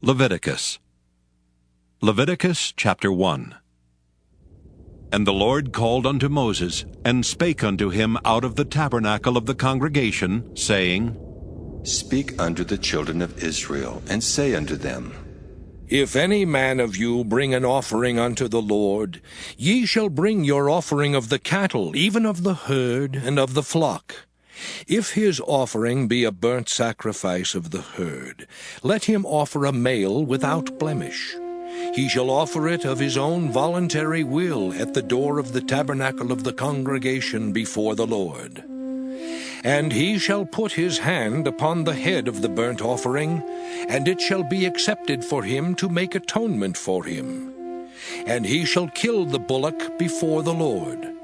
Leviticus. Leviticus chapter 1. And the Lord called unto Moses, and spake unto him out of the tabernacle of the congregation, saying, Speak unto the children of Israel, and say unto them, If any man of you bring an offering unto the Lord, ye shall bring your offering of the cattle, even of the herd and of the flock. If his offering be a burnt sacrifice of the herd, let him offer a male without blemish. He shall offer it of his own voluntary will at the door of the tabernacle of the congregation before the Lord. And he shall put his hand upon the head of the burnt offering, and it shall be accepted for him to make atonement for him. And he shall kill the bullock before the Lord.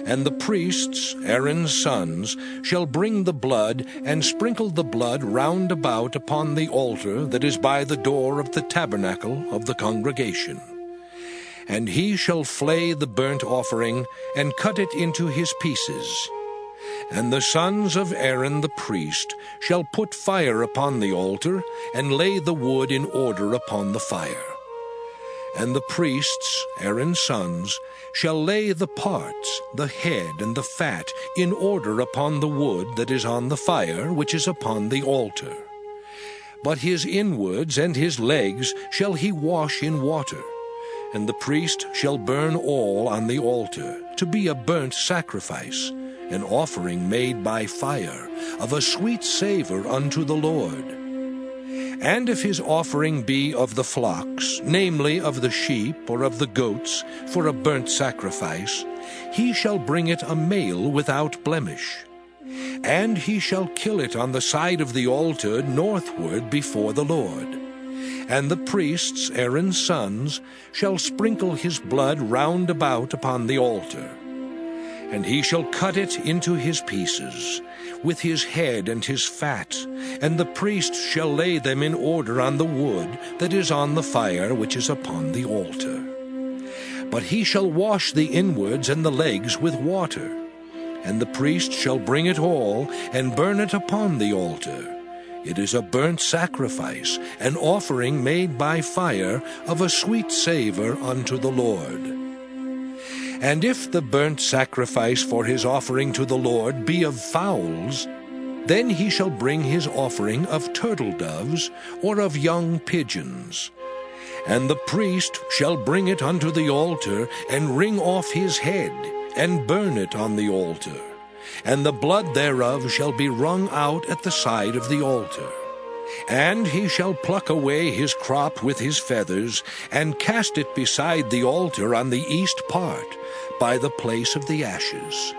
And the priests, Aaron's sons, shall bring the blood, and sprinkle the blood round about upon the altar that is by the door of the tabernacle of the congregation. And he shall flay the burnt offering, and cut it into his pieces. And the sons of Aaron the priest shall put fire upon the altar, and lay the wood in order upon the fire. And the priests, Aaron's sons, shall lay the parts, the head and the fat, in order upon the wood that is on the fire, which is upon the altar. But his inwards and his legs shall he wash in water, and the priest shall burn all on the altar, to be a burnt sacrifice, an offering made by fire, of a sweet savor unto the Lord. And if his offering be of the flocks, namely of the sheep or of the goats, for a burnt sacrifice, he shall bring it a male without blemish. And he shall kill it on the side of the altar northward before the Lord. And the priests, Aaron's sons, shall sprinkle his blood round about upon the altar. And he shall cut it into his pieces, with his head and his fat, and the priest shall lay them in order on the wood that is on the fire which is upon the altar. But he shall wash the inwards and the legs with water, and the priest shall bring it all, and burn it upon the altar. It is a burnt sacrifice, an offering made by fire, of a sweet savor unto the Lord. And if the burnt sacrifice for his offering to the Lord be of fowls, then he shall bring his offering of turtle doves or of young pigeons. And the priest shall bring it unto the altar, and wring off his head, and burn it on the altar. And the blood thereof shall be wrung out at the side of the altar. And he shall pluck away his crop with his feathers, and cast it beside the altar on the east part, by the place of the ashes.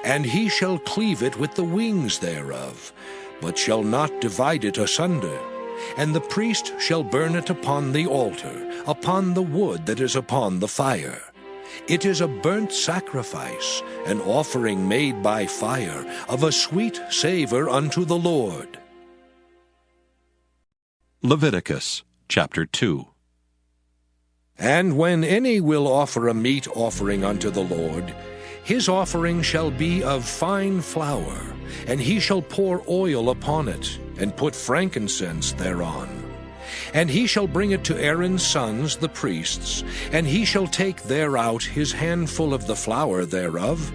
And he shall cleave it with the wings thereof, but shall not divide it asunder. And the priest shall burn it upon the altar, upon the wood that is upon the fire. It is a burnt sacrifice, an offering made by fire, of a sweet savor unto the Lord. Leviticus chapter 2. And when any will offer a meat offering unto the Lord, his offering shall be of fine flour, and he shall pour oil upon it, and put frankincense thereon. And he shall bring it to Aaron's sons the priests, and he shall take thereout his handful of the flour thereof,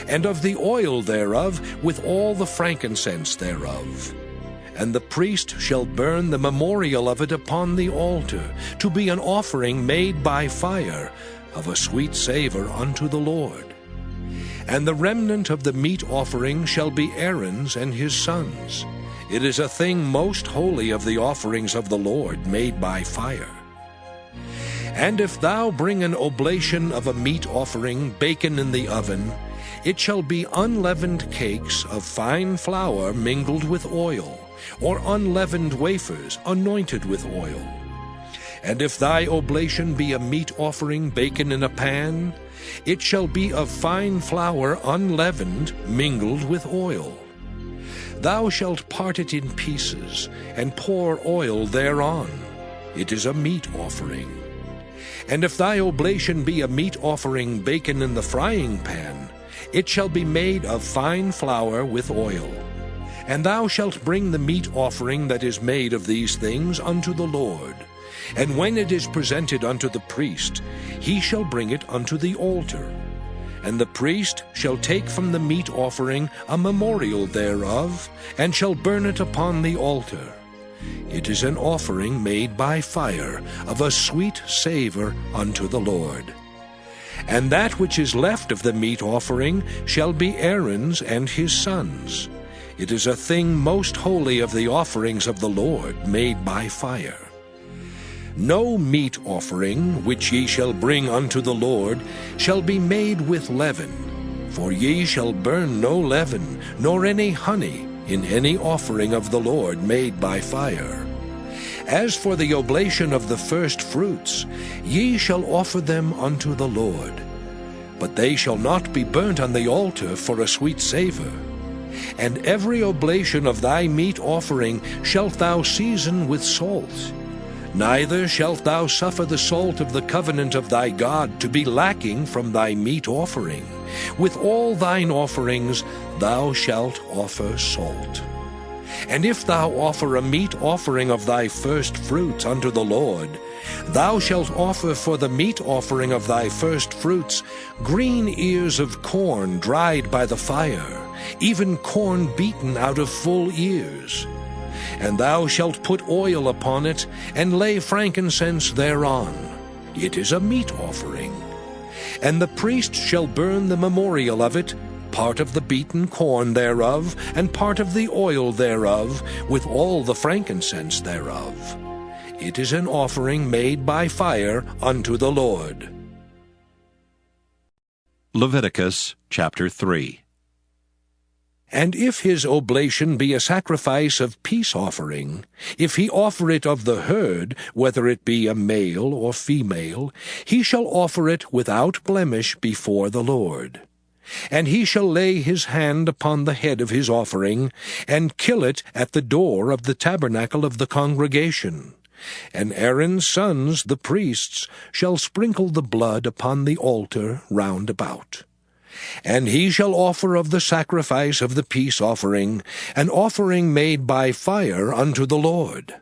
and of the oil thereof, with all the frankincense thereof. And the priest shall burn the memorial of it upon the altar, to be an offering made by fire, of a sweet savor unto the Lord. And the remnant of the meat offering shall be Aaron's and his sons. It is a thing most holy of the offerings of the Lord made by fire. And if thou bring an oblation of a meat offering baken in the oven, it shall be unleavened cakes of fine flour mingled with oil, or unleavened wafers anointed with oil. And if thy oblation be a meat offering baken in a pan, it shall be of fine flour unleavened mingled with oil. Thou shalt part it in pieces, and pour oil thereon. It is a meat offering. And if thy oblation be a meat offering baken in the frying pan, it shall be made of fine flour with oil. And thou shalt bring the meat offering that is made of these things unto the Lord. And when it is presented unto the priest, he shall bring it unto the altar. And the priest shall take from the meat offering a memorial thereof, and shall burn it upon the altar. It is an offering made by fire, of a sweet savour unto the Lord. And that which is left of the meat offering shall be Aaron's and his sons'. It is a thing most holy of the offerings of the Lord, made by fire. No meat offering which ye shall bring unto the Lord shall be made with leaven, for ye shall burn no leaven, nor any honey, in any offering of the Lord made by fire. As for the oblation of the first fruits, ye shall offer them unto the Lord. But they shall not be burnt on the altar for a sweet savour. And every oblation of thy meat offering shalt thou season with salt. Neither shalt thou suffer the salt of the covenant of thy God to be lacking from thy meat offering. With all thine offerings thou shalt offer salt. And if thou offer a meat offering of thy first fruits unto the Lord, thou shalt offer for the meat offering of thy first fruits green ears of corn dried by the fire, even corn beaten out of full ears. And thou shalt put oil upon it, and lay frankincense thereon. It is a meat offering. And the priest shall burn the memorial of it, part of the beaten corn thereof, and part of the oil thereof, with all the frankincense thereof. It is an offering made by fire unto the Lord. Leviticus chapter 3. And if his oblation be a sacrifice of peace offering, if he offer it of the herd, whether it be a male or female, he shall offer it without blemish before the Lord. And he shall lay his hand upon the head of his offering, and kill it at the door of the tabernacle of the congregation. And Aaron's sons, the priests, shall sprinkle the blood upon the altar round about. And he shall offer of the sacrifice of the peace offering, an offering made by fire unto the Lord.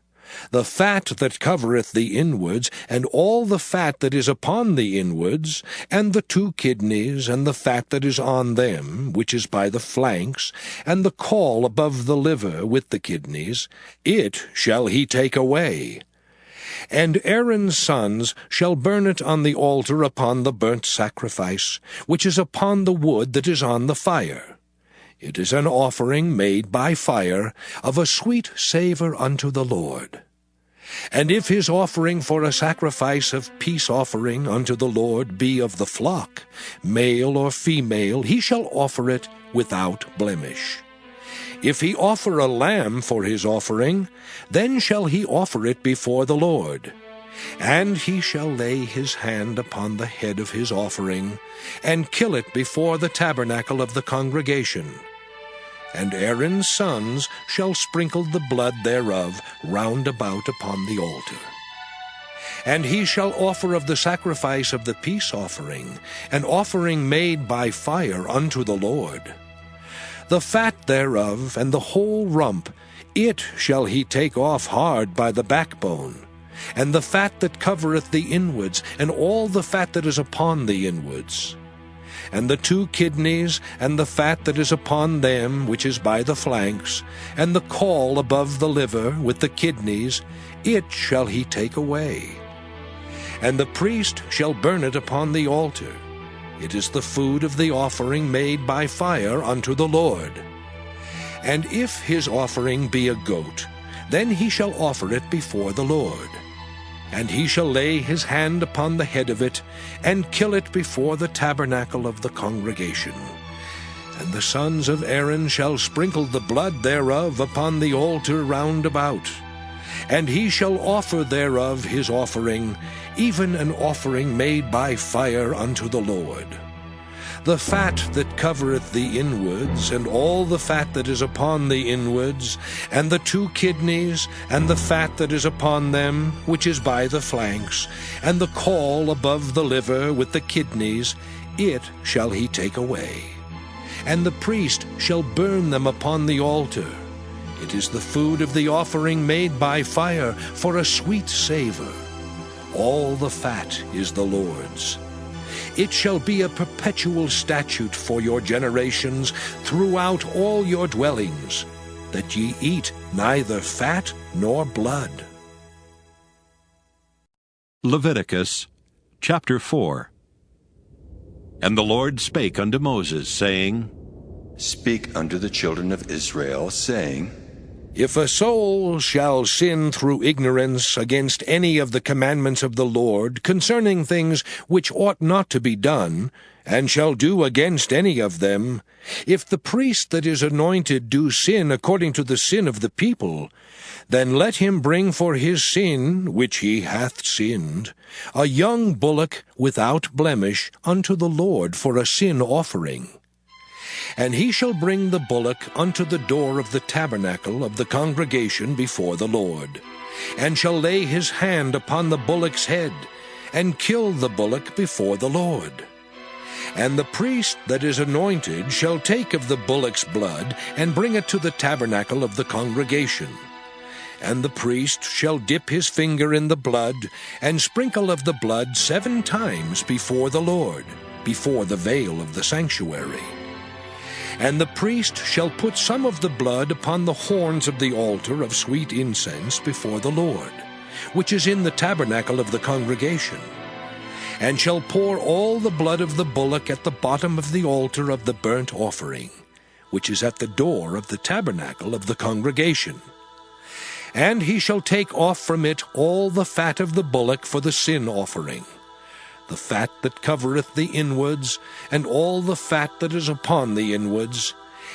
The fat that covereth the inwards, and all the fat that is upon the inwards, and the 2 kidneys, and the fat that is on them, which is by the flanks, and the caul above the liver with the kidneys, it shall he take away. And Aaron's sons shall burn it on the altar upon the burnt sacrifice, which is upon the wood that is on the fire. It is an offering made by fire, of a sweet savour unto the Lord. And if his offering for a sacrifice of peace offering unto the Lord be of the flock, male or female, he shall offer it without blemish. If he offer a lamb for his offering, then shall he offer it before the Lord. And he shall lay his hand upon the head of his offering, and kill it before the tabernacle of the congregation. And Aaron's sons shall sprinkle the blood thereof round about upon the altar. And he shall offer of the sacrifice of the peace offering, an offering made by fire unto the Lord. The fat thereof, and the whole rump, it shall he take off hard by the backbone, and the fat that covereth the inwards, and all the fat that is upon the inwards. And the 2 kidneys, and the fat that is upon them, which is by the flanks, and the caul above the liver with the kidneys, it shall he take away. And the priest shall burn it upon the altar. It is the food of the offering made by fire unto the Lord. And if his offering be a goat, then he shall offer it before the Lord. And he shall lay his hand upon the head of it, and kill it before the tabernacle of the congregation. And the sons of Aaron shall sprinkle the blood thereof upon the altar round about. And he shall offer thereof his offering, even an offering made by fire unto the Lord. The fat that covereth the inwards, and all the fat that is upon the inwards, and the 2 kidneys, and the fat that is upon them, which is by the flanks, and the caul above the liver with the kidneys, it shall he take away. And the priest shall burn them upon the altar. It is the food of the offering made by fire for a sweet savor. All the fat is the Lord's. It shall be a perpetual statute for your generations throughout all your dwellings, that ye eat neither fat nor blood. Leviticus chapter 4. And the Lord spake unto Moses, saying, Speak unto the children of Israel, saying, If a soul shall sin through ignorance against any of the commandments of the Lord concerning things which ought not to be done, and shall do against any of them, if the priest that is anointed do sin according to the sin of the people, then let him bring for his sin, which he hath sinned, a young bullock without blemish unto the Lord for a sin offering. And he shall bring the bullock unto the door of the tabernacle of the congregation before the Lord, and shall lay his hand upon the bullock's head, and kill the bullock before the Lord. And the priest that is anointed shall take of the bullock's blood, and bring it to the tabernacle of the congregation. And the priest shall dip his finger in the blood, and sprinkle of the blood 7 times before the Lord, before the veil of the sanctuary. And the priest shall put some of the blood upon the horns of the altar of sweet incense before the Lord, which is in the tabernacle of the congregation, and shall pour all the blood of the bullock at the bottom of the altar of the burnt offering, which is at the door of the tabernacle of the congregation. And he shall take off from it all the fat of the bullock for the sin offering, the fat that covereth the inwards, and all the fat that is upon the inwards,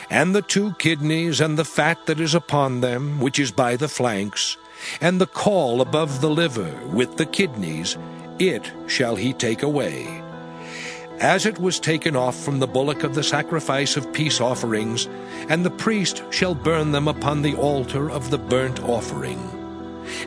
and the 2 kidneys, and the fat that is upon them, which is by the flanks, and the caul above the liver, with the kidneys, it shall he take away. As it was taken off from the bullock of the sacrifice of peace offerings, and the priest shall burn them upon the altar of the burnt offering.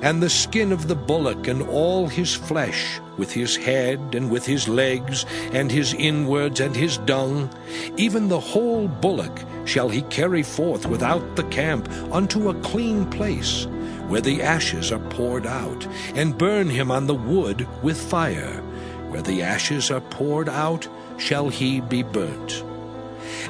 And the skin of the bullock and all his flesh, with his head and with his legs and his inwards and his dung, even the whole bullock shall he carry forth without the camp unto a clean place, where the ashes are poured out, and burn him on the wood with fire. Where the ashes are poured out shall he be burnt.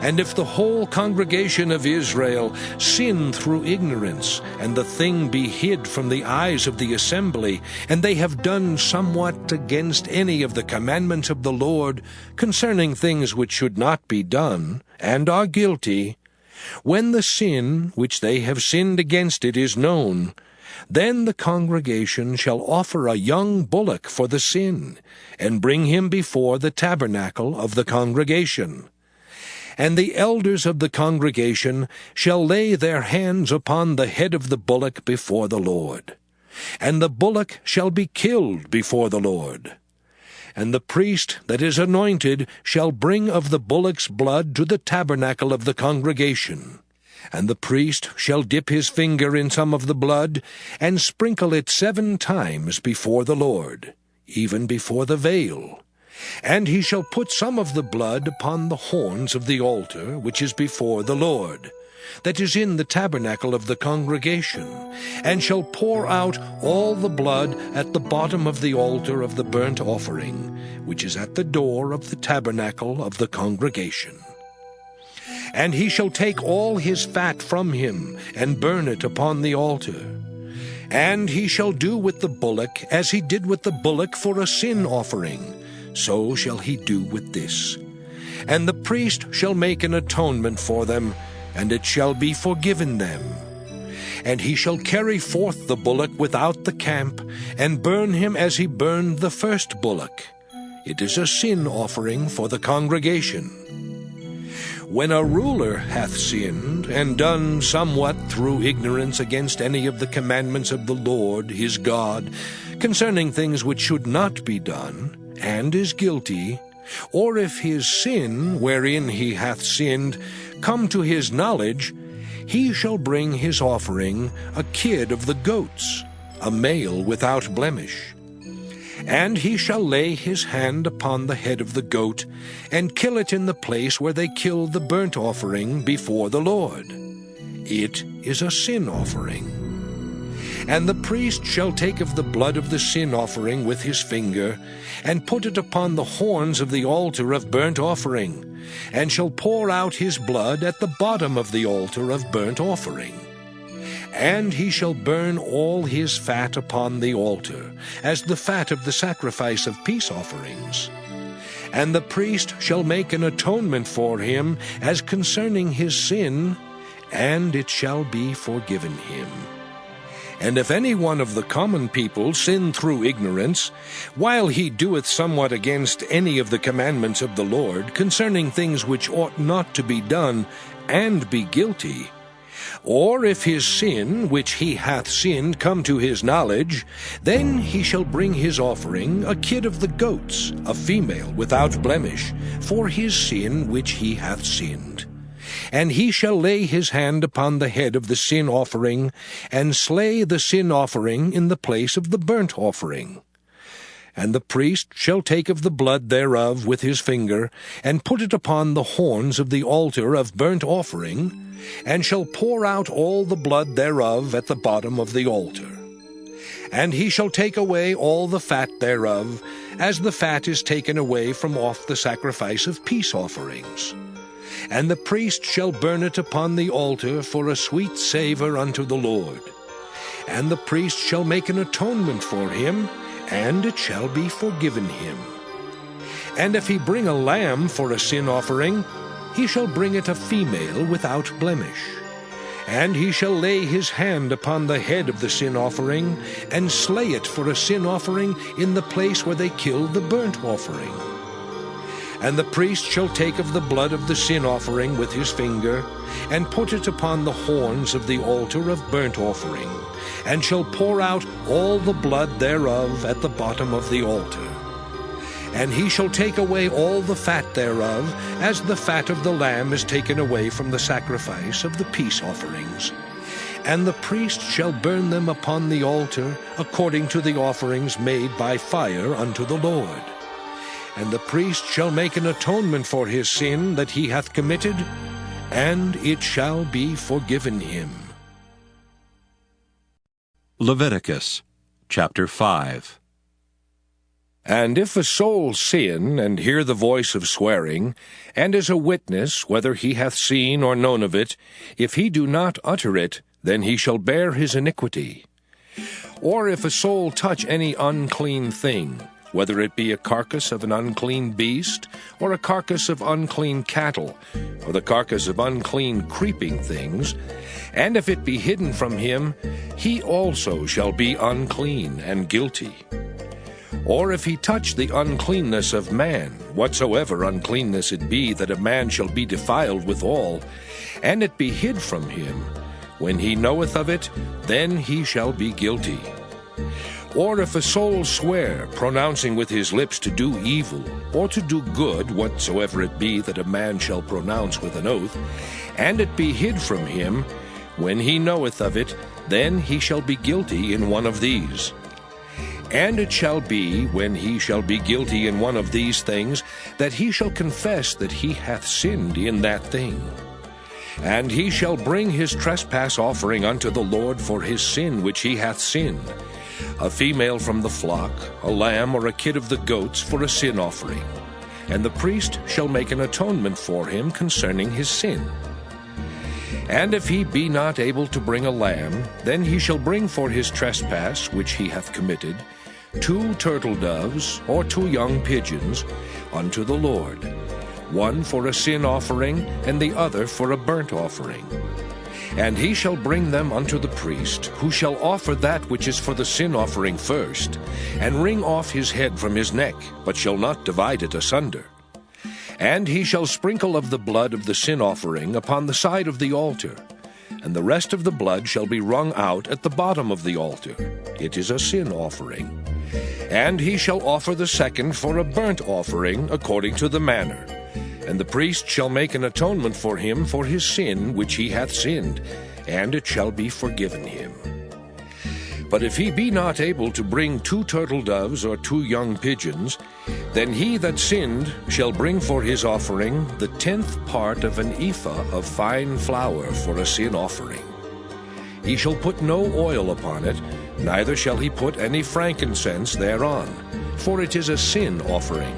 And if the whole congregation of Israel sin through ignorance, and the thing be hid from the eyes of the assembly, and they have done somewhat against any of the commandments of the Lord concerning things which should not be done, and are guilty, when the sin which they have sinned against it is known, then the congregation shall offer a young bullock for the sin, and bring him before the tabernacle of the congregation. And the elders of the congregation shall lay their hands upon the head of the bullock before the Lord. And the bullock shall be killed before the Lord. And the priest that is anointed shall bring of the bullock's blood to the tabernacle of the congregation. And the priest shall dip his finger in some of the blood, and sprinkle it 7 times before the Lord, even before the veil. And he shall put some of the blood upon the horns of the altar which is before the Lord, that is in the tabernacle of the congregation, and shall pour out all the blood at the bottom of the altar of the burnt offering, which is at the door of the tabernacle of the congregation. And he shall take all his fat from him, and burn it upon the altar. And he shall do with the bullock as he did with the bullock for a sin offering, so shall he do with this. And the priest shall make an atonement for them, and it shall be forgiven them. And he shall carry forth the bullock without the camp, and burn him as he burned the first bullock. It is a sin offering for the congregation. When a ruler hath sinned, and done somewhat through ignorance against any of the commandments of the Lord his God, concerning things which should not be done, and is guilty, or if his sin, wherein he hath sinned, come to his knowledge, he shall bring his offering, a kid of the goats, a male without blemish. And he shall lay his hand upon the head of the goat, and kill it in the place where they kill the burnt offering before the Lord. It is a sin offering. And the priest shall take of the blood of the sin offering with his finger, and put it upon the horns of the altar of burnt offering, and shall pour out his blood at the bottom of the altar of burnt offering. And he shall burn all his fat upon the altar, as the fat of the sacrifice of peace offerings. And the priest shall make an atonement for him as concerning his sin, and it shall be forgiven him. And if any one of the common people sin through ignorance, while he doeth somewhat against any of the commandments of the Lord, concerning things which ought not to be done, and be guilty, or if his sin which he hath sinned come to his knowledge, then he shall bring his offering, a kid of the goats, a female without blemish, for his sin which he hath sinned. And he shall lay his hand upon the head of the sin offering, and slay the sin offering in the place of the burnt offering. And the priest shall take of the blood thereof with his finger, and put it upon the horns of the altar of burnt offering, and shall pour out all the blood thereof at the bottom of the altar. And he shall take away all the fat thereof, as the fat is taken away from off the sacrifice of peace offerings. And the priest shall burn it upon the altar for a sweet savour unto the Lord. And the priest shall make an atonement for him, and it shall be forgiven him. And if he bring a lamb for a sin offering, he shall bring it a female without blemish. And he shall lay his hand upon the head of the sin offering, and slay it for a sin offering in the place where they killed the burnt offering. And the priest shall take of the blood of the sin offering with his finger, and put it upon the horns of the altar of burnt offering, and shall pour out all the blood thereof at the bottom of the altar. And he shall take away all the fat thereof, as the fat of the lamb is taken away from the sacrifice of the peace offerings. And the priest shall burn them upon the altar, according to the offerings made by fire unto the Lord. And the priest shall make an atonement for his sin that he hath committed, and it shall be forgiven him. Leviticus chapter 5. And if a soul sin, and hear the voice of swearing, and is a witness, whether he hath seen or known of it, if he do not utter it, then he shall bear his iniquity. Or if a soul touch any unclean thing, whether it be a carcass of an unclean beast, or a carcass of unclean cattle, or the carcass of unclean creeping things, and if it be hidden from him, he also shall be unclean and guilty. Or if he touch the uncleanness of man, whatsoever uncleanness it be, that a man shall be defiled withal, and it be hid from him, when he knoweth of it, then he shall be guilty. Or if a soul swear, pronouncing with his lips to do evil, or to do good, whatsoever it be that a man shall pronounce with an oath, and it be hid from him, when he knoweth of it, then he shall be guilty in one of these. And it shall be, when he shall be guilty in one of these things, that he shall confess that he hath sinned in that thing. And he shall bring his trespass offering unto the Lord for his sin which he hath sinned, a female from the flock, a lamb or a kid of the goats for a sin offering. And the priest shall make an atonement for him concerning his sin. And if he be not able to bring a lamb, then he shall bring for his trespass which he hath committed 2 turtle doves or 2 young pigeons unto the Lord, one for a sin offering, and the other for a burnt offering. And he shall bring them unto the priest, who shall offer that which is for the sin offering first, and wring off his head from his neck, but shall not divide it asunder. And he shall sprinkle of the blood of the sin offering upon the side of the altar, and the rest of the blood shall be wrung out at the bottom of the altar. It is a sin offering. And he shall offer the second for a burnt offering according to the manner. And the priest shall make an atonement for him for his sin which he hath sinned, and it shall be forgiven him. But if he be not able to bring 2 turtle doves or 2 young pigeons, then he that sinned shall bring for his offering the 10th part of an ephah of fine flour for a sin offering. He shall put no oil upon it, neither shall he put any frankincense thereon, for it is a sin offering.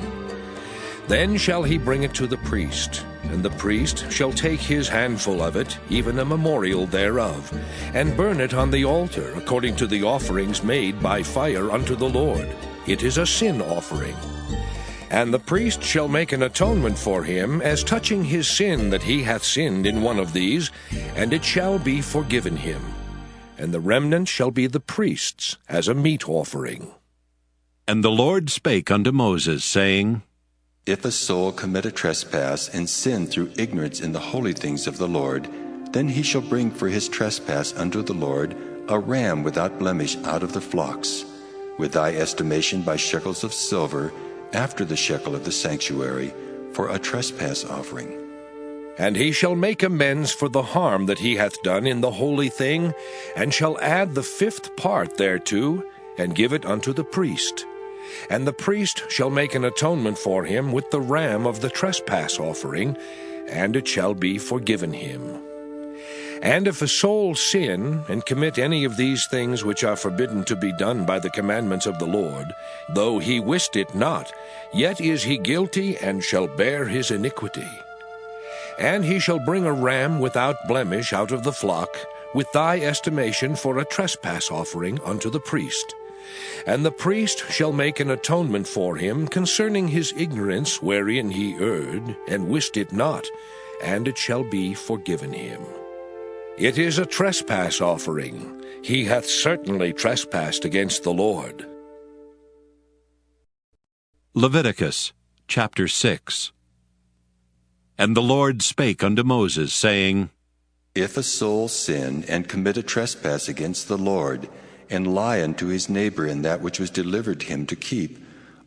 Then shall he bring it to the priest, and the priest shall take his handful of it, even a memorial thereof, and burn it on the altar, according to the offerings made by fire unto the Lord. It is a sin offering. And the priest shall make an atonement for him, as touching his sin that he hath sinned in one of these, and it shall be forgiven him. And the remnant shall be the priest's, as a meat offering. And the Lord spake unto Moses, saying, If a soul commit a trespass and sin through ignorance in the holy things of the Lord, then he shall bring for his trespass unto the Lord a ram without blemish out of the flocks, with thy estimation by shekels of silver, after the shekel of the sanctuary, for a trespass offering. And he shall make amends for the harm that he hath done in the holy thing, and shall add the 5th part thereto, and give it unto the priest. And the priest shall make an atonement for him with the ram of the trespass offering, and it shall be forgiven him. And if a soul sin, and commit any of these things which are forbidden to be done by the commandments of the Lord, though he wist it not, yet is he guilty, and shall bear his iniquity. And he shall bring a ram without blemish out of the flock, with thy estimation for a trespass offering unto the priest. And the priest shall make an atonement for him concerning his ignorance wherein he erred, and wist it not, and it shall be forgiven him. It is a trespass offering. He hath certainly trespassed against the Lord. Leviticus chapter 6. And the Lord spake unto Moses, saying, If a soul sin and commit a trespass against the Lord, and lie unto his neighbor in that which was delivered him to keep,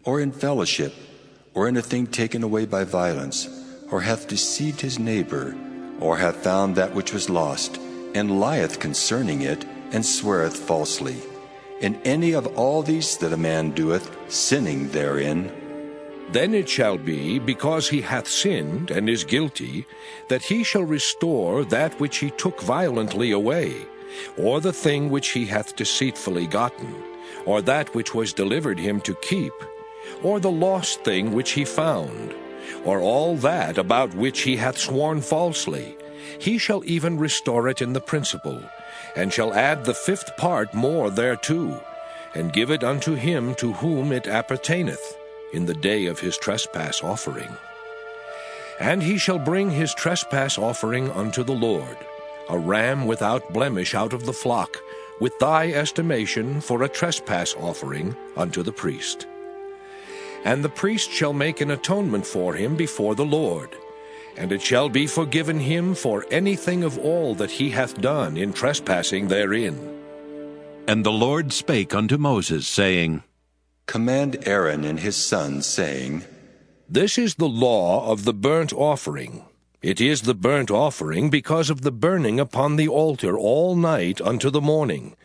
or in fellowship, or in a thing taken away by violence, or hath deceived his neighbor, or hath found that which was lost, and lieth concerning it, and sweareth falsely, in any of all these that a man doeth, sinning therein, then it shall be, because he hath sinned and is guilty, that he shall restore that which he took violently away, or the thing which he hath deceitfully gotten, or that which was delivered him to keep, or the lost thing which he found, or all that about which he hath sworn falsely. He shall even restore it in the principal, and shall add the 5th part more thereto, and give it unto him to whom it appertaineth, in the day of his trespass offering. And he shall bring his trespass offering unto the Lord, a ram without blemish out of the flock, with thy estimation for a trespass offering unto the priest. And the priest shall make an atonement for him before the Lord, and it shall be forgiven him for anything of all that he hath done in trespassing therein. And the Lord spake unto Moses, saying, Command Aaron and his sons, saying, This is the law of the burnt offering. It is the burnt offering because of the burning upon the altar all night unto the morning,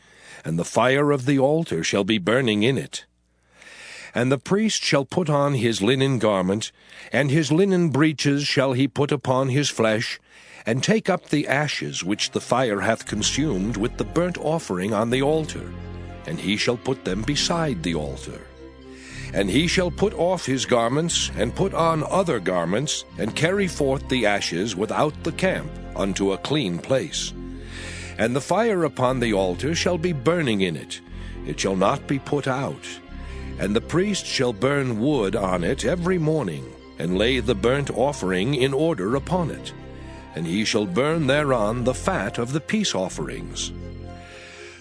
and the fire of the altar shall be burning in it. And the priest shall put on his linen garment, and his linen breeches shall he put upon his flesh, and take up the ashes which the fire hath consumed with the burnt offering on the altar, and he shall put them beside the altar. And he shall put off his garments, and put on other garments, and carry forth the ashes without the camp unto a clean place. And the fire upon the altar shall be burning in it, it shall not be put out. And the priest shall burn wood on it every morning, and lay the burnt offering in order upon it. And he shall burn thereon the fat of the peace offerings.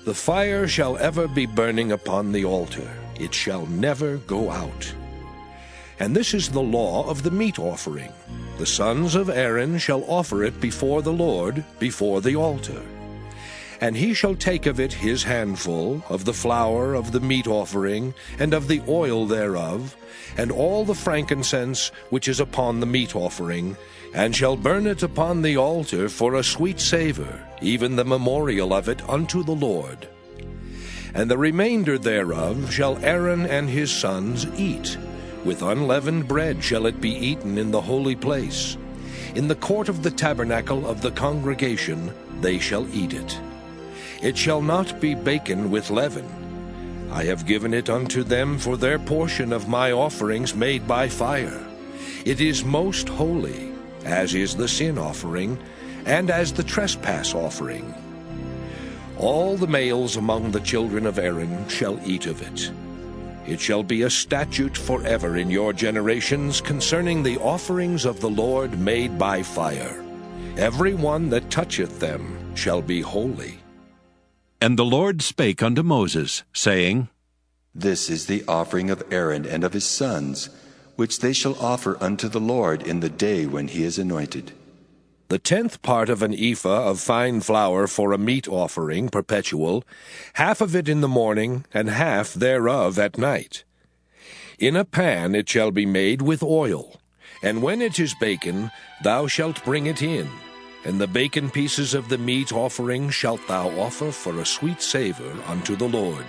The fire shall ever be burning upon the altar, it shall never go out. And this is the law of the meat offering. The sons of Aaron shall offer it before the Lord, before the altar. And he shall take of it his handful, of the flour of the meat offering, and of the oil thereof, and all the frankincense which is upon the meat offering, and shall burn it upon the altar for a sweet savour, even the memorial of it unto the Lord. And the remainder thereof shall Aaron and his sons eat. With unleavened bread shall it be eaten in the holy place. In the court of the tabernacle of the congregation they shall eat it. It shall not be baken with leaven. I have given it unto them for their portion of my offerings made by fire. It is most holy, as is the sin offering, and as the trespass offering. All the males among the children of Aaron shall eat of it. It shall be a statute forever in your generations concerning the offerings of the Lord made by fire. Every one that toucheth them shall be holy. And the Lord spake unto Moses, saying, This is the offering of Aaron and of his sons, which they shall offer unto the Lord in the day when he is anointed. The 10th part of an ephah of fine flour for a meat offering perpetual, half of it in the morning, and half thereof at night. In a pan it shall be made with oil, and when it is baken, thou shalt bring it in, and the baken pieces of the meat offering shalt thou offer for a sweet savour unto the Lord.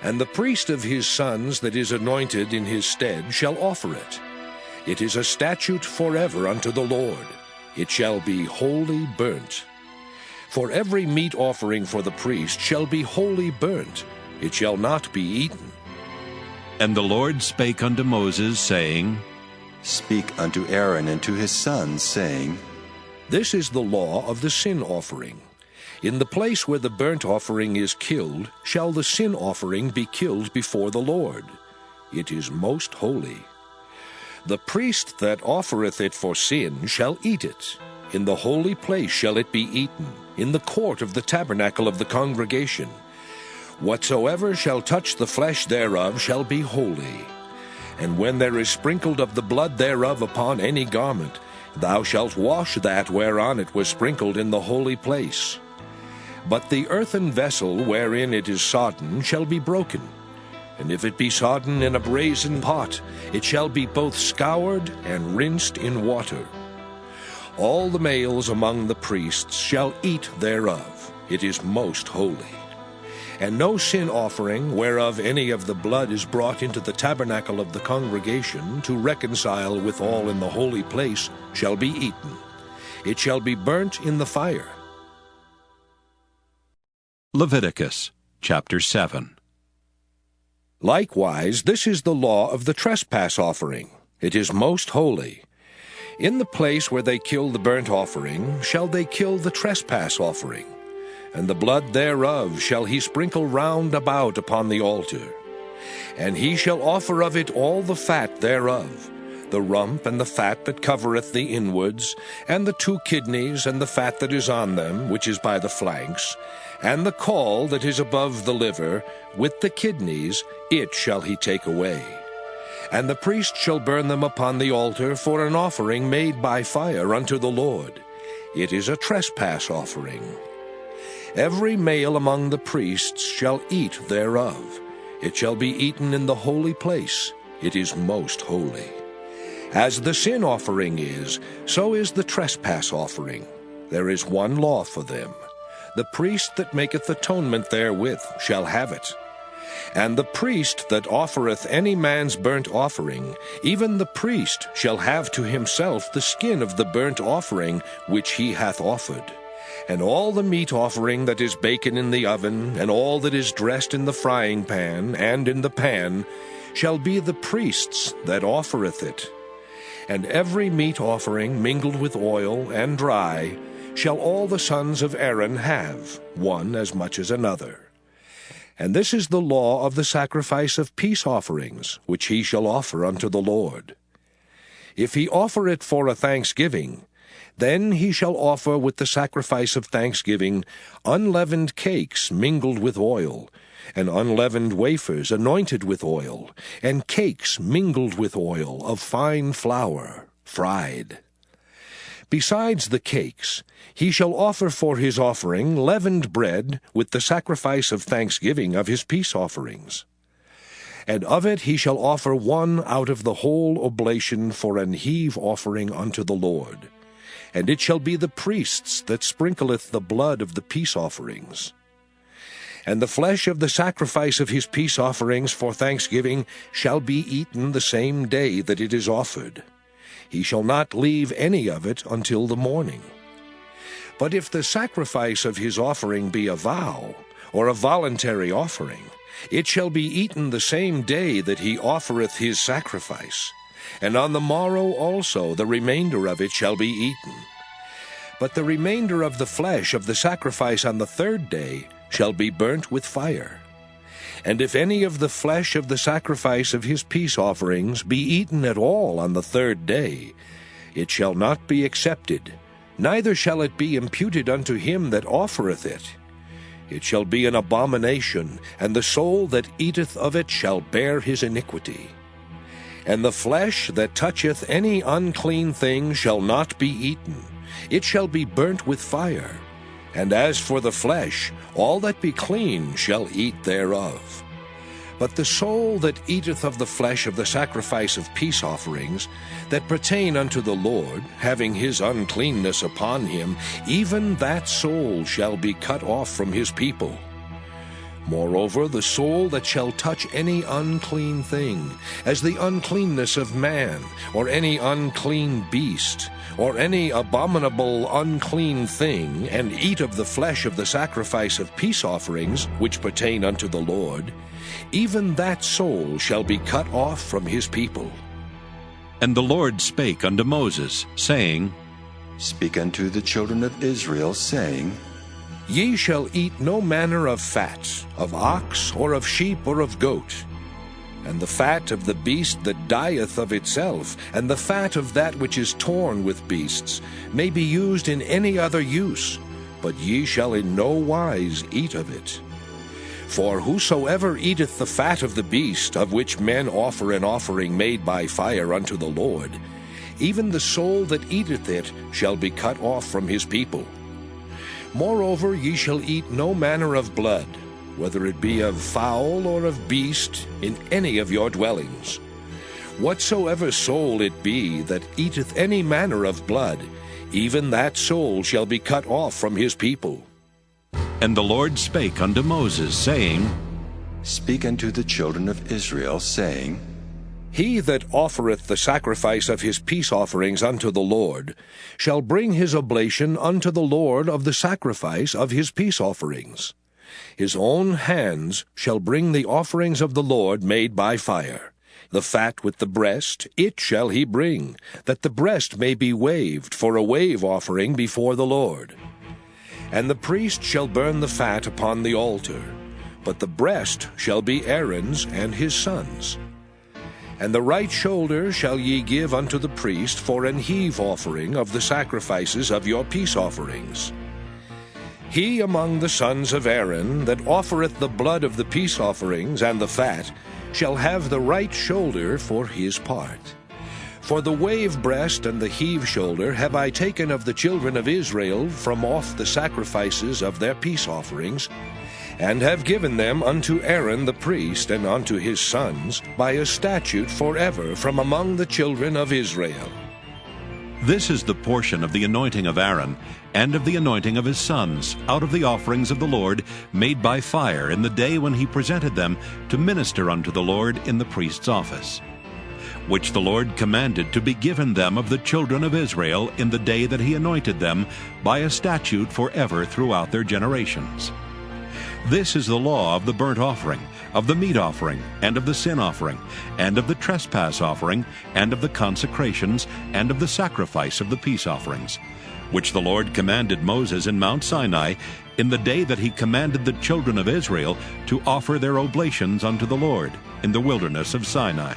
And the priest of his sons that is anointed in his stead shall offer it. It is a statute forever unto the Lord. It shall be wholly burnt. For every meat offering for the priest shall be wholly burnt. It shall not be eaten. And the Lord spake unto Moses, saying, Speak unto Aaron and to his sons, saying, This is the law of the sin offering. In the place where the burnt offering is killed, shall the sin offering be killed before the Lord. It is most holy. The priest that offereth it for sin shall eat it. In the holy place shall it be eaten, in the court of the tabernacle of the congregation. Whatsoever shall touch the flesh thereof shall be holy. And when there is sprinkled of the blood thereof upon any garment, thou shalt wash that whereon it was sprinkled in the holy place. But the earthen vessel wherein it is sodden shall be broken. And if it be sodden in a brazen pot, it shall be both scoured and rinsed in water. All the males among the priests shall eat thereof. It is most holy. And no sin offering, whereof any of the blood is brought into the tabernacle of the congregation to reconcile with all in the holy place, shall be eaten. It shall be burnt in the fire. Leviticus chapter 7. Likewise, this is the law of the trespass offering. It is most holy. In the place where they kill the burnt offering shall they kill the trespass offering, and the blood thereof shall he sprinkle round about upon the altar. And he shall offer of it all the fat thereof, the rump and the fat that covereth the inwards, and the 2 kidneys and the fat that is on them, which is by the flanks, and the caul that is above the liver, with the kidneys, it shall he take away. And the priest shall burn them upon the altar for an offering made by fire unto the Lord. It is a trespass offering. Every male among the priests shall eat thereof. It shall be eaten in the holy place. It is most holy. As the sin offering is, so is the trespass offering. There is one law for them. The priest that maketh atonement therewith shall have it. And the priest that offereth any man's burnt offering, even the priest shall have to himself the skin of the burnt offering which he hath offered. And all the meat offering that is baken in the oven, and all that is dressed in the frying pan and in the pan, shall be the priest's that offereth it. And every meat offering mingled with oil and dry shall all the sons of Aaron have, one as much as another. And this is the law of the sacrifice of peace offerings, which he shall offer unto the Lord. If he offer it for a thanksgiving, then he shall offer with the sacrifice of thanksgiving unleavened cakes mingled with oil, and unleavened wafers anointed with oil, and cakes mingled with oil of fine flour, fried. Besides the cakes, he shall offer for his offering leavened bread with the sacrifice of thanksgiving of his peace offerings. And of it he shall offer one out of the whole oblation for an heave offering unto the Lord. And it shall be the priest's that sprinkleth the blood of the peace offerings. And the flesh of the sacrifice of his peace offerings for thanksgiving shall be eaten the same day that it is offered. He shall not leave any of it until the morning. But if the sacrifice of his offering be a vow, or a voluntary offering, it shall be eaten the same day that he offereth his sacrifice, and on the morrow also the remainder of it shall be eaten. But the remainder of the flesh of the sacrifice on the third day shall be burnt with fire. And if any of the flesh of the sacrifice of his peace offerings be eaten at all on the third day, it shall not be accepted, neither shall it be imputed unto him that offereth it. It shall be an abomination, and the soul that eateth of it shall bear his iniquity. And the flesh that toucheth any unclean thing shall not be eaten, it shall be burnt with fire. And as for the flesh, all that be clean shall eat thereof. But the soul that eateth of the flesh of the sacrifice of peace offerings, that pertain unto the Lord, having his uncleanness upon him, even that soul shall be cut off from his people. Moreover, the soul that shall touch any unclean thing, as the uncleanness of man, or any unclean beast, or any abominable unclean thing, and eat of the flesh of the sacrifice of peace offerings, which pertain unto the Lord, even that soul shall be cut off from his people. And the Lord spake unto Moses, saying, Speak unto the children of Israel, saying, Ye shall eat no manner of fat, of ox, or of sheep, or of goat. And the fat of the beast that dieth of itself, and the fat of that which is torn with beasts, may be used in any other use, but ye shall in no wise eat of it. For whosoever eateth the fat of the beast, of which men offer an offering made by fire unto the Lord, even the soul that eateth it shall be cut off from his people. Moreover, ye shall eat no manner of blood, whether it be of fowl or of beast, in any of your dwellings. Whatsoever soul it be that eateth any manner of blood, even that soul shall be cut off from his people. And the Lord spake unto Moses, saying, Speak unto the children of Israel, saying, He that offereth the sacrifice of his peace offerings unto the Lord shall bring his oblation unto the Lord of the sacrifice of his peace offerings. His own hands shall bring the offerings of the Lord made by fire. The fat with the breast, it shall he bring, that the breast may be waved for a wave offering before the Lord. And the priest shall burn the fat upon the altar, but the breast shall be Aaron's and his sons'. And the right shoulder shall ye give unto the priest for an heave offering of the sacrifices of your peace offerings. He among the sons of Aaron that offereth the blood of the peace offerings and the fat shall have the right shoulder for his part. For the wave breast and the heave shoulder have I taken of the children of Israel from off the sacrifices of their peace offerings, and have given them unto Aaron the priest and unto his sons by a statute forever from among the children of Israel. This is the portion of the anointing of Aaron, and of the anointing of his sons, out of the offerings of the Lord, made by fire in the day when he presented them to minister unto the Lord in the priest's office, which the Lord commanded to be given them of the children of Israel in the day that he anointed them, by a statute forever throughout their generations. This is the law of the burnt offering, of the meat offering, and of the sin offering, and of the trespass offering, and of the consecrations, and of the sacrifice of the peace offerings, which the Lord commanded Moses in Mount Sinai, in the day that he commanded the children of Israel to offer their oblations unto the Lord in the wilderness of Sinai.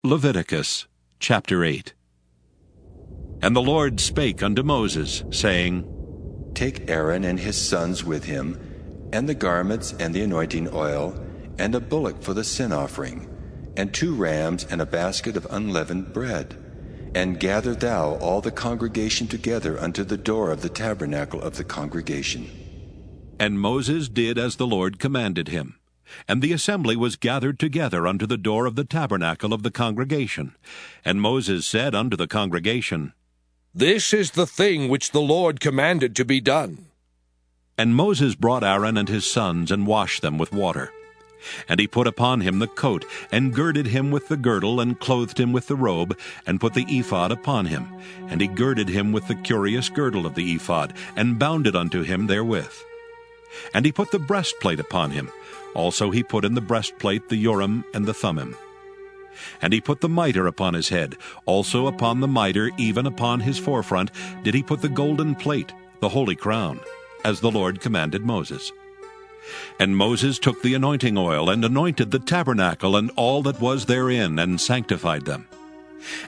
Leviticus chapter 8. And the Lord spake unto Moses, saying, Take Aaron and his sons with him, and the garments and the anointing oil, and a bullock for the sin offering, and 2 rams and a basket of unleavened bread. And gather thou all the congregation together unto the door of the tabernacle of the congregation. And Moses did as the Lord commanded him. And the assembly was gathered together unto the door of the tabernacle of the congregation. And Moses said unto the congregation, This is the thing which the Lord commanded to be done. And Moses brought Aaron and his sons, and washed them with water. And he put upon him the coat, and girded him with the girdle, and clothed him with the robe, and put the ephod upon him. And he girded him with the curious girdle of the ephod, and bound it unto him therewith. And he put the breastplate upon him. Also he put in the breastplate the Urim and the Thummim. And he put the mitre upon his head. Also upon the mitre, even upon his forefront, did he put the golden plate, the holy crown, as the Lord commanded Moses. And Moses took the anointing oil, and anointed the tabernacle and all that was therein, and sanctified them.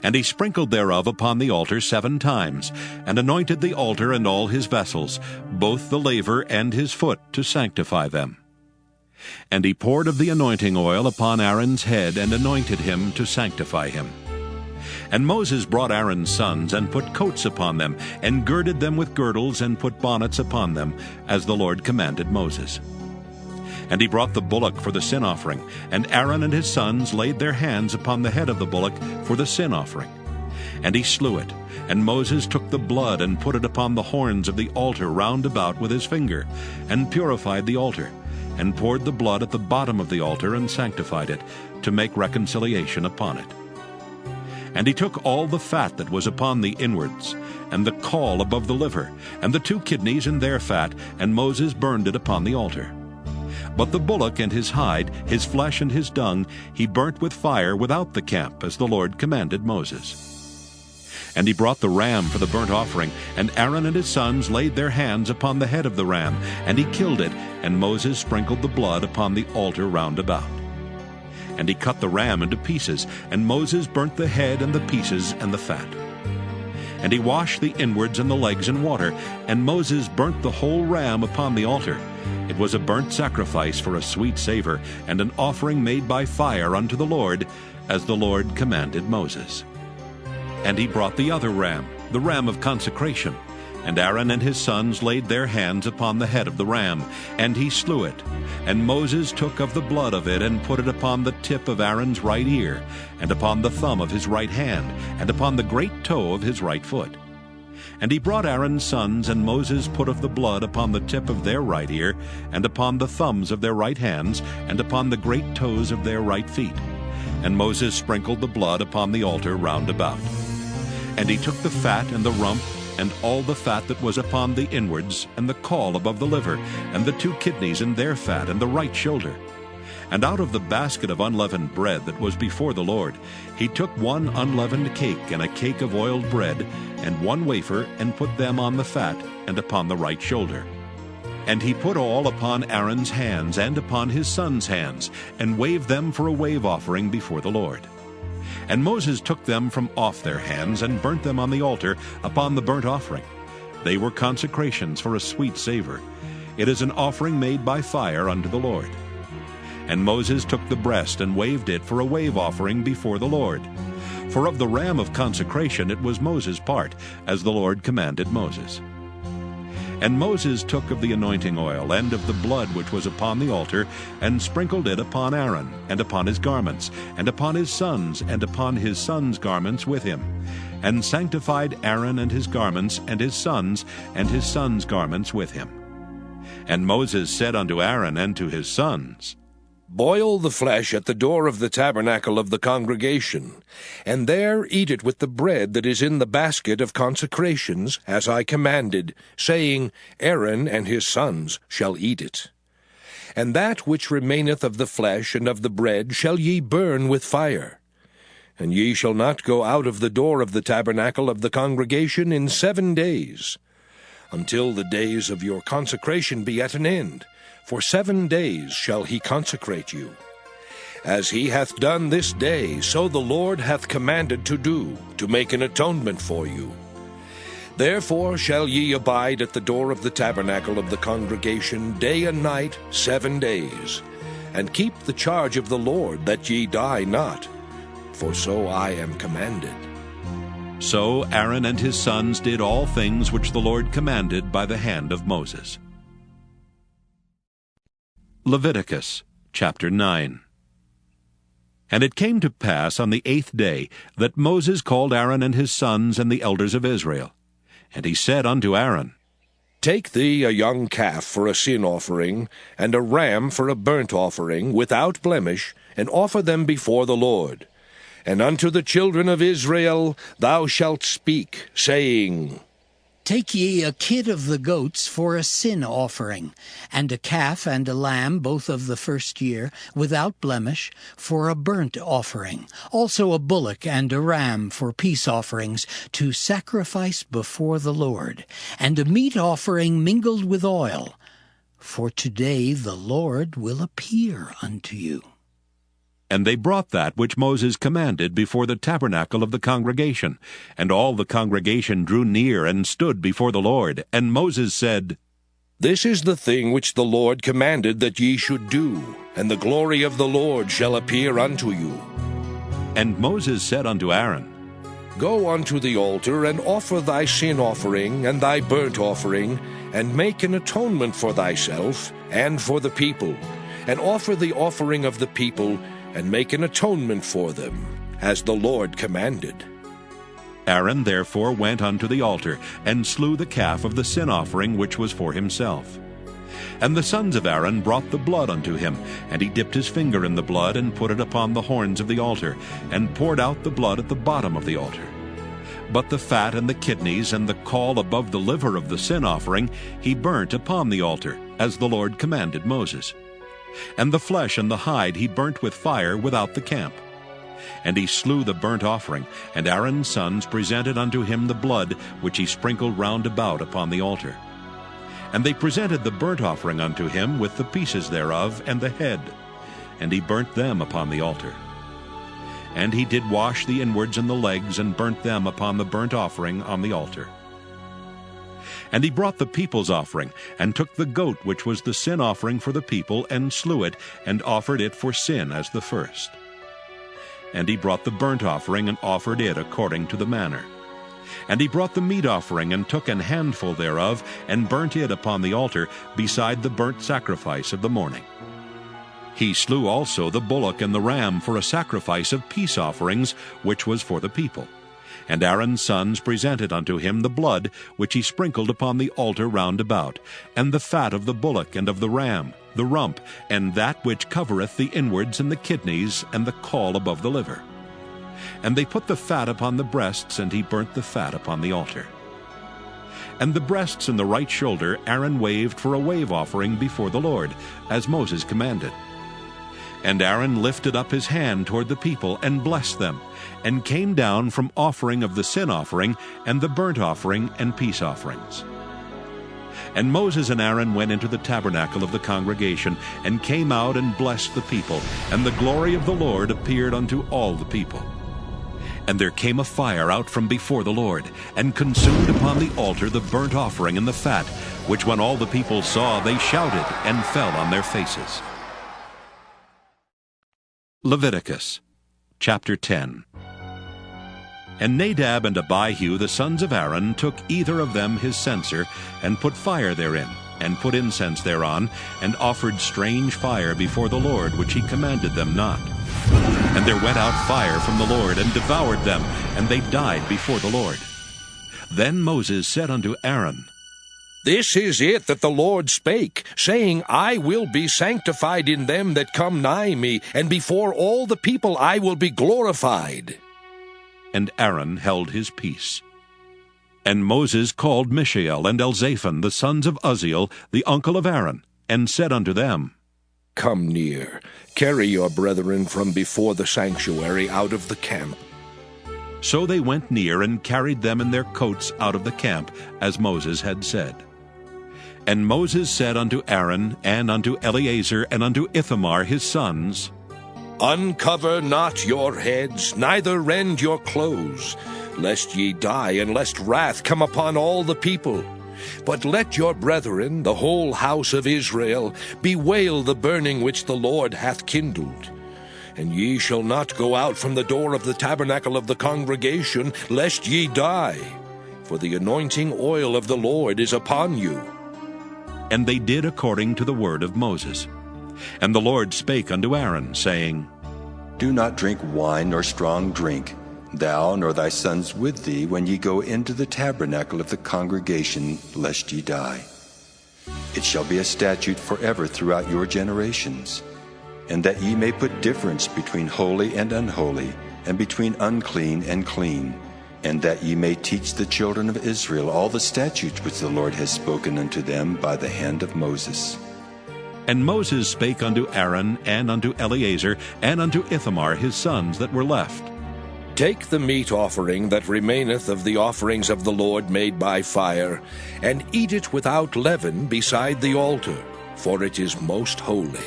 And he sprinkled thereof upon the altar 7 times, and anointed the altar and all his vessels, both the laver and his foot, to sanctify them. And he poured of the anointing oil upon Aaron's head, and anointed him to sanctify him. And Moses brought Aaron's sons, and put coats upon them, and girded them with girdles, and put bonnets upon them, as the Lord commanded Moses. And he brought the bullock for the sin offering, and Aaron and his sons laid their hands upon the head of the bullock for the sin offering. And he slew it, and Moses took the blood, and put it upon the horns of the altar round about with his finger, and purified the altar, and poured the blood at the bottom of the altar, and sanctified it, to make reconciliation upon it. And he took all the fat that was upon the inwards, and the caul above the liver, and the 2 kidneys and their fat, and Moses burned it upon the altar. But the bullock and his hide, his flesh and his dung, he burnt with fire without the camp, as the Lord commanded Moses. And he brought the ram for the burnt offering, and Aaron and his sons laid their hands upon the head of the ram, and he killed it, and Moses sprinkled the blood upon the altar round about. And he cut the ram into pieces, and Moses burnt the head and the pieces and the fat. And he washed the inwards and the legs in water, and Moses burnt the whole ram upon the altar. It was a burnt sacrifice for a sweet savor, and an offering made by fire unto the Lord, as the Lord commanded Moses. And he brought the other ram, the ram of consecration. And Aaron and his sons laid their hands upon the head of the ram, and he slew it. And Moses took of the blood of it, and put it upon the tip of Aaron's right ear, and upon the thumb of his right hand, and upon the great toe of his right foot. And he brought Aaron's sons, and Moses put of the blood upon the tip of their right ear, and upon the thumbs of their right hands, and upon the great toes of their right feet. And Moses sprinkled the blood upon the altar round about. And he took the fat and the rump, and all the fat that was upon the inwards, and the caul above the liver, and the 2 kidneys and their fat, and the right shoulder. And out of the basket of unleavened bread that was before the Lord, he took 1 unleavened cake, and a cake of oiled bread, and 1 wafer, and put them on the fat, and upon the right shoulder. And he put all upon Aaron's hands, and upon his sons' hands, and waved them for a wave offering before the Lord. And Moses took them from off their hands, and burnt them on the altar upon the burnt offering. They were consecrations for a sweet savor. It is an offering made by fire unto the Lord. And Moses took the breast, and waved it for a wave offering before the Lord. For of the ram of consecration it was Moses' part, as the Lord commanded Moses. And Moses took of the anointing oil, and of the blood which was upon the altar, and sprinkled it upon Aaron, and upon his garments, and upon his sons, and upon his sons' garments with him, and sanctified Aaron and his garments, and his sons garments with him. And Moses said unto Aaron and to his sons, Boil the flesh at the door of the tabernacle of the congregation, and there eat it with the bread that is in the basket of consecrations, as I commanded, saying, Aaron and his sons shall eat it. And that which remaineth of the flesh and of the bread shall ye burn with fire. And ye shall not go out of the door of the tabernacle of the congregation in 7 days, until the days of your consecration be at an end. For 7 days shall he consecrate you. As he hath done this day, so the Lord hath commanded to do, to make an atonement for you. Therefore shall ye abide at the door of the tabernacle of the congregation day and night 7 days, and keep the charge of the Lord, that ye die not, for so I am commanded. So Aaron and his sons did all things which the Lord commanded by the hand of Moses. Leviticus chapter 9. And it came to pass on the 8th day that Moses called Aaron and his sons and the elders of Israel. And he said unto Aaron, Take thee a young calf for a sin offering, and a ram for a burnt offering, without blemish, and offer them before the Lord. And unto the children of Israel thou shalt speak, saying, Take ye a kid of the goats for a sin offering, and a calf and a lamb, both of the first year, without blemish, for a burnt offering. Also a bullock and a ram for peace offerings, to sacrifice before the Lord, and a meat offering mingled with oil. For today the Lord will appear unto you. And they brought that which Moses commanded before the tabernacle of the congregation. And all the congregation drew near and stood before the Lord. And Moses said, This is the thing which the Lord commanded that ye should do, and the glory of the Lord shall appear unto you. And Moses said unto Aaron, Go unto the altar, and offer thy sin offering and thy burnt offering, and make an atonement for thyself and for the people, and offer the offering of the people, and make an atonement for them, as the Lord commanded. Aaron therefore went unto the altar, and slew the calf of the sin offering which was for himself. And the sons of Aaron brought the blood unto him, and he dipped his finger in the blood, and put it upon the horns of the altar, and poured out the blood at the bottom of the altar. But the fat and the kidneys and the caul above the liver of the sin offering he burnt upon the altar, as the Lord commanded Moses. And the flesh and the hide he burnt with fire without the camp. And he slew the burnt offering, and Aaron's sons presented unto him the blood which he sprinkled round about upon the altar. And they presented the burnt offering unto him with the pieces thereof and the head, and he burnt them upon the altar. And he did wash the inwards and the legs, and burnt them upon the burnt offering on the altar. And he brought the people's offering, and took the goat which was the sin offering for the people, and slew it, and offered it for sin as the first. And he brought the burnt offering, and offered it according to the manner. And he brought the meat offering, and took an handful thereof, and burnt it upon the altar, beside the burnt sacrifice of the morning. He slew also the bullock and the ram for a sacrifice of peace offerings, which was for the people. And Aaron's sons presented unto him the blood which he sprinkled upon the altar round about, and the fat of the bullock and of the ram, the rump, and that which covereth the inwards and the kidneys, and the caul above the liver. And they put the fat upon the breasts, and he burnt the fat upon the altar. And the breasts and the right shoulder Aaron waved for a wave offering before the Lord, as Moses commanded. And Aaron lifted up his hand toward the people, and blessed them, and came down from offering of the sin offering, and the burnt offering, and peace offerings. And Moses and Aaron went into the tabernacle of the congregation, and came out and blessed the people, and the glory of the Lord appeared unto all the people. And there came a fire out from before the Lord, and consumed upon the altar the burnt offering and the fat, which when all the people saw, they shouted, and fell on their faces. Leviticus chapter 10. And Nadab and Abihu the sons of Aaron took either of them his censer, and put fire therein, and put incense thereon, and offered strange fire before the Lord, which he commanded them not. And there went out fire from the Lord, and devoured them, and they died before the Lord. Then Moses said unto Aaron, This is it that the Lord spake, saying, I will be sanctified in them that come nigh me, and before all the people I will be glorified. And Aaron held his peace. And Moses called Mishael and Elzaphan, the sons of Uzziel, the uncle of Aaron, and said unto them, Come near, carry your brethren from before the sanctuary out of the camp. So they went near, and carried them in their coats out of the camp, as Moses had said. And Moses said unto Aaron, and unto Eleazar, and unto Ithamar his sons, Uncover not your heads, neither rend your clothes, lest ye die, and lest wrath come upon all the people. But let your brethren, the whole house of Israel, bewail the burning which the Lord hath kindled. And ye shall not go out from the door of the tabernacle of the congregation, lest ye die, for the anointing oil of the Lord is upon you. And they did according to the word of Moses. And the Lord spake unto Aaron, saying, Do not drink wine nor strong drink, thou nor thy sons with thee, when ye go into the tabernacle of the congregation, lest ye die. It shall be a statute forever throughout your generations, and that ye may put difference between holy and unholy, and between unclean and clean, and that ye may teach the children of Israel all the statutes which the Lord has spoken unto them by the hand of Moses. And Moses spake unto Aaron, and unto Eleazar, and unto Ithamar his sons that were left. Take the meat offering that remaineth of the offerings of the Lord made by fire, and eat it without leaven beside the altar, for it is most holy.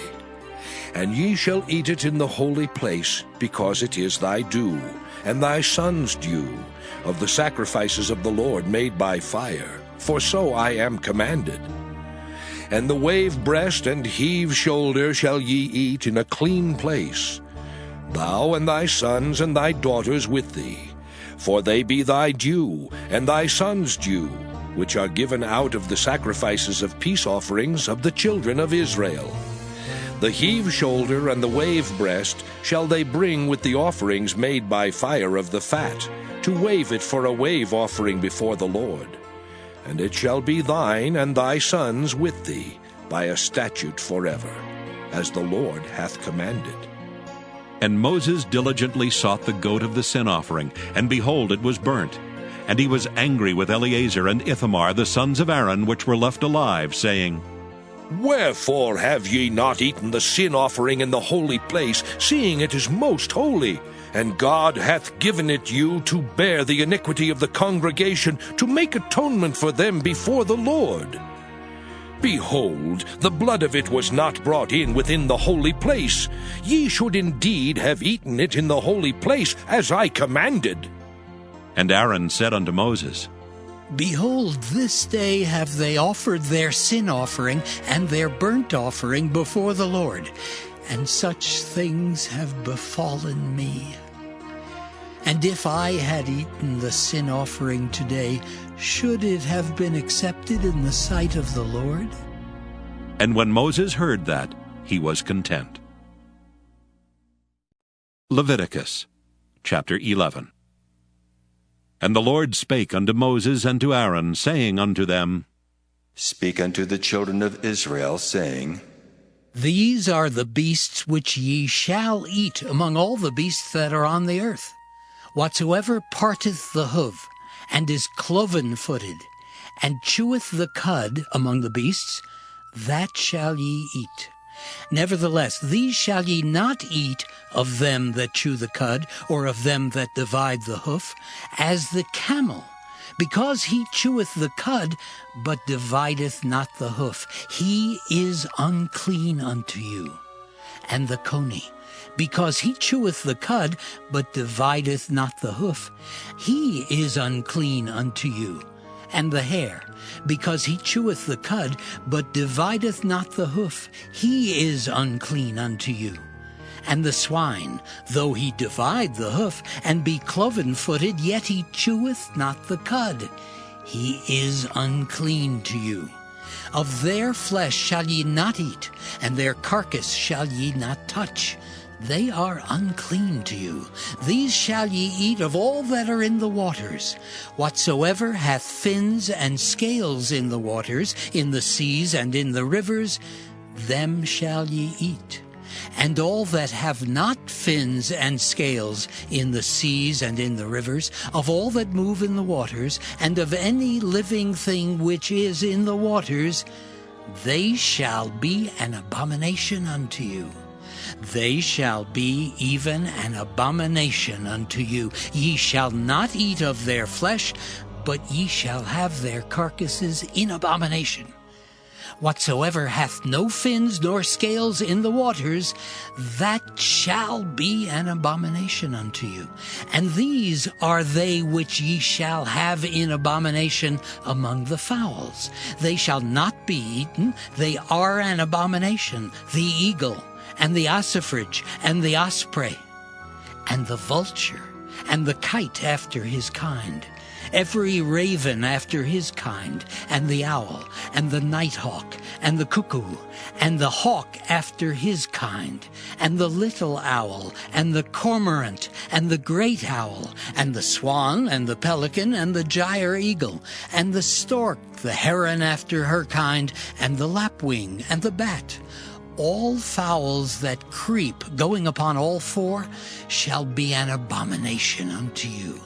And ye shall eat it in the holy place, because it is thy due, and thy son's due, of the sacrifices of the Lord made by fire, for so I am commanded. And the wave breast and heave shoulder shall ye eat in a clean place, thou and thy sons and thy daughters with thee, for they be thy due, and thy sons' due, which are given out of the sacrifices of peace offerings of the children of Israel. The heave shoulder and the wave breast shall they bring with the offerings made by fire of the fat, to wave it for a wave offering before the Lord. And it shall be thine and thy sons with thee, by a statute forever, as the Lord hath commanded. And Moses diligently sought the goat of the sin offering, and behold, it was burnt. And he was angry with Eleazar and Ithamar, the sons of Aaron, which were left alive, saying, Wherefore have ye not eaten the sin offering in the holy place, seeing it is most holy? And God hath given it you to bear the iniquity of the congregation, to make atonement for them before the Lord. Behold, the blood of it was not brought in within the holy place. Ye should indeed have eaten it in the holy place, as I commanded. And Aaron said unto Moses, Behold, this day have they offered their sin offering and their burnt offering before the Lord, and such things have befallen me. And if I had eaten the sin offering today, should it have been accepted in the sight of the Lord? And when Moses heard that, he was content. Leviticus chapter 11. And the Lord spake unto Moses and to Aaron, saying unto them, Speak unto the children of Israel, saying, These are the beasts which ye shall eat among all the beasts that are on the earth. Whatsoever parteth the hoof, and is cloven-footed, and cheweth the cud among the beasts, that shall ye eat. Nevertheless, these shall ye not eat of them that chew the cud, or of them that divide the hoof, as the camel, because he cheweth the cud, but divideth not the hoof. He is unclean unto you. And the coney, because he cheweth the cud, but divideth not the hoof. He is unclean unto you. And the hare, because he cheweth the cud, but divideth not the hoof. He is unclean unto you. And the swine, though he divide the hoof, and be cloven-footed, yet he cheweth not the cud. He is unclean to you. Of their flesh shall ye not eat, and their carcass shall ye not touch. They are unclean to you. These shall ye eat of all that are in the waters. Whatsoever hath fins and scales in the waters, in the seas and in the rivers, them shall ye eat. And all that have not fins and scales in the seas and in the rivers, of all that move in the waters, and of any living thing which is in the waters, they shall be an abomination unto you. They shall be even an abomination unto you. Ye shall not eat of their flesh, but ye shall have their carcasses in abomination. Whatsoever hath no fins nor scales in the waters, that shall be an abomination unto you. And these are they which ye shall have in abomination among the fowls. They shall not be eaten, they are an abomination: the eagle, and the ossifrage, and the osprey, and the vulture, and the kite after his kind, every raven after his kind, and the owl, and the nighthawk, and the cuckoo, and the hawk after his kind, and the little owl, and the cormorant, and the great owl, and the swan, and the pelican, and the gyre eagle, and the stork, the heron after her kind, and the lapwing, and the bat. All fowls that creep, going upon all four, shall be an abomination unto you.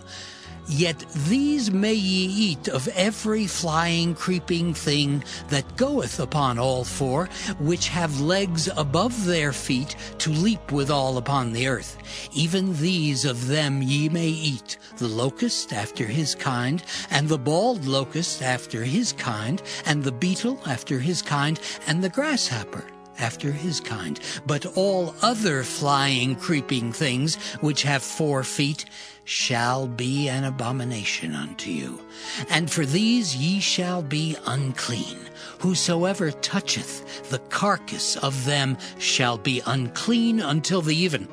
Yet these may ye eat of every flying, creeping thing that goeth upon all four, which have legs above their feet to leap withal upon the earth. Even these of them ye may eat, the locust after his kind, and the bald locust after his kind, and the beetle after his kind, and the grasshopper after his kind. But all other flying, creeping things which have 4 feet shall be an abomination unto you. And for these ye shall be unclean. Whosoever toucheth the carcass of them shall be unclean until the even.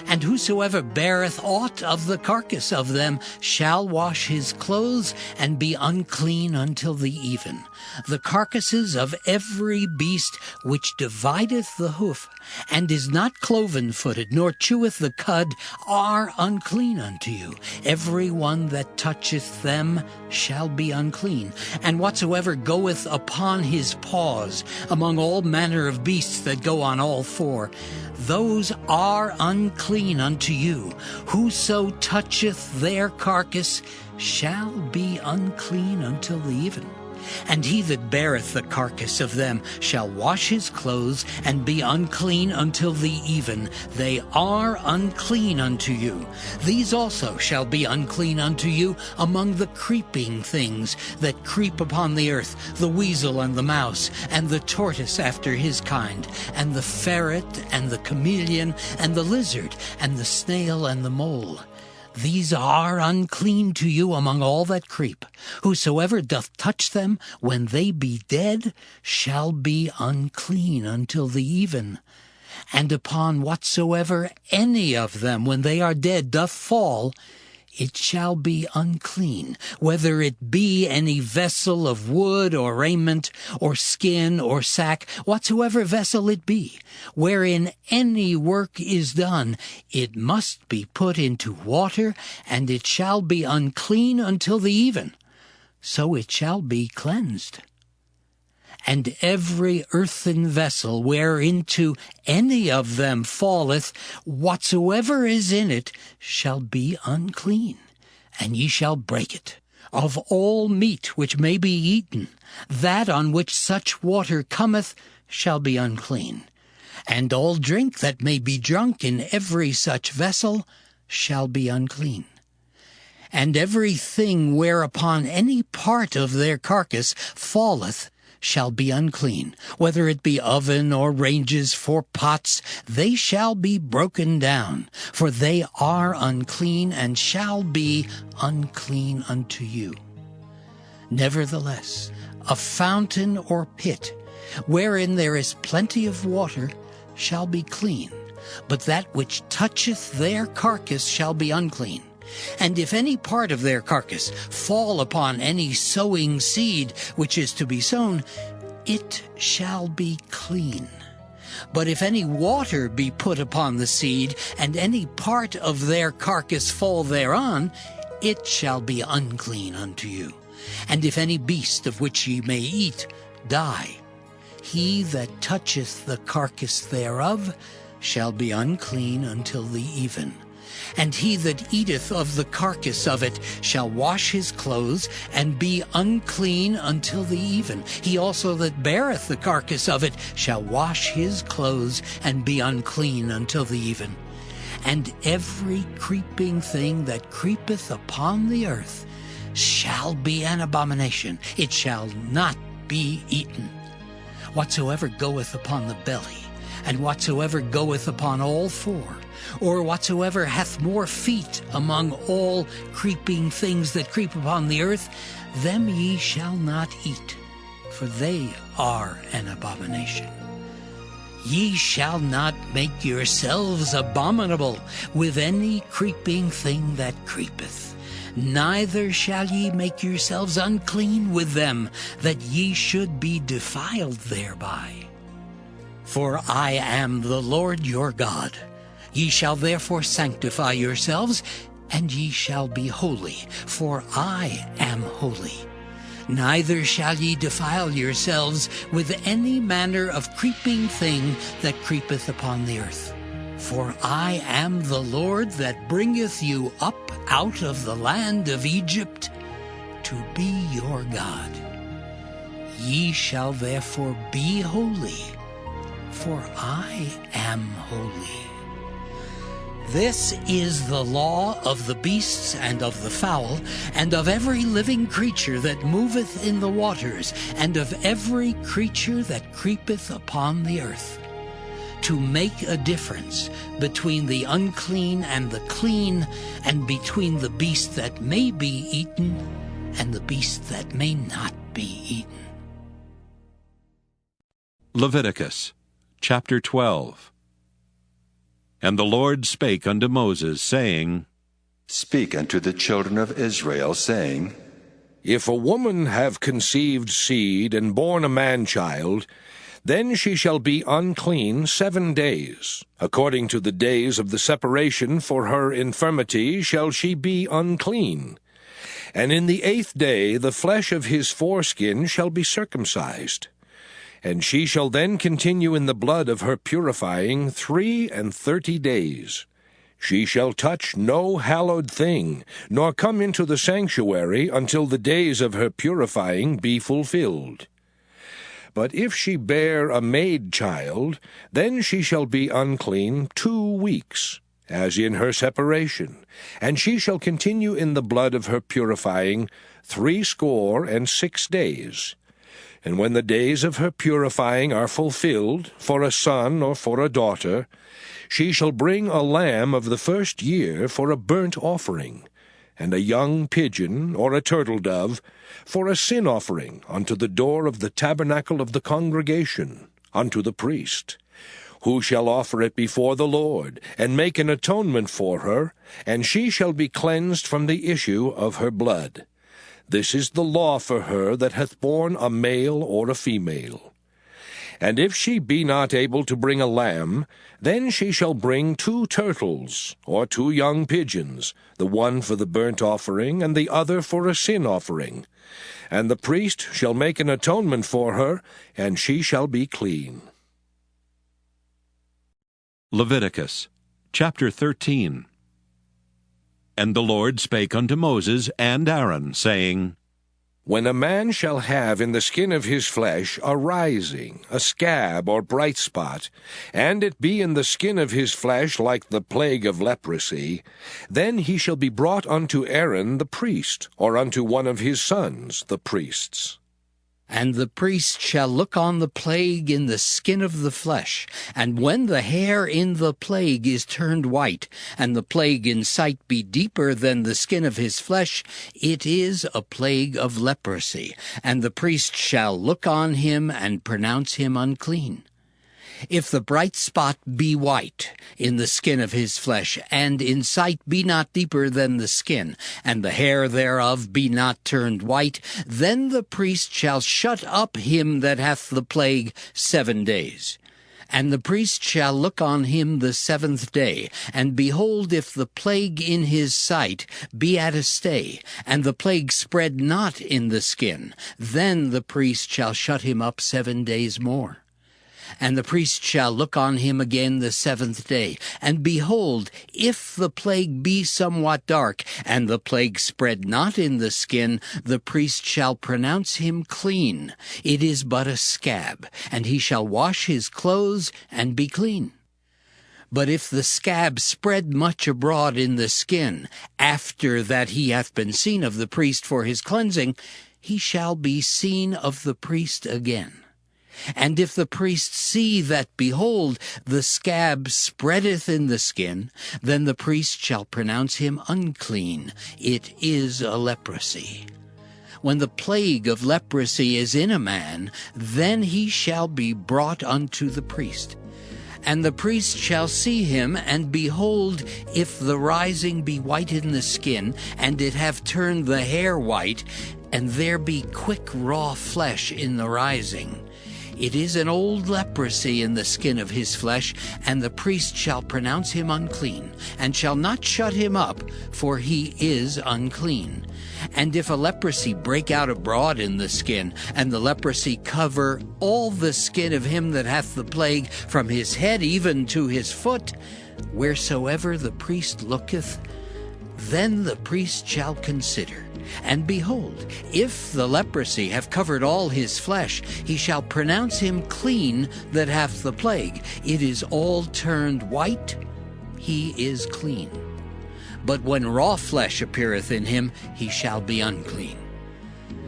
And whosoever beareth aught of the carcass of them shall wash his clothes, and be unclean until the even. The carcasses of every beast which divideth the hoof, and is not cloven-footed, nor cheweth the cud, are unclean unto you. Every one that toucheth them shall be unclean. And whatsoever goeth upon his paws among all manner of beasts that go on all 4, those are unclean unto you. Whoso toucheth their carcass shall be unclean until the even. And he that beareth the carcass of them shall wash his clothes, and be unclean until the even. They are unclean unto you. These also shall be unclean unto you among the creeping things that creep upon the earth, the weasel and the mouse, and the tortoise after his kind, and the ferret, and the chameleon, and the lizard, and the snail, and the mole. These are unclean to you among all that creep. Whosoever doth touch them when they be dead shall be unclean until the even. And upon whatsoever any of them when they are dead doth fall, it shall be unclean, whether it be any vessel of wood or raiment or skin or sack, whatsoever vessel it be, wherein any work is done, it must be put into water, and it shall be unclean until the even. So it shall be cleansed. And every earthen vessel whereinto any of them falleth, whatsoever is in it shall be unclean, and ye shall break it. Of all meat which may be eaten, that on which such water cometh shall be unclean. And all drink that may be drunk in every such vessel shall be unclean. And every thing whereupon any part of their carcass falleth shall be unclean, whether it be oven or ranges for pots, they shall be broken down, for they are unclean, and shall be unclean unto you. Nevertheless, a fountain or pit, wherein there is plenty of water, shall be clean, but that which toucheth their carcass shall be unclean. And if any part of their carcass fall upon any sowing seed which is to be sown, it shall be clean. But if any water be put upon the seed, and any part of their carcass fall thereon, it shall be unclean unto you. And if any beast of which ye may eat die, he that toucheth the carcass thereof shall be unclean until the even. And he that eateth of the carcass of it shall wash his clothes, and be unclean until the even. He also that beareth the carcass of it shall wash his clothes, and be unclean until the even. And every creeping thing that creepeth upon the earth shall be an abomination. It shall not be eaten. Whatsoever goeth upon the belly, and whatsoever goeth upon all 4, or whatsoever hath more feet among all creeping things that creep upon the earth, them ye shall not eat, for they are an abomination. Ye shall not make yourselves abominable with any creeping thing that creepeth, neither shall ye make yourselves unclean with them, that ye should be defiled thereby. For I am the Lord your God. Ye shall therefore sanctify yourselves, and ye shall be holy, for I am holy. Neither shall ye defile yourselves with any manner of creeping thing that creepeth upon the earth. For I am the Lord that bringeth you up out of the land of Egypt to be your God. Ye shall therefore be holy, for I am holy. This is the law of the beasts and of the fowl, and of every living creature that moveth in the waters, and of every creature that creepeth upon the earth, to make a difference between the unclean and the clean, and between the beast that may be eaten and the beast that may not be eaten. Leviticus chapter 12. And the Lord spake unto Moses, saying, Speak unto the children of Israel, saying, If a woman have conceived seed and born a man-child, then she shall be unclean 7 days. According to the days of the separation for her infirmity shall she be unclean. And in the 8th day the flesh of his foreskin shall be circumcised. And she shall then continue in the blood of her purifying 33 days. She shall touch no hallowed thing, nor come into the sanctuary until the days of her purifying be fulfilled. But if she bear a maid child, then she shall be unclean 2 weeks, as in her separation, and she shall continue in the blood of her purifying 66 days. And when the days of her purifying are fulfilled, for a son or for a daughter, she shall bring a lamb of the 1st year for a burnt offering, and a young pigeon or a turtle-dove for a sin offering unto the door of the tabernacle of the congregation, unto the priest, who shall offer it before the Lord, and make an atonement for her, and she shall be cleansed from the issue of her blood. This is the law for her that hath borne a male or a female. And if she be not able to bring a lamb, then she shall bring 2 turtles, or 2 young pigeons, the one for the burnt offering, and the other for a sin offering. And the priest shall make an atonement for her, and she shall be clean. Leviticus chapter 13. And the Lord spake unto Moses and Aaron, saying, When a man shall have in the skin of his flesh a rising, a scab or bright spot, and it be in the skin of his flesh like the plague of leprosy, then he shall be brought unto Aaron the priest, or unto one of his sons the priests. And the priest shall look on the plague in the skin of the flesh, and when the hair in the plague is turned white, and the plague in sight be deeper than the skin of his flesh, it is a plague of leprosy, and the priest shall look on him and pronounce him unclean. If the bright spot be white in the skin of his flesh, and in sight be not deeper than the skin, and the hair thereof be not turned white, then the priest shall shut up him that hath the plague 7 days. And the priest shall look on him the 7th day, and behold, if the plague in his sight be at a stay, and the plague spread not in the skin, then the priest shall shut him up 7 days more. And the priest shall look on him again the 7th day, and behold, if the plague be somewhat dark, and the plague spread not in the skin, the priest shall pronounce him clean. It is but a scab, and he shall wash his clothes and be clean. But if the scab spread much abroad in the skin, after that he hath been seen of the priest for his cleansing, he shall be seen of the priest again. And if the priest see that, behold, the scab spreadeth in the skin, then the priest shall pronounce him unclean. It is a leprosy. When the plague of leprosy is in a man, then he shall be brought unto the priest. And the priest shall see him, and behold, if the rising be white in the skin, and it have turned the hair white, and there be quick raw flesh in the rising, it is an old leprosy in the skin of his flesh, and the priest shall pronounce him unclean, and shall not shut him up, for he is unclean. And if a leprosy break out abroad in the skin, and the leprosy cover all the skin of him that hath the plague, from his head even to his foot, wheresoever the priest looketh, then the priest shall consider. And behold, if the leprosy have covered all his flesh, he shall pronounce him clean that hath the plague. It is all turned white, he is clean. But when raw flesh appeareth in him, he shall be unclean.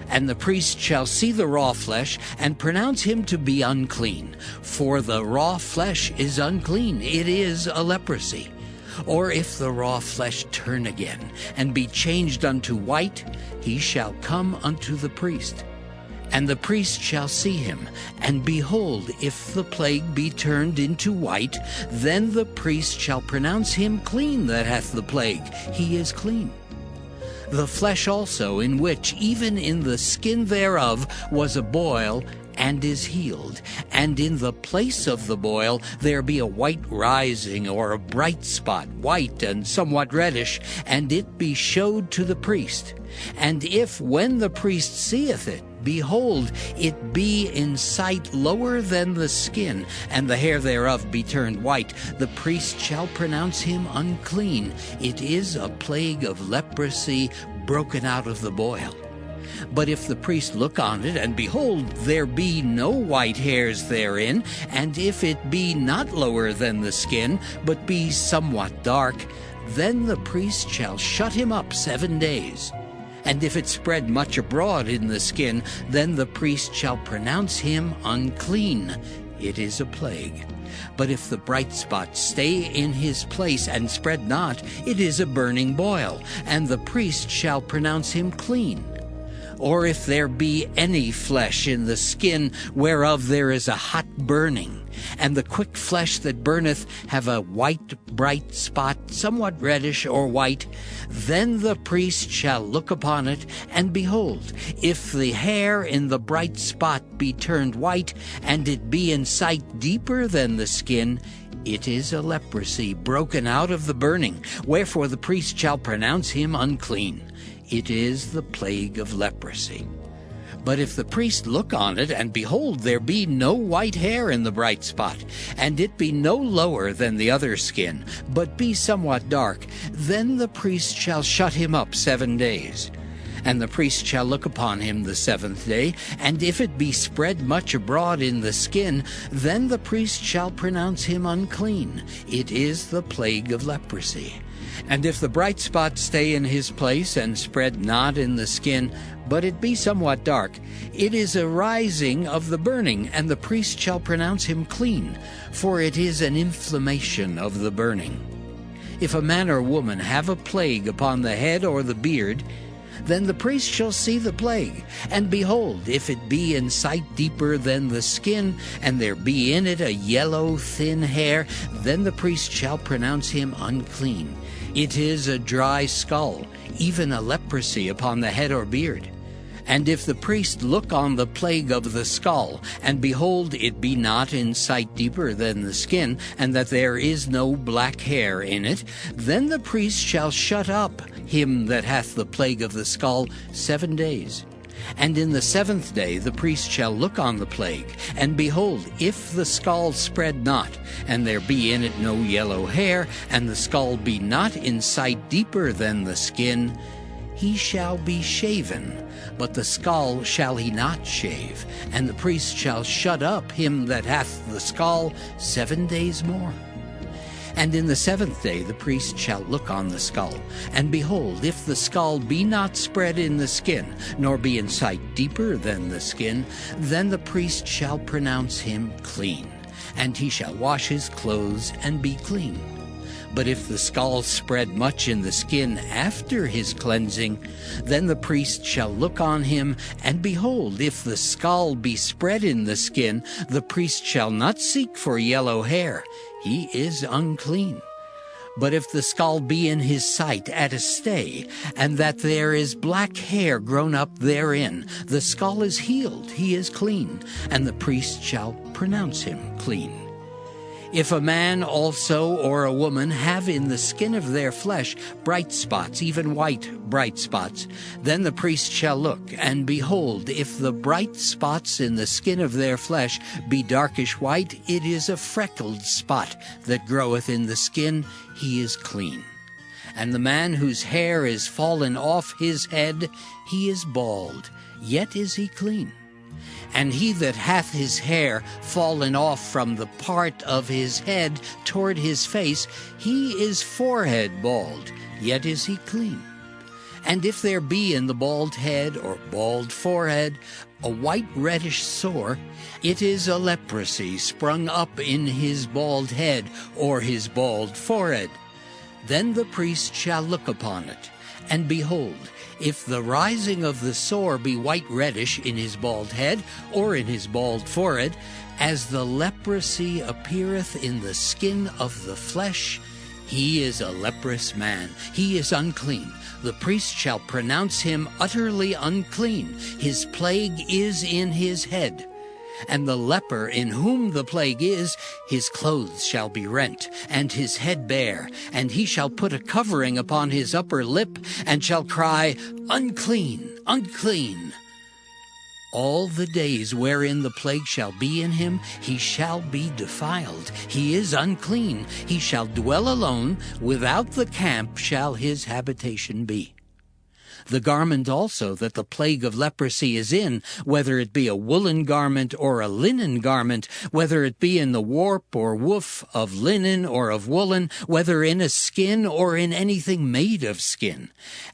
And the priest shall see the raw flesh, and pronounce him to be unclean. For the raw flesh is unclean, it is a leprosy. Or if the raw flesh turn again, and be changed unto white, he shall come unto the priest. And the priest shall see him, and behold, if the plague be turned into white, then the priest shall pronounce him clean that hath the plague, he is clean. The flesh also, in which, even in the skin thereof, was a boil, and is healed, and in the place of the boil there be a white rising, or a bright spot, white and somewhat reddish, and it be showed to the priest. And if, when the priest seeth it, behold, it be in sight lower than the skin, and the hair thereof be turned white, the priest shall pronounce him unclean. It is a plague of leprosy broken out of the boil. But if the priest look on it, and behold, there be no white hairs therein, and if it be not lower than the skin, but be somewhat dark, then the priest shall shut him up 7 days. And if it spread much abroad in the skin, then the priest shall pronounce him unclean. It is a plague. But if the bright spot stay in his place and spread not, it is a burning boil, and the priest shall pronounce him clean. Or if there be any flesh in the skin whereof there is a hot burning, and the quick flesh that burneth have a white bright spot, somewhat reddish or white, then the priest shall look upon it, and behold, if the hair in the bright spot be turned white, and it be in sight deeper than the skin, it is a leprosy broken out of the burning, wherefore the priest shall pronounce him unclean. It is the plague of leprosy. But if the priest look on it, and behold, there be no white hair in the bright spot, and it be no lower than the other skin, but be somewhat dark, then the priest shall shut him up 7 days. And the priest shall look upon him the 7th day, and if it be spread much abroad in the skin, then the priest shall pronounce him unclean. It is the plague of leprosy. And if the bright spot stay in his place, and spread not in the skin, but it be somewhat dark, it is a rising of the burning, and the priest shall pronounce him clean, for it is an inflammation of the burning. If a man or woman have a plague upon the head or the beard, then the priest shall see the plague, and behold, if it be in sight deeper than the skin, and there be in it a yellow thin hair, then the priest shall pronounce him unclean. It is a dry skull, even a leprosy upon the head or beard. And if the priest look on the plague of the skull, and behold, it be not in sight deeper than the skin, and that there is no black hair in it, then the priest shall shut up him that hath the plague of the skull 7 days. And in the 7th day the priest shall look on the plague, and behold, if the skull spread not, and there be in it no yellow hair, and the skull be not in sight deeper than the skin, he shall be shaven, but the skull shall he not shave, and the priest shall shut up him that hath the skull 7 days more. And in the 7th day the priest shall look on the skull, and behold, if the skull be not spread in the skin, nor be in sight deeper than the skin, then the priest shall pronounce him clean, and he shall wash his clothes and be clean. But if the scald spread much in the skin after his cleansing, then the priest shall look on him, and behold, if the scald be spread in the skin, the priest shall not seek for yellow hair. He is unclean. But if the scald be in his sight at a stay, and that there is black hair grown up therein, the scald is healed, he is clean, and the priest shall pronounce him clean. If a man also or a woman have in the skin of their flesh bright spots, even white bright spots, then the priest shall look, and behold, if the bright spots in the skin of their flesh be darkish white, it is a freckled spot that groweth in the skin, he is clean. And the man whose hair is fallen off his head, he is bald, yet is he clean. And he that hath his hair fallen off from the part of his head toward his face, he is forehead bald, yet is he clean. And if there be in the bald head or bald forehead a white reddish sore, it is a leprosy sprung up in his bald head or his bald forehead. Then the priest shall look upon it, and behold, if the rising of the sore be white reddish in his bald head or in his bald forehead, as the leprosy appeareth in the skin of the flesh, he is a leprous man, he is unclean. The priest shall pronounce him utterly unclean. His plague is in his head. And the leper in whom the plague is, his clothes shall be rent, and his head bare, and he shall put a covering upon his upper lip, and shall cry, Unclean, unclean. All the days wherein the plague shall be in him, he shall be defiled. He is unclean. He shall dwell alone. Without the camp shall his habitation be. The garment also that the plague of leprosy is in, whether it be a woolen garment or a linen garment, whether it be in the warp or woof of linen or of woolen, whether in a skin or in anything made of skin.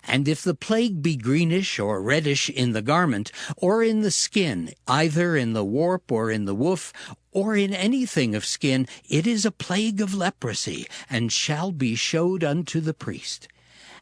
And if the plague be greenish or reddish in the garment, or in the skin, either in the warp or in the woof, or in anything of skin, it is a plague of leprosy, and shall be showed unto the priest.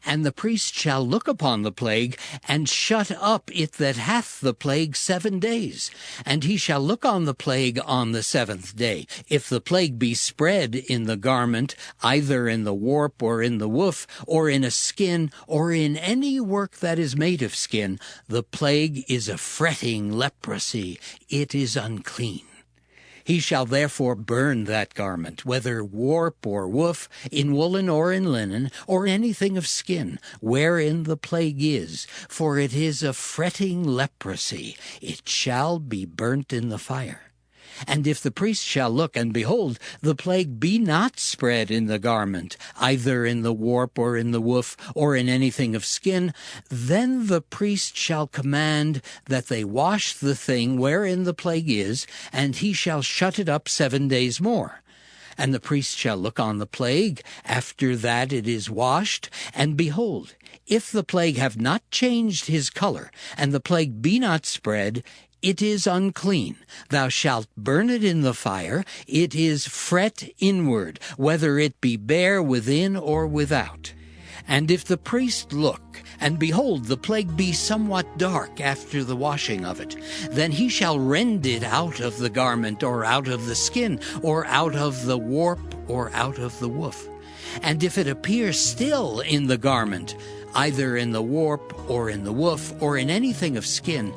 And the priest shall look upon the plague, and shut up it that hath the plague 7 days. And he shall look on the plague on the 7th day. If the plague be spread in the garment, either in the warp or in the woof, or in a skin, or in any work that is made of skin, the plague is a fretting leprosy. It is unclean. He shall therefore burn that garment, whether warp or woof, in woolen or in linen, or anything of skin, wherein the plague is, for it is a fretting leprosy. It shall be burnt in the fire. And if the priest shall look, and behold, the plague be not spread in the garment, either in the warp or in the woof, or in anything of skin, then the priest shall command that they wash the thing wherein the plague is, and he shall shut it up 7 days more. And the priest shall look on the plague after that it is washed, and behold, if the plague have not changed his color, and the plague be not spread, it is unclean. Thou shalt burn it in the fire. It is fret inward, whether it be bare within or without. And if the priest look, and behold, the plague be somewhat dark after the washing of it, then he shall rend it out of the garment, or out of the skin, or out of the warp, or out of the woof. And if it appear still in the garment, either in the warp, or in the woof, or in anything of skin,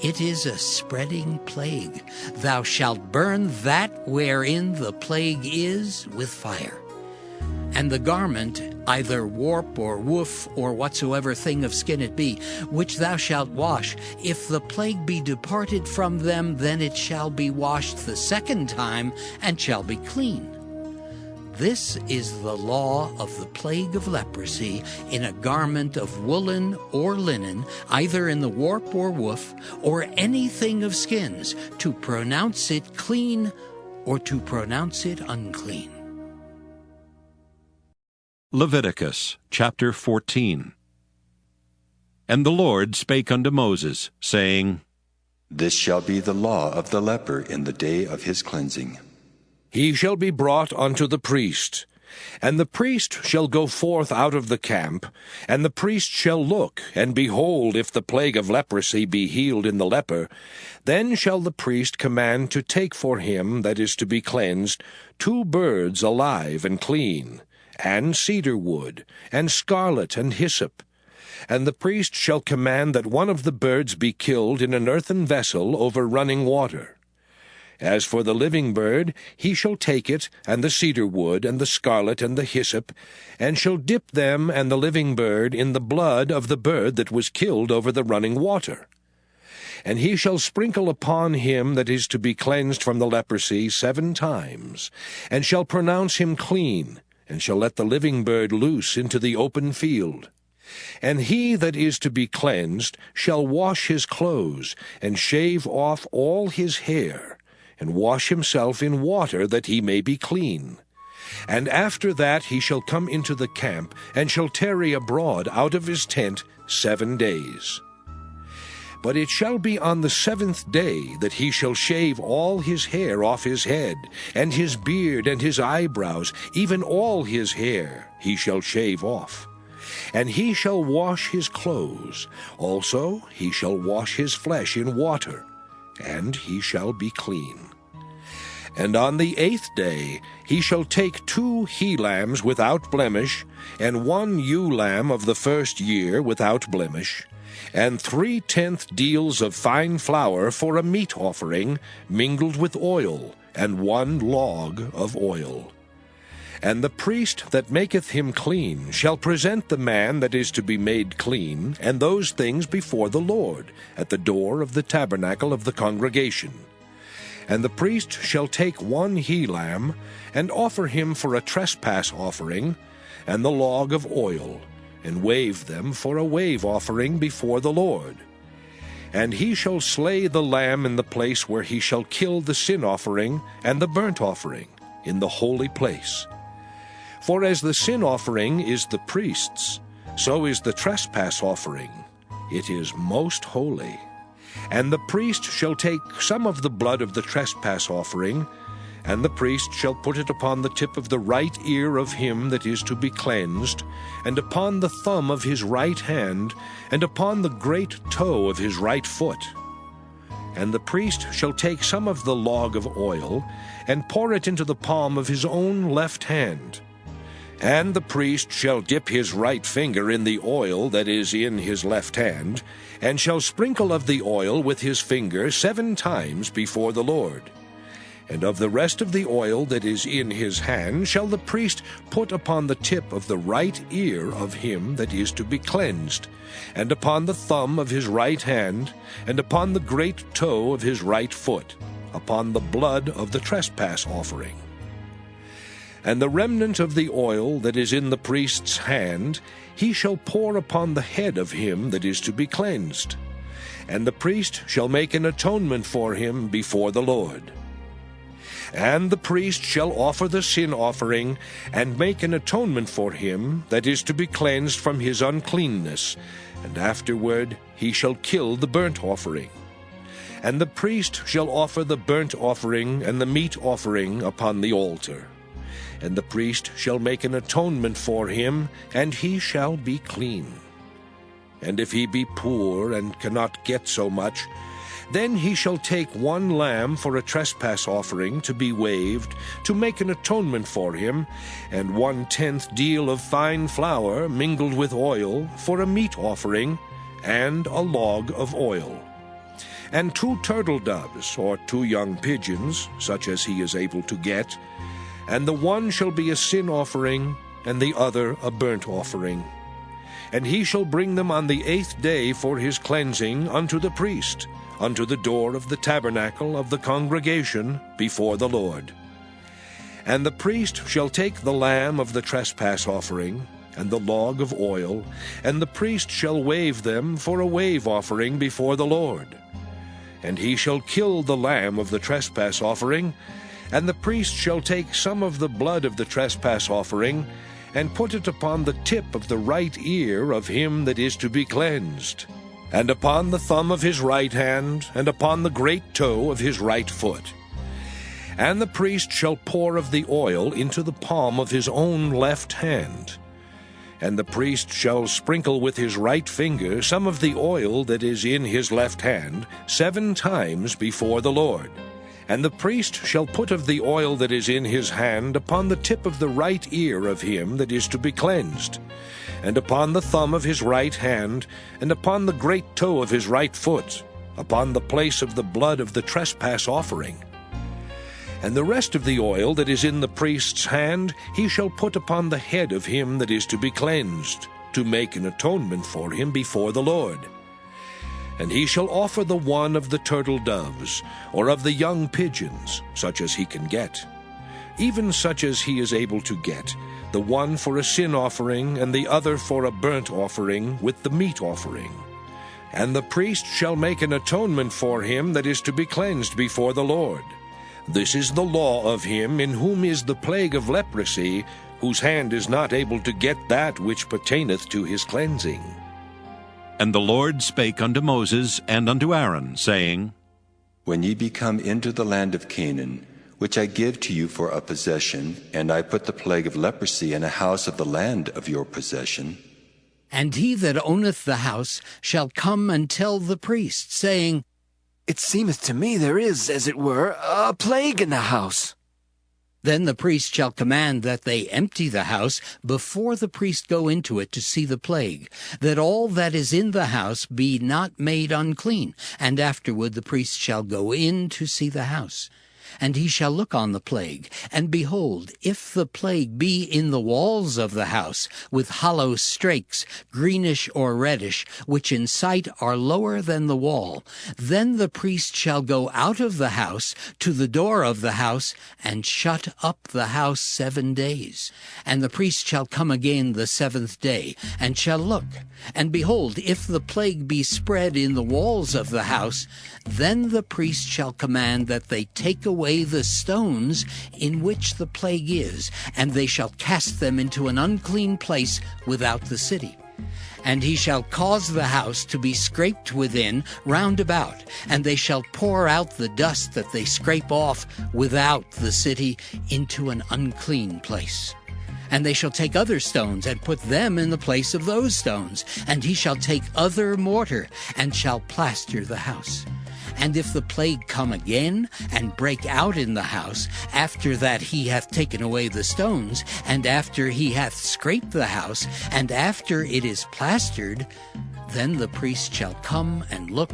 it is a spreading plague. Thou shalt burn that wherein the plague is with fire. And the garment, either warp or woof, or whatsoever thing of skin it be, which thou shalt wash, if the plague be departed from them, then it shall be washed the 2nd time, and shall be clean. This is the law of the plague of leprosy in a garment of woolen or linen, either in the warp or woof, or anything of skins, to pronounce it clean or to pronounce it unclean. Leviticus chapter 14. And the Lord spake unto Moses, saying, This shall be the law of the leper in the day of his cleansing. He shall be brought unto the priest, And the priest shall go forth out of the camp, and the priest shall look, and behold, if the plague of leprosy be healed in the leper, then shall the priest command to take for him that is to be cleansed 2 birds alive and clean, and cedar wood, and scarlet and hyssop. And the priest shall command that one of the birds be killed in an earthen vessel over running water. As for the living bird, he shall take it, and the cedar wood, and the scarlet, and the hyssop, and shall dip them and the living bird in the blood of the bird that was killed over the running water. And he shall sprinkle upon him that is to be cleansed from the leprosy 7 times, and shall pronounce him clean, and shall let the living bird loose into the open field. And he that is to be cleansed shall wash his clothes, and shave off all his hair, and wash himself in water, that he may be clean. And after that he shall come into the camp, and shall tarry abroad out of his tent 7 days. But it shall be on the 7th day that he shall shave all his hair off his head, and his beard, and his eyebrows, even all his hair he shall shave off. And he shall wash his clothes, also he shall wash his flesh in water, and he shall be clean. And on the 8th day he shall take 2 he-lambs without blemish, and 1 ewe-lamb of the 1st year without blemish, and 3/10 deals of fine flour for a meat offering, mingled with oil, and 1 log of oil. And the priest that maketh him clean shall present the man that is to be made clean, and those things before the Lord, at the door of the tabernacle of the congregation. And the priest shall take 1 he-lamb, and offer him for a trespass offering, and the log of oil, and wave them for a wave offering before the Lord. And he shall slay the lamb in the place where he shall kill the sin offering and the burnt offering, in the holy place. For as the sin offering is the priest's, so is the trespass offering. It is most holy. And the priest shall take some of the blood of the trespass offering, and the priest shall put it upon the tip of the right ear of him that is to be cleansed, and upon the thumb of his right hand, and upon the great toe of his right foot. And the priest shall take some of the log of oil, and pour it into the palm of his own left hand. And the priest shall dip his right finger in the oil that is in his left hand, and shall sprinkle of the oil with his finger 7 times before the Lord. And of the rest of the oil that is in his hand shall the priest put upon the tip of the right ear of him that is to be cleansed, and upon the thumb of his right hand, and upon the great toe of his right foot, upon the blood of the trespass offering. And the remnant of the oil that is in the priest's hand he shall pour upon the head of him that is to be cleansed. And the priest shall make an atonement for him before the Lord. And the priest shall offer the sin offering, and make an atonement for him that is to be cleansed from his uncleanness, and afterward he shall kill the burnt offering. And the priest shall offer the burnt offering and the meat offering upon the altar. And the priest shall make an atonement for him, and he shall be clean. And if he be poor and cannot get so much, then he shall take 1 lamb for a trespass offering to be waved, to make an atonement for him, and 1/10 deal of fine flour mingled with oil for a meat offering, and a log of oil. And 2 turtle doves, or 2 young pigeons, such as he is able to get, and the one shall be a sin offering, and the other a burnt offering. And he shall bring them on the 8th day for his cleansing unto the priest, unto the door of the tabernacle of the congregation before the Lord. And the priest shall take the lamb of the trespass offering, and the log of oil, and the priest shall wave them for a wave offering before the Lord. And he shall kill the lamb of the trespass offering, and the priest shall take some of the blood of the trespass offering, and put it upon the tip of the right ear of him that is to be cleansed, and upon the thumb of his right hand, and upon the great toe of his right foot. And the priest shall pour of the oil into the palm of his own left hand. And the priest shall sprinkle with his right finger some of the oil that is in his left hand 7 times before the Lord. And the priest shall put of the oil that is in his hand upon the tip of the right ear of him that is to be cleansed, and upon the thumb of his right hand, and upon the great toe of his right foot, upon the place of the blood of the trespass offering. And the rest of the oil that is in the priest's hand he shall put upon the head of him that is to be cleansed, to make an atonement for him before the Lord. And he shall offer the one of the turtle doves, or of the young pigeons, such as he can get, even such as he is able to get, the one for a sin offering, and the other for a burnt offering with the meat offering. And the priest shall make an atonement for him that is to be cleansed before the Lord. This is the law of him in whom is the plague of leprosy, whose hand is not able to get that which pertaineth to his cleansing. And the Lord spake unto Moses and unto Aaron, saying, When ye be come into the land of Canaan, which I give to you for a possession, and I put the plague of leprosy in a house of the land of your possession, and he that owneth the house shall come and tell the priest, saying, It seemeth to me there is, as it were, a plague in the house. Then the priest shall command that they empty the house before the priest go into it to see the plague, that all that is in the house be not made unclean, and afterward the priest shall go in to see the house. And he shall look on the plague, and behold, if the plague be in the walls of the house, with hollow strakes, greenish or reddish, which in sight are lower than the wall, then the priest shall go out of the house to the door of the house, and shut up the house 7 days. And the priest shall come again the 7th day, and shall look. And behold, if the plague be spread in the walls of the house, then the priest shall command that they take away the stones in which the plague is, and they shall cast them into an unclean place without the city. And he shall cause the house to be scraped within round about, and they shall pour out the dust that they scrape off without the city into an unclean place. And they shall take other stones, and put them in the place of those stones. And he shall take other mortar, and shall plaster the house. And if the plague come again, and break out in the house, after that he hath taken away the stones, and after he hath scraped the house, and after it is plastered, then the priest shall come and look.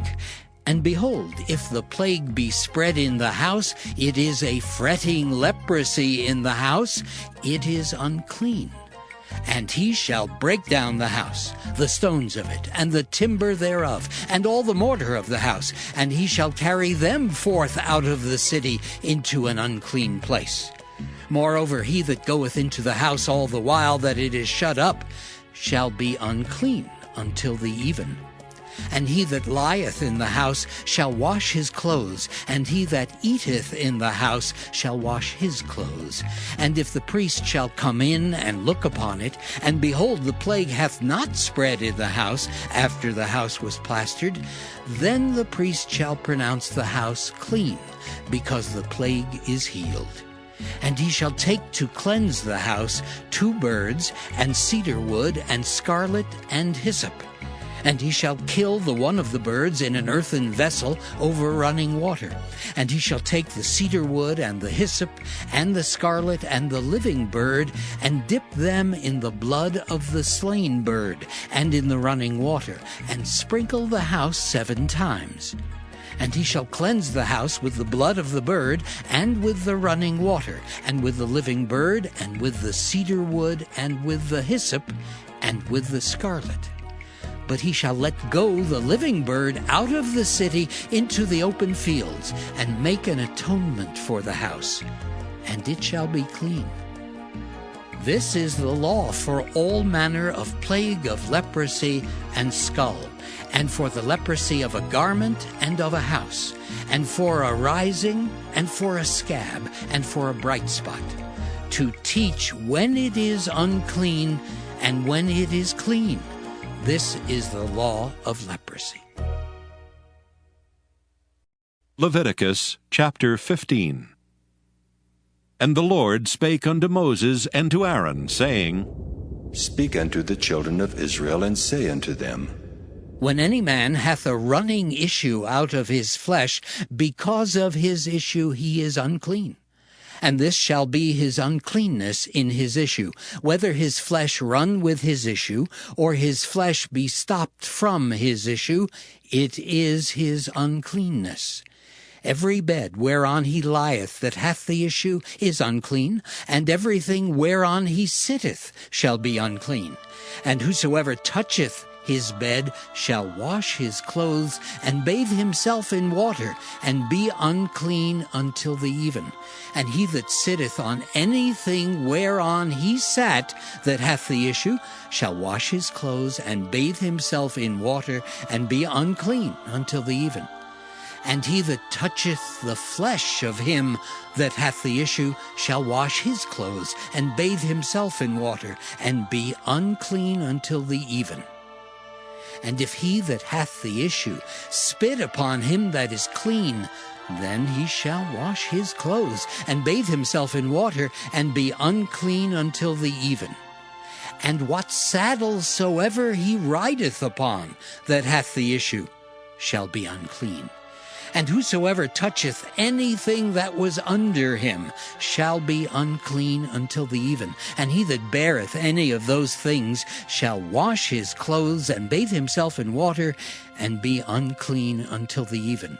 And behold, if the plague be spread in the house, it is a fretting leprosy in the house, it is unclean. And he shall break down the house, the stones of it, and the timber thereof, and all the mortar of the house, and he shall carry them forth out of the city into an unclean place. Moreover, he that goeth into the house all the while that it is shut up shall be unclean until the even. And he that lieth in the house shall wash his clothes, and he that eateth in the house shall wash his clothes. And if the priest shall come in and look upon it, and behold, the plague hath not spread in the house after the house was plastered, then the priest shall pronounce the house clean, because the plague is healed. And he shall take to cleanse the house 2 birds, and cedar wood, and scarlet, and hyssop. And he shall kill the one of the birds in an earthen vessel over running water. And he shall take the cedar wood, and the hyssop, and the scarlet, and the living bird, and dip them in the blood of the slain bird, and in the running water, and sprinkle the house 7 times. And he shall cleanse the house with the blood of the bird, and with the running water, and with the living bird, and with the cedar wood, and with the hyssop, and with the scarlet. But he shall let go the living bird out of the city into the open fields, and make an atonement for the house, and it shall be clean. This is the law for all manner of plague of leprosy and skull, and for the leprosy of a garment and of a house, and for a rising, and for a scab, and for a bright spot, to teach when it is unclean and when it is clean. This is the law of leprosy. Leviticus chapter 15. And the Lord spake unto Moses and to Aaron, saying, Speak unto the children of Israel, and say unto them, When any man hath a running issue out of his flesh, because of his issue he is unclean. And this shall be his uncleanness in his issue, whether his flesh run with his issue, or his flesh be stopped from his issue, it is his uncleanness. Every bed whereon he lieth that hath the issue is unclean, and everything whereon he sitteth shall be unclean. And whosoever toucheth his bed shall wash his clothes, and bathe himself in water, and be unclean until the even. And he that sitteth on anything whereon he sat that hath the issue shall wash his clothes, and bathe himself in water, and be unclean until the even. And he that toucheth the flesh of him that hath the issue shall wash his clothes, and bathe himself in water, and be unclean until the even. And if he that hath the issue spit upon him that is clean, then he shall wash his clothes, and bathe himself in water, and be unclean until the even. And what saddle soever he rideth upon that hath the issue shall be unclean. And whosoever toucheth anything that was under him shall be unclean until the even. And he that beareth any of those things shall wash his clothes, and bathe himself in water, and be unclean until the even.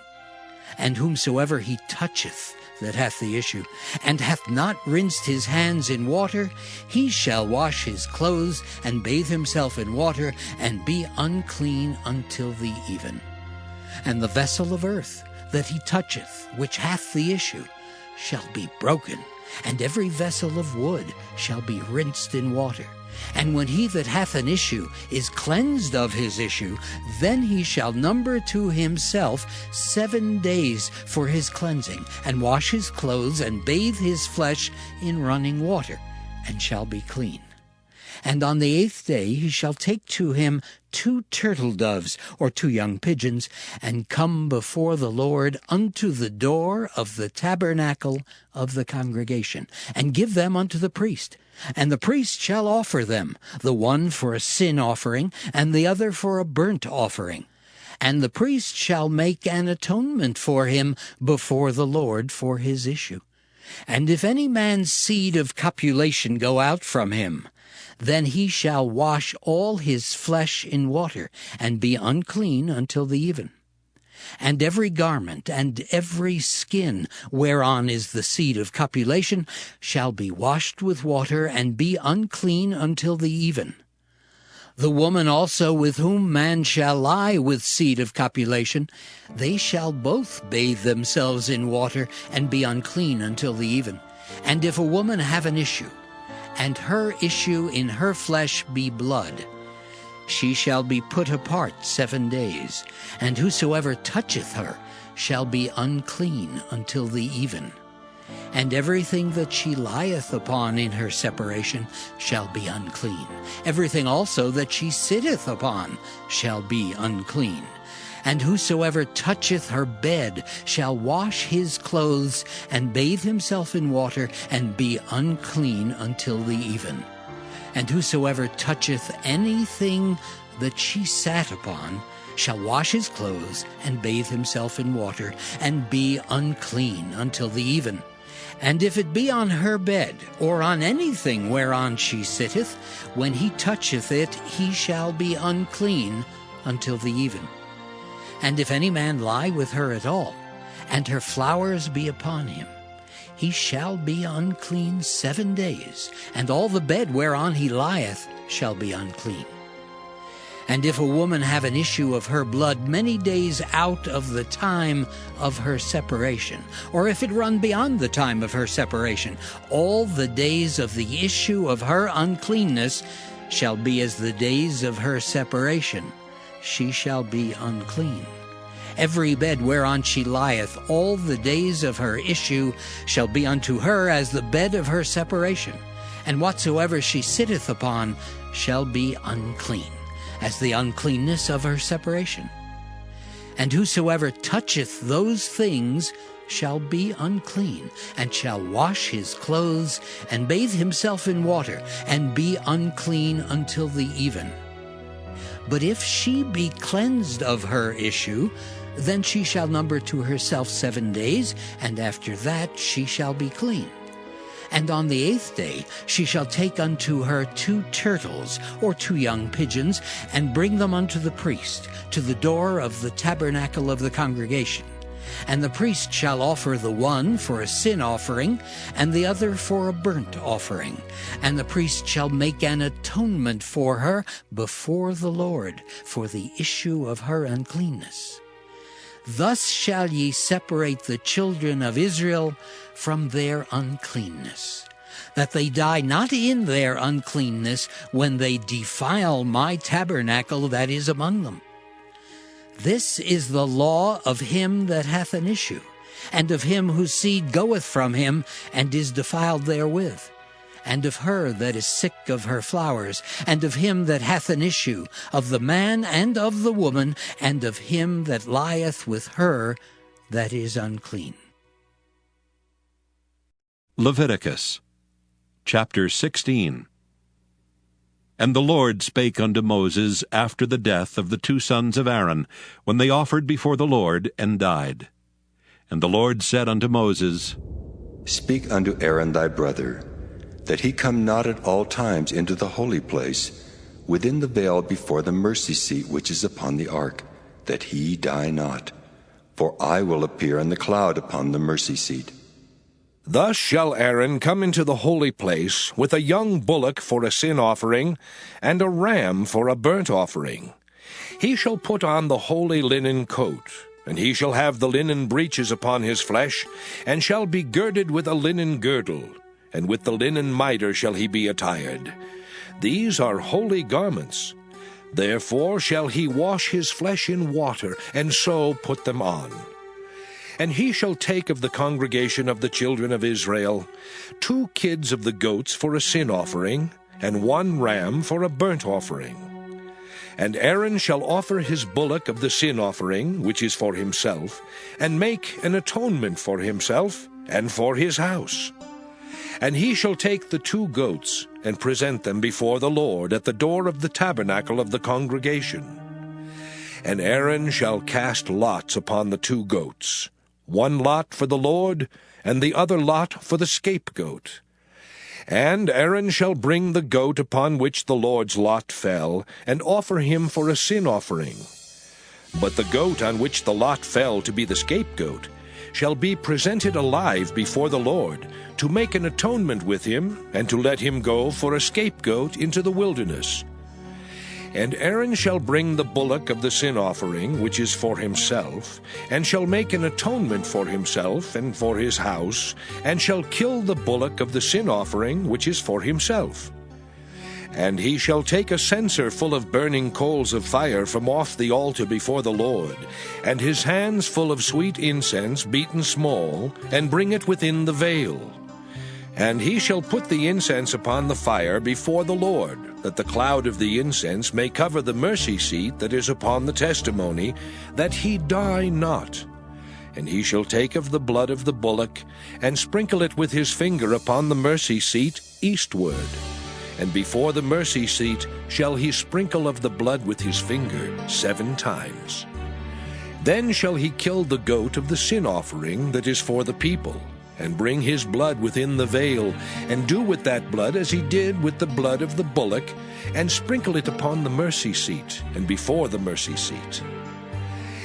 And whomsoever he toucheth that hath the issue, and hath not rinsed his hands in water, he shall wash his clothes, and bathe himself in water, and be unclean until the even. And the vessel of earth that he toucheth, which hath the issue, shall be broken, and every vessel of wood shall be rinsed in water. And when he that hath an issue is cleansed of his issue, then he shall number to himself 7 days for his cleansing, and wash his clothes, and bathe his flesh in running water, and shall be clean. And on the 8th day he shall take to him 2 turtle doves, or 2 young pigeons, and come before the Lord unto the door of the tabernacle of the congregation, and give them unto the priest. And the priest shall offer them, the one for a sin offering, and the other for a burnt offering. And the priest shall make an atonement for him before the Lord for his issue. And if any man's seed of copulation go out from him, then he shall wash all his flesh in water, and be unclean until the even. And every garment and every skin whereon is the seed of copulation shall be washed with water, and be unclean until the even. The woman also with whom man shall lie with seed of copulation, they shall both bathe themselves in water, and be unclean until the even. And if a woman have an issue, and her issue in her flesh be blood, she shall be put apart 7 days, and whosoever toucheth her shall be unclean until the even. And everything that she lieth upon in her separation shall be unclean. Everything also that she sitteth upon shall be unclean. And whosoever toucheth her bed shall wash his clothes, and bathe himself in water, and be unclean until the even. And whosoever toucheth anything that she sat upon shall wash his clothes, and bathe himself in water, and be unclean until the even. And if it be on her bed, or on anything whereon she sitteth, when he toucheth it, he shall be unclean until the even. And if any man lie with her at all, and her flowers be upon him, he shall be unclean 7 days, and all the bed whereon he lieth shall be unclean. And if a woman have an issue of her blood many days out of the time of her separation, or if it run beyond the time of her separation, all the days of the issue of her uncleanness shall be as the days of her separation. She shall be unclean. Every bed whereon she lieth all the days of her issue shall be unto her as the bed of her separation, and whatsoever she sitteth upon shall be unclean, as the uncleanness of her separation. And whosoever toucheth those things shall be unclean, and shall wash his clothes, and bathe himself in water, and be unclean until the even. But if she be cleansed of her issue, then she shall number to herself 7 days, and after that she shall be clean. And on the 8th day she shall take unto her 2 turtles, or 2 young pigeons, and bring them unto the priest, to the door of the tabernacle of the congregation. And the priest shall offer the one for a sin offering, and the other for a burnt offering. And the priest shall make an atonement for her before the Lord, for the issue of her uncleanness. Thus shall ye separate the children of Israel from their uncleanness, that they die not in their uncleanness when they defile my tabernacle that is among them. This is the law of him that hath an issue, and of him whose seed goeth from him, and is defiled therewith, and of her that is sick of her flowers, and of him that hath an issue, of the man and of the woman, and of him that lieth with her that is unclean. Leviticus chapter 16. And the Lord spake unto Moses after the death of the 2 sons of Aaron, when they offered before the Lord, and died. And the Lord said unto Moses, Speak unto Aaron thy brother, that he come not at all times into the holy place, within the veil before the mercy seat which is upon the ark, that he die not. For I will appear in the cloud upon the mercy seat. Thus shall Aaron come into the holy place with a young bullock for a sin offering, and a ram for a burnt offering. He shall put on the holy linen coat, and he shall have the linen breeches upon his flesh, and shall be girded with a linen girdle, and with the linen mitre shall he be attired. These are holy garments. Therefore shall he wash his flesh in water, and so put them on. And he shall take of the congregation of the children of Israel 2 kids of the goats for a sin offering, and 1 ram for a burnt offering. And Aaron shall offer his bullock of the sin offering, which is for himself, and make an atonement for himself and for his house. And he shall take the 2 goats, and present them before the Lord at the door of the tabernacle of the congregation. And Aaron shall cast lots upon the 2 goats, 1 lot for the Lord, and the other lot for the scapegoat. And Aaron shall bring the goat upon which the Lord's lot fell, and offer him for a sin offering. But the goat on which the lot fell to be the scapegoat shall be presented alive before the Lord, to make an atonement with him, and to let him go for a scapegoat into the wilderness. And Aaron shall bring the bullock of the sin offering, which is for himself, and shall make an atonement for himself and for his house, and shall kill the bullock of the sin offering, which is for himself. And he shall take a censer full of burning coals of fire from off the altar before the Lord, and his hands full of sweet incense beaten small, and bring it within the veil. And he shall put the incense upon the fire before the Lord, that the cloud of the incense may cover the mercy seat that is upon the testimony, that he die not. And he shall take of the blood of the bullock, and sprinkle it with his finger upon the mercy seat eastward. And before the mercy seat shall he sprinkle of the blood with his finger 7 times. Then shall he kill the goat of the sin offering that is for the people, and bring his blood within the veil, and do with that blood as he did with the blood of the bullock, and sprinkle it upon the mercy seat, and before the mercy seat.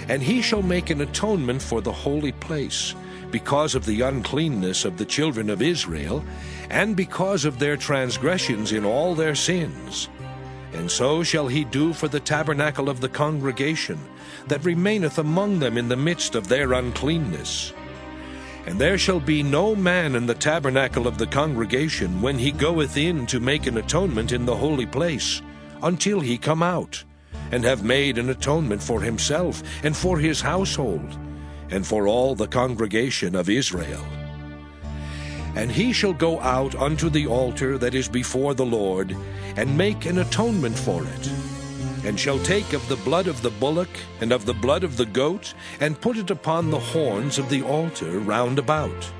And he shall make an atonement for the holy place, because of the uncleanness of the children of Israel, and because of their transgressions in all their sins. And so shall he do for the tabernacle of the congregation, that remaineth among them in the midst of their uncleanness. And there shall be no man in the tabernacle of the congregation when he goeth in to make an atonement in the holy place, until he come out, and have made an atonement for himself, and for his household, and for all the congregation of Israel. And he shall go out unto the altar that is before the Lord, and make an atonement for it. and shall take of the blood of the bullock and of the blood of the goat, and put it upon the horns of the altar round about.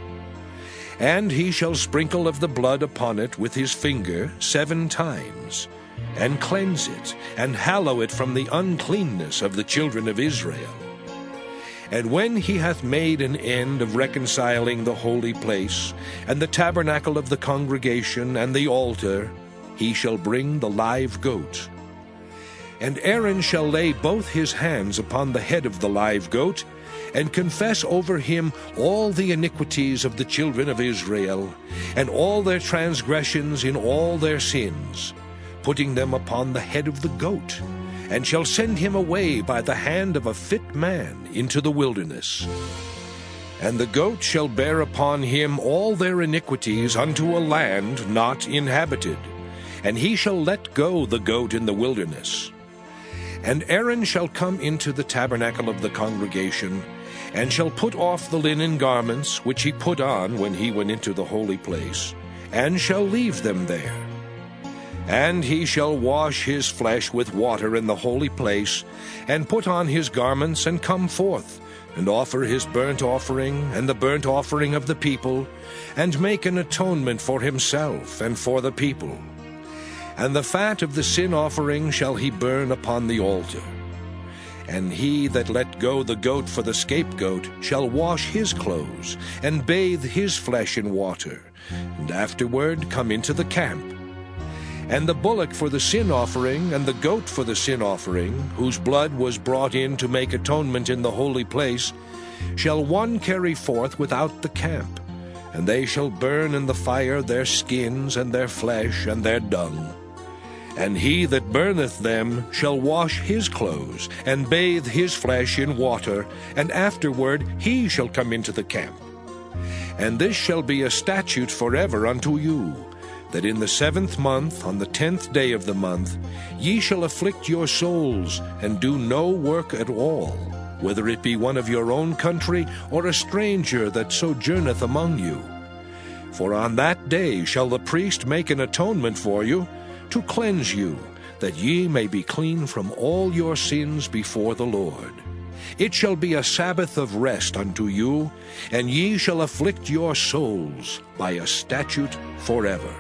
And he shall sprinkle of the blood upon it with his finger 7 times, and cleanse it, and hallow it from the uncleanness of the children of Israel. And when he hath made an end of reconciling the holy place, and the tabernacle of the congregation, and the altar, he shall bring the live goat. And Aaron shall lay both his hands upon the head of the live goat, and confess over him all the iniquities of the children of Israel, and all their transgressions in all their sins, putting them upon the head of the goat, and shall send him away by the hand of a fit man into the wilderness. And the goat shall bear upon him all their iniquities unto a land not inhabited, and he shall let go the goat in the wilderness. And Aaron shall come into the tabernacle of the congregation, and shall put off the linen garments which he put on when he went into the holy place, and shall leave them there. And he shall wash his flesh with water in the holy place, and put on his garments, and come forth, and offer his burnt offering, and the burnt offering of the people, and make an atonement for himself and for the people. And the fat of the sin offering shall he burn upon the altar. And he that let go the goat for the scapegoat shall wash his clothes, and bathe his flesh in water, and afterward come into the camp. And the bullock for the sin offering, and the goat for the sin offering, whose blood was brought in to make atonement in the holy place, shall one carry forth without the camp, and they shall burn in the fire their skins, and their flesh, and their dung. And he that burneth them shall wash his clothes, and bathe his flesh in water, and afterward he shall come into the camp. And this shall be a statute forever unto you, that in the 7th month, on the 10th day of the month, ye shall afflict your souls, and do no work at all, whether it be one of your own country, or a stranger that sojourneth among you. For on that day shall the priest make an atonement for you, to cleanse you, that ye may be clean from all your sins before the Lord. It shall be a Sabbath of rest unto you, and ye shall afflict your souls by a statute forever.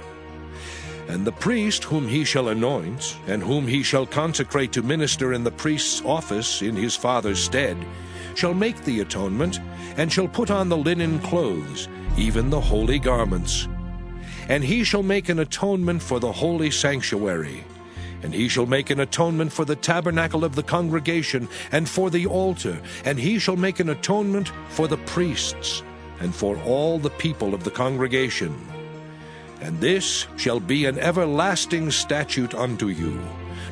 And the priest whom he shall anoint, and whom he shall consecrate to minister in the priest's office in his father's stead, shall make the atonement, and shall put on the linen clothes, even the holy garments. And he shall make an atonement for the holy sanctuary, and he shall make an atonement for the tabernacle of the congregation, and for the altar, and he shall make an atonement for the priests, and for all the people of the congregation. And this shall be an everlasting statute unto you,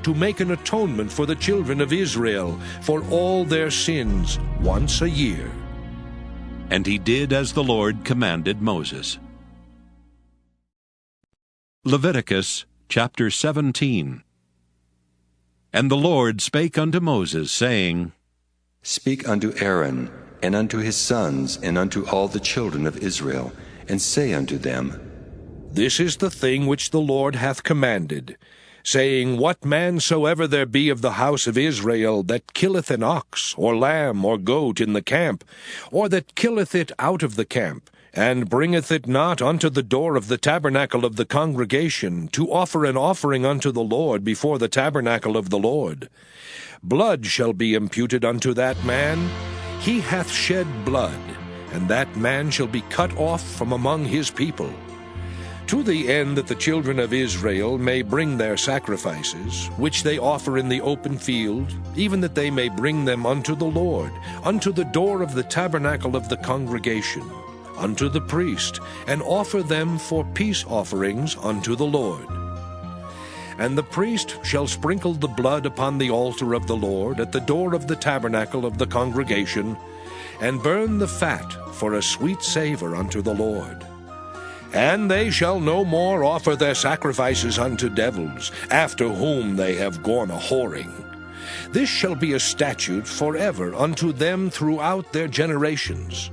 to make an atonement for the children of Israel for all their sins once a year. And he did as the Lord commanded Moses. Leviticus chapter 17. And the Lord spake unto Moses, saying, Speak unto Aaron, and unto his sons, and unto all the children of Israel, and say unto them, This is the thing which the Lord hath commanded, saying, What man soever there be of the house of Israel that killeth an ox, or lamb, or goat in the camp, or that killeth it out of the camp, and bringeth it not unto the door of the tabernacle of the congregation, to offer an offering unto the Lord before the tabernacle of the Lord, blood shall be imputed unto that man. He hath shed blood, and that man shall be cut off from among his people. To the end that the children of Israel may bring their sacrifices, which they offer in the open field, even that they may bring them unto the Lord, unto the door of the tabernacle of the congregation, unto the priest, and offer them for peace offerings unto the Lord. And the priest shall sprinkle the blood upon the altar of the Lord at the door of the tabernacle of the congregation, and burn the fat for a sweet savor unto the Lord. And they shall no more offer their sacrifices unto devils, after whom they have gone a whoring. This shall be a statute forever unto them throughout their generations.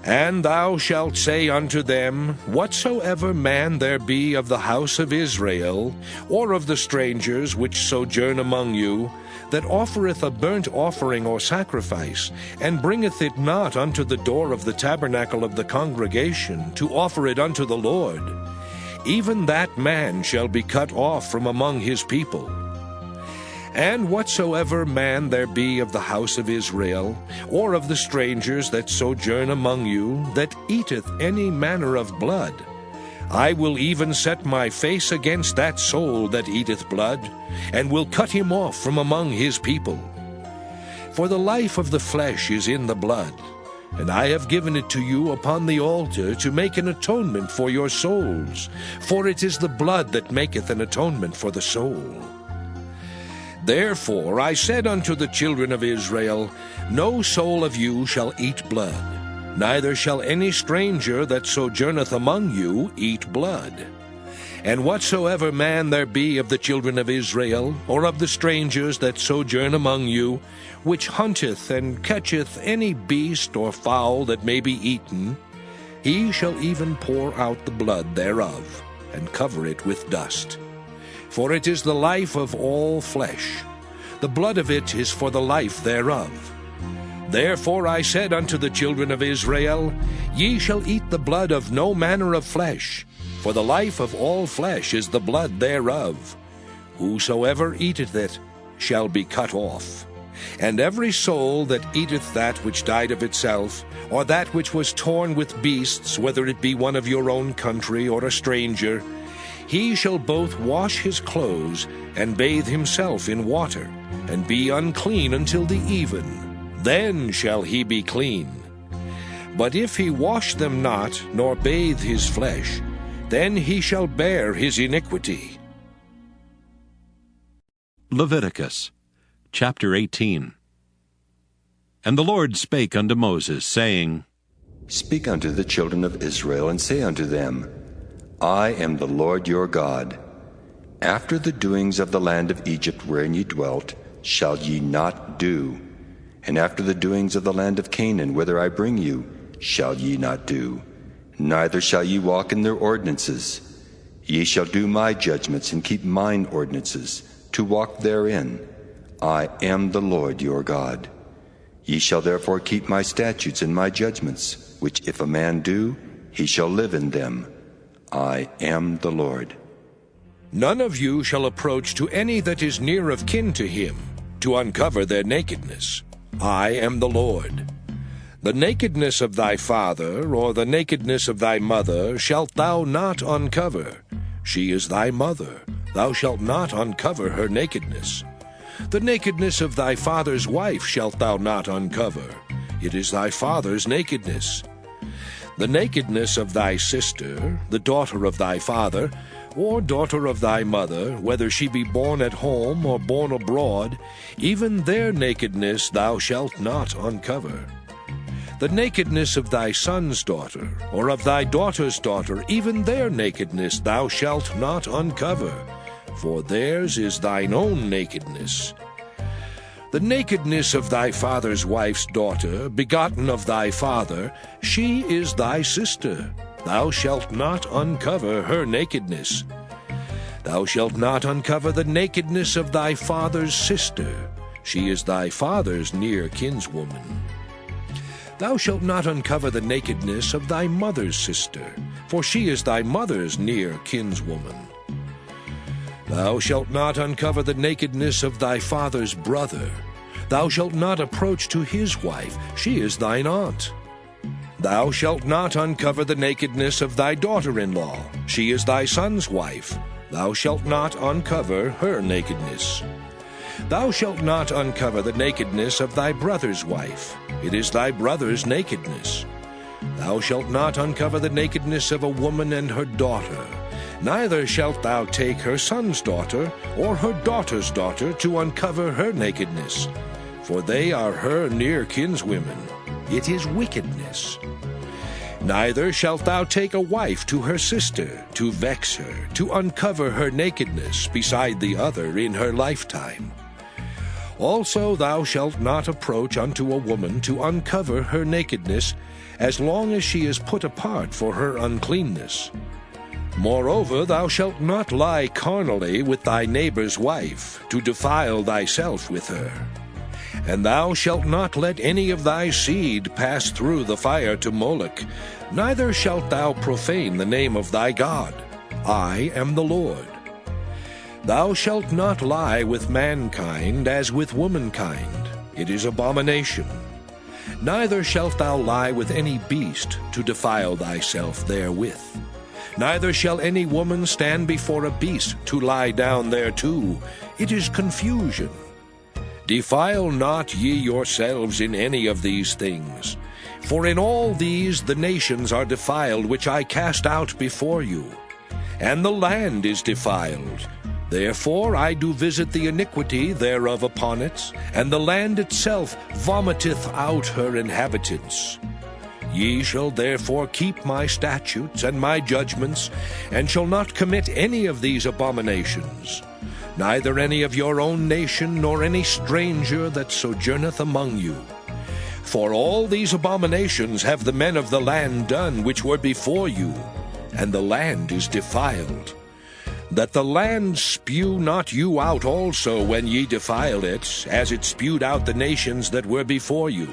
And thou shalt say unto them, Whatsoever man there be of the house of Israel, or of the strangers which sojourn among you, that offereth a burnt offering or sacrifice, and bringeth it not unto the door of the tabernacle of the congregation, to offer it unto the Lord, even that man shall be cut off from among his people. And whatsoever man there be of the house of Israel, or of the strangers that sojourn among you, that eateth any manner of blood, I will even set my face against that soul that eateth blood, and will cut him off from among his people. For the life of the flesh is in the blood, and I have given it to you upon the altar to make an atonement for your souls, for it is the blood that maketh an atonement for the soul. Therefore I said unto the children of Israel, No soul of you shall eat blood, neither shall any stranger that sojourneth among you eat blood. And whatsoever man there be of the children of Israel, or of the strangers that sojourn among you, which hunteth and catcheth any beast or fowl that may be eaten, he shall even pour out the blood thereof, and cover it with dust. For it is the life of all flesh. The blood of it is for the life thereof. Therefore I said unto the children of Israel, Ye shall eat the blood of no manner of flesh, for the life of all flesh is the blood thereof. Whosoever eateth it shall be cut off. And every soul that eateth that which died of itself, or that which was torn with beasts, whether it be one of your own country or a stranger, he shall both wash his clothes and bathe himself in water, and be unclean until the even. Then shall he be clean. But if he wash them not, nor bathe his flesh, then he shall bear his iniquity. Leviticus chapter 18. And the Lord spake unto Moses, saying, Speak unto the children of Israel, and say unto them, I am the Lord your God. After the doings of the land of Egypt wherein ye dwelt, shall ye not do. And after the doings of the land of Canaan, whither I bring you, shall ye not do. Neither shall ye walk in their ordinances. Ye shall do my judgments, and keep mine ordinances, to walk therein. I am the Lord your God. Ye shall therefore keep my statutes and my judgments, which if a man do, he shall live in them. I am the Lord. None of you shall approach to any that is near of kin to him, to uncover their nakedness. I am the Lord. The nakedness of thy father, or the nakedness of thy mother, shalt thou not uncover. She is thy mother. Thou shalt not uncover her nakedness. The nakedness of thy father's wife shalt thou not uncover. It is thy father's nakedness. The nakedness of thy sister, the daughter of thy father, or daughter of thy mother, whether she be born at home or born abroad, even their nakedness thou shalt not uncover. The nakedness of thy son's daughter, or of thy daughter's daughter, even their nakedness thou shalt not uncover, for theirs is thine own nakedness. The nakedness of thy father's wife's daughter, begotten of thy father, she is thy sister. Thou shalt not uncover her nakedness. Thou shalt not uncover the nakedness of thy father's sister. She is thy father's near kinswoman. Thou shalt not uncover the nakedness of thy mother's sister, for she is thy mother's near kinswoman. Thou shalt not uncover the nakedness of thy father's brother. Thou shalt not approach to his wife, she is thine aunt. Thou shalt not uncover the nakedness of thy daughter-in-law, she is thy son's wife. Thou shalt not uncover her nakedness. Thou shalt not uncover the nakedness of thy brother's wife, it is thy brother's nakedness. Thou shalt not uncover the nakedness of a woman and her daughter. Neither shalt thou take her son's daughter, or her daughter's daughter, to uncover her nakedness, for they are her near kinswomen. It is wickedness. Neither shalt thou take a wife to her sister, to vex her, to uncover her nakedness beside the other in her lifetime. Also thou shalt not approach unto a woman to uncover her nakedness, as long as she is put apart for her uncleanness. Moreover, thou shalt not lie carnally with thy neighbor's wife, to defile thyself with her. And thou shalt not let any of thy seed pass through the fire to Moloch, neither shalt thou profane the name of thy God. I am the Lord. Thou shalt not lie with mankind as with womankind. It is abomination. Neither shalt thou lie with any beast to defile thyself therewith. Neither shall any woman stand before a beast to lie down thereto. It is confusion. Defile not ye yourselves in any of these things. For in all these the nations are defiled, which I cast out before you. And the land is defiled. Therefore I do visit the iniquity thereof upon it, and the land itself vomiteth out her inhabitants. Ye shall therefore keep my statutes and my judgments, and shall not commit any of these abominations, neither any of your own nation, nor any stranger that sojourneth among you. For all these abominations have the men of the land done which were before you, and the land is defiled. That the land spew not you out also when ye defile it, as it spewed out the nations that were before you.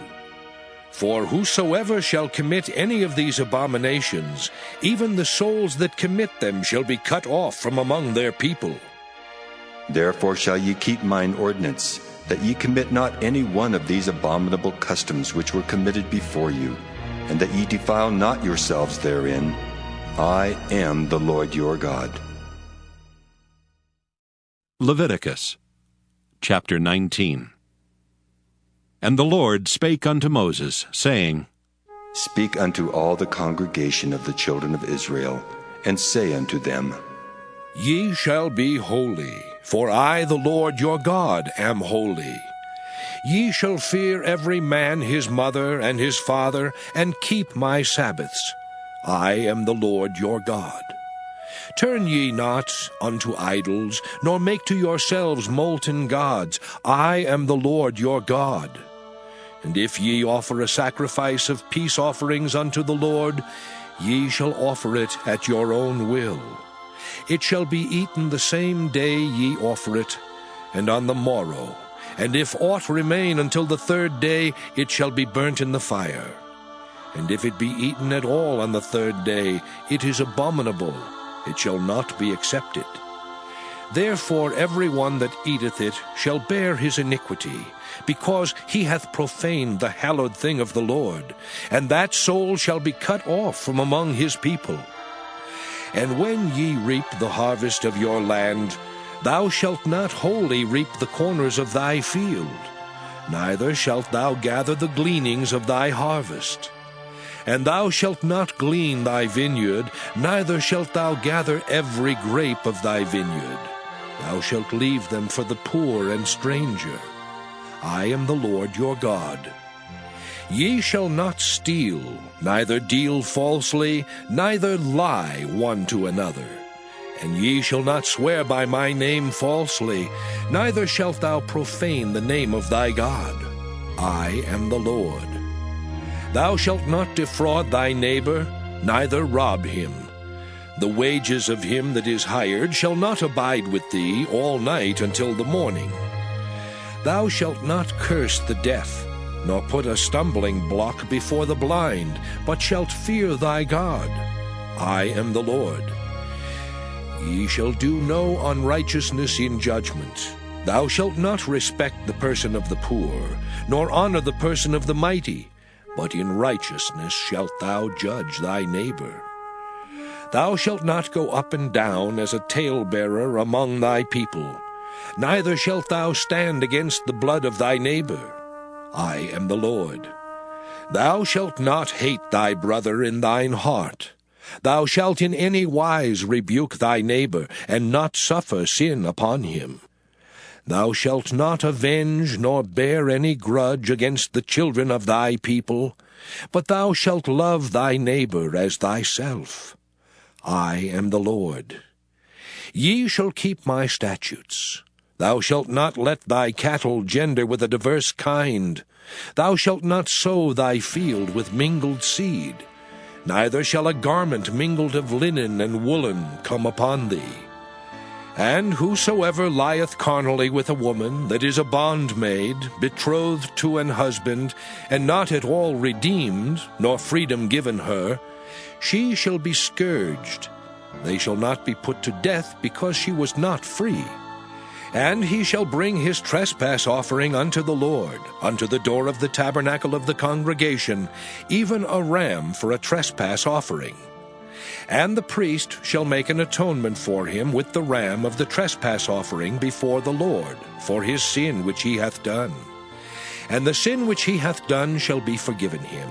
For whosoever shall commit any of these abominations, even the souls that commit them shall be cut off from among their people. Therefore shall ye keep mine ordinance, that ye commit not any one of these abominable customs which were committed before you, and that ye defile not yourselves therein. I am the Lord your God. Leviticus chapter 19. And the Lord spake unto Moses, saying, Speak unto all the congregation of the children of Israel, and say unto them, Ye shall be holy, for I, the Lord your God, am holy. Ye shall fear every man his mother and his father, and keep my Sabbaths. I am the Lord your God. Turn ye not unto idols, nor make to yourselves molten gods. I am the Lord your God. And if ye offer a sacrifice of peace offerings unto the Lord, ye shall offer it at your own will. It shall be eaten the same day ye offer it, and on the morrow. And if aught remain until the third day, it shall be burnt in the fire. And if it be eaten at all on the third day, it is abominable. It shall not be accepted. Therefore every one that eateth it shall bear his iniquity, because he hath profaned the hallowed thing of the Lord, and that soul shall be cut off from among his people. And when ye reap the harvest of your land, thou shalt not wholly reap the corners of thy field, neither shalt thou gather the gleanings of thy harvest. And thou shalt not glean thy vineyard, neither shalt thou gather every grape of thy vineyard. Thou shalt leave them for the poor and stranger. I am the Lord your God. Ye shall not steal, neither deal falsely, neither lie one to another. And ye shall not swear by my name falsely, neither shalt thou profane the name of thy God. I am the Lord. Thou shalt not defraud thy neighbor, neither rob him. The wages of him that is hired shall not abide with thee all night until the morning. Thou shalt not curse the deaf, nor put a stumbling block before the blind, but shalt fear thy God. I am the Lord. Ye shall do no unrighteousness in judgment. Thou shalt not respect the person of the poor, nor honor the person of the mighty, but in righteousness shalt thou judge thy neighbor. Thou shalt not go up and down as a talebearer among thy people, neither shalt thou stand against the blood of thy neighbor. I am the Lord. Thou shalt not hate thy brother in thine heart. Thou shalt in any wise rebuke thy neighbor, and not suffer sin upon him. Thou shalt not avenge nor bear any grudge against the children of thy people, but thou shalt love thy neighbor as thyself. I am the Lord. Ye shall keep my statutes. Thou shalt not let thy cattle gender with a diverse kind. Thou shalt not sow thy field with mingled seed. Neither shall a garment mingled of linen and woolen come upon thee. And whosoever lieth carnally with a woman that is a bondmaid, betrothed to an husband, and not at all redeemed, nor freedom given her, she shall be scourged. They shall not be put to death, because she was not free. And he shall bring his trespass offering unto the Lord, unto the door of the tabernacle of the congregation, even a ram for a trespass offering. And the priest shall make an atonement for him with the ram of the trespass offering before the Lord, for his sin which he hath done. And the sin which he hath done shall be forgiven him.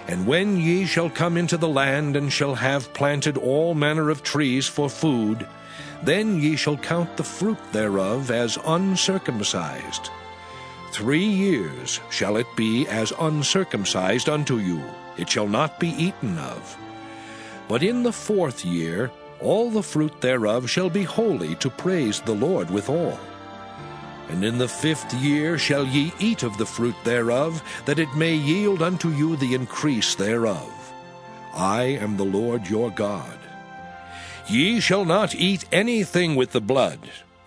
And when ye shall come into the land, and shall have planted all manner of trees for food, then ye shall count the fruit thereof as uncircumcised. 3 years shall it be as uncircumcised unto you, it shall not be eaten of. But in the 4th year all the fruit thereof shall be holy, to praise the Lord withal. And in the 5th year shall ye eat of the fruit thereof, that it may yield unto you the increase thereof. I am the Lord your God. Ye shall not eat anything with the blood,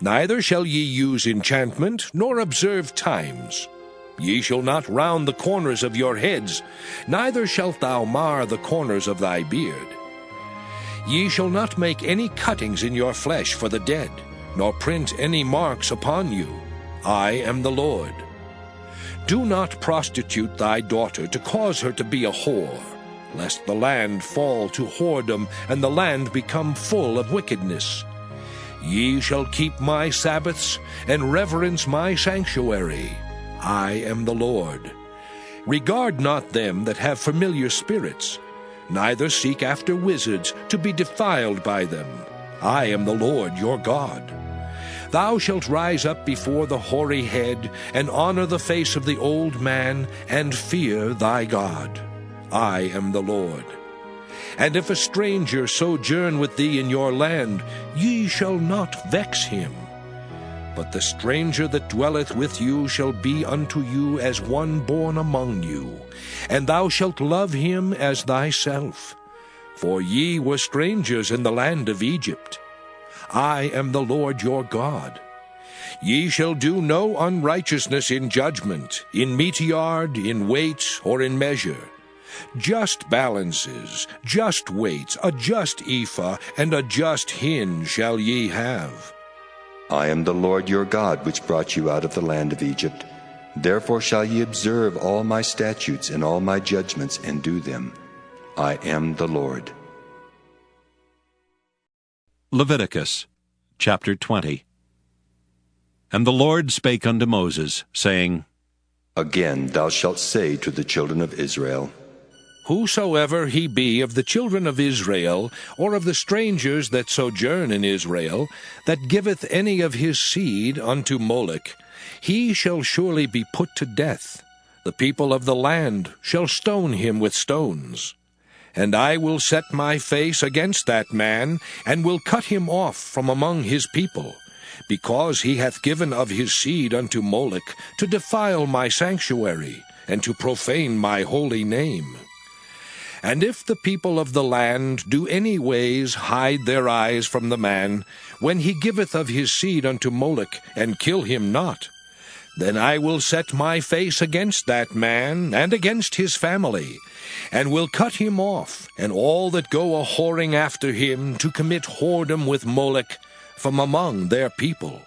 neither shall ye use enchantment, nor observe times. Ye shall not round the corners of your heads, neither shalt thou mar the corners of thy beard. Ye shall not make any cuttings in your flesh for the dead, nor print any marks upon you. I am the Lord. Do not prostitute thy daughter, to cause her to be a whore, lest the land fall to whoredom, and the land become full of wickedness. Ye shall keep my Sabbaths, and reverence my sanctuary. I am the Lord. Regard not them that have familiar spirits, neither seek after wizards, to be defiled by them. I am the Lord your God. Thou shalt rise up before the hoary head, and honor the face of the old man, and fear thy God. I am the Lord. And if a stranger sojourn with thee in your land, ye shall not vex him. But the stranger that dwelleth with you shall be unto you as one born among you, and thou shalt love him as thyself. For ye were strangers in the land of Egypt. I am the Lord your God. Ye shall do no unrighteousness in judgment, in meteyard, in weight, or in measure. Just balances, just weights, a just ephah, and a just hin shall ye have. I am the Lord your God, which brought you out of the land of Egypt. Therefore shall ye observe all my statutes and all my judgments, and do them. I am the Lord. Leviticus chapter 20. And the Lord spake unto Moses, saying, Again thou shalt say to the children of Israel, Whosoever he be of the children of Israel, or of the strangers that sojourn in Israel, that giveth any of his seed unto Moloch, he shall surely be put to death. The people of the land shall stone him with stones. And I will set my face against that man, and will cut him off from among his people, because he hath given of his seed unto Moloch, to defile my sanctuary, and to profane my holy name. And if the people of the land do any ways hide their eyes from the man, when he giveth of his seed unto Moloch, and kill him not, then I will set my face against that man, and against his family, and will cut him off, and all that go a-whoring after him, to commit whoredom with Moloch, from among their people.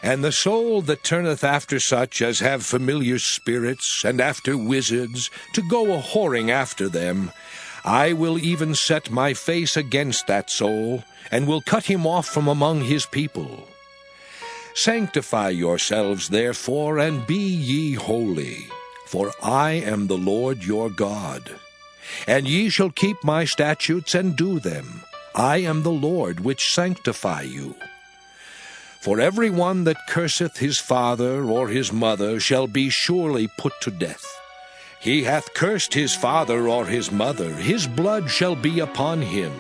And the soul that turneth after such as have familiar spirits, and after wizards, to go a-whoring after them, I will even set my face against that soul, and will cut him off from among his people. Sanctify yourselves therefore, and be ye holy, for I am the Lord your God. And ye shall keep my statutes and do them. I am the Lord which sanctify you. For every one that curseth his father or his mother shall be surely put to death. He hath cursed his father or his mother, his blood shall be upon him.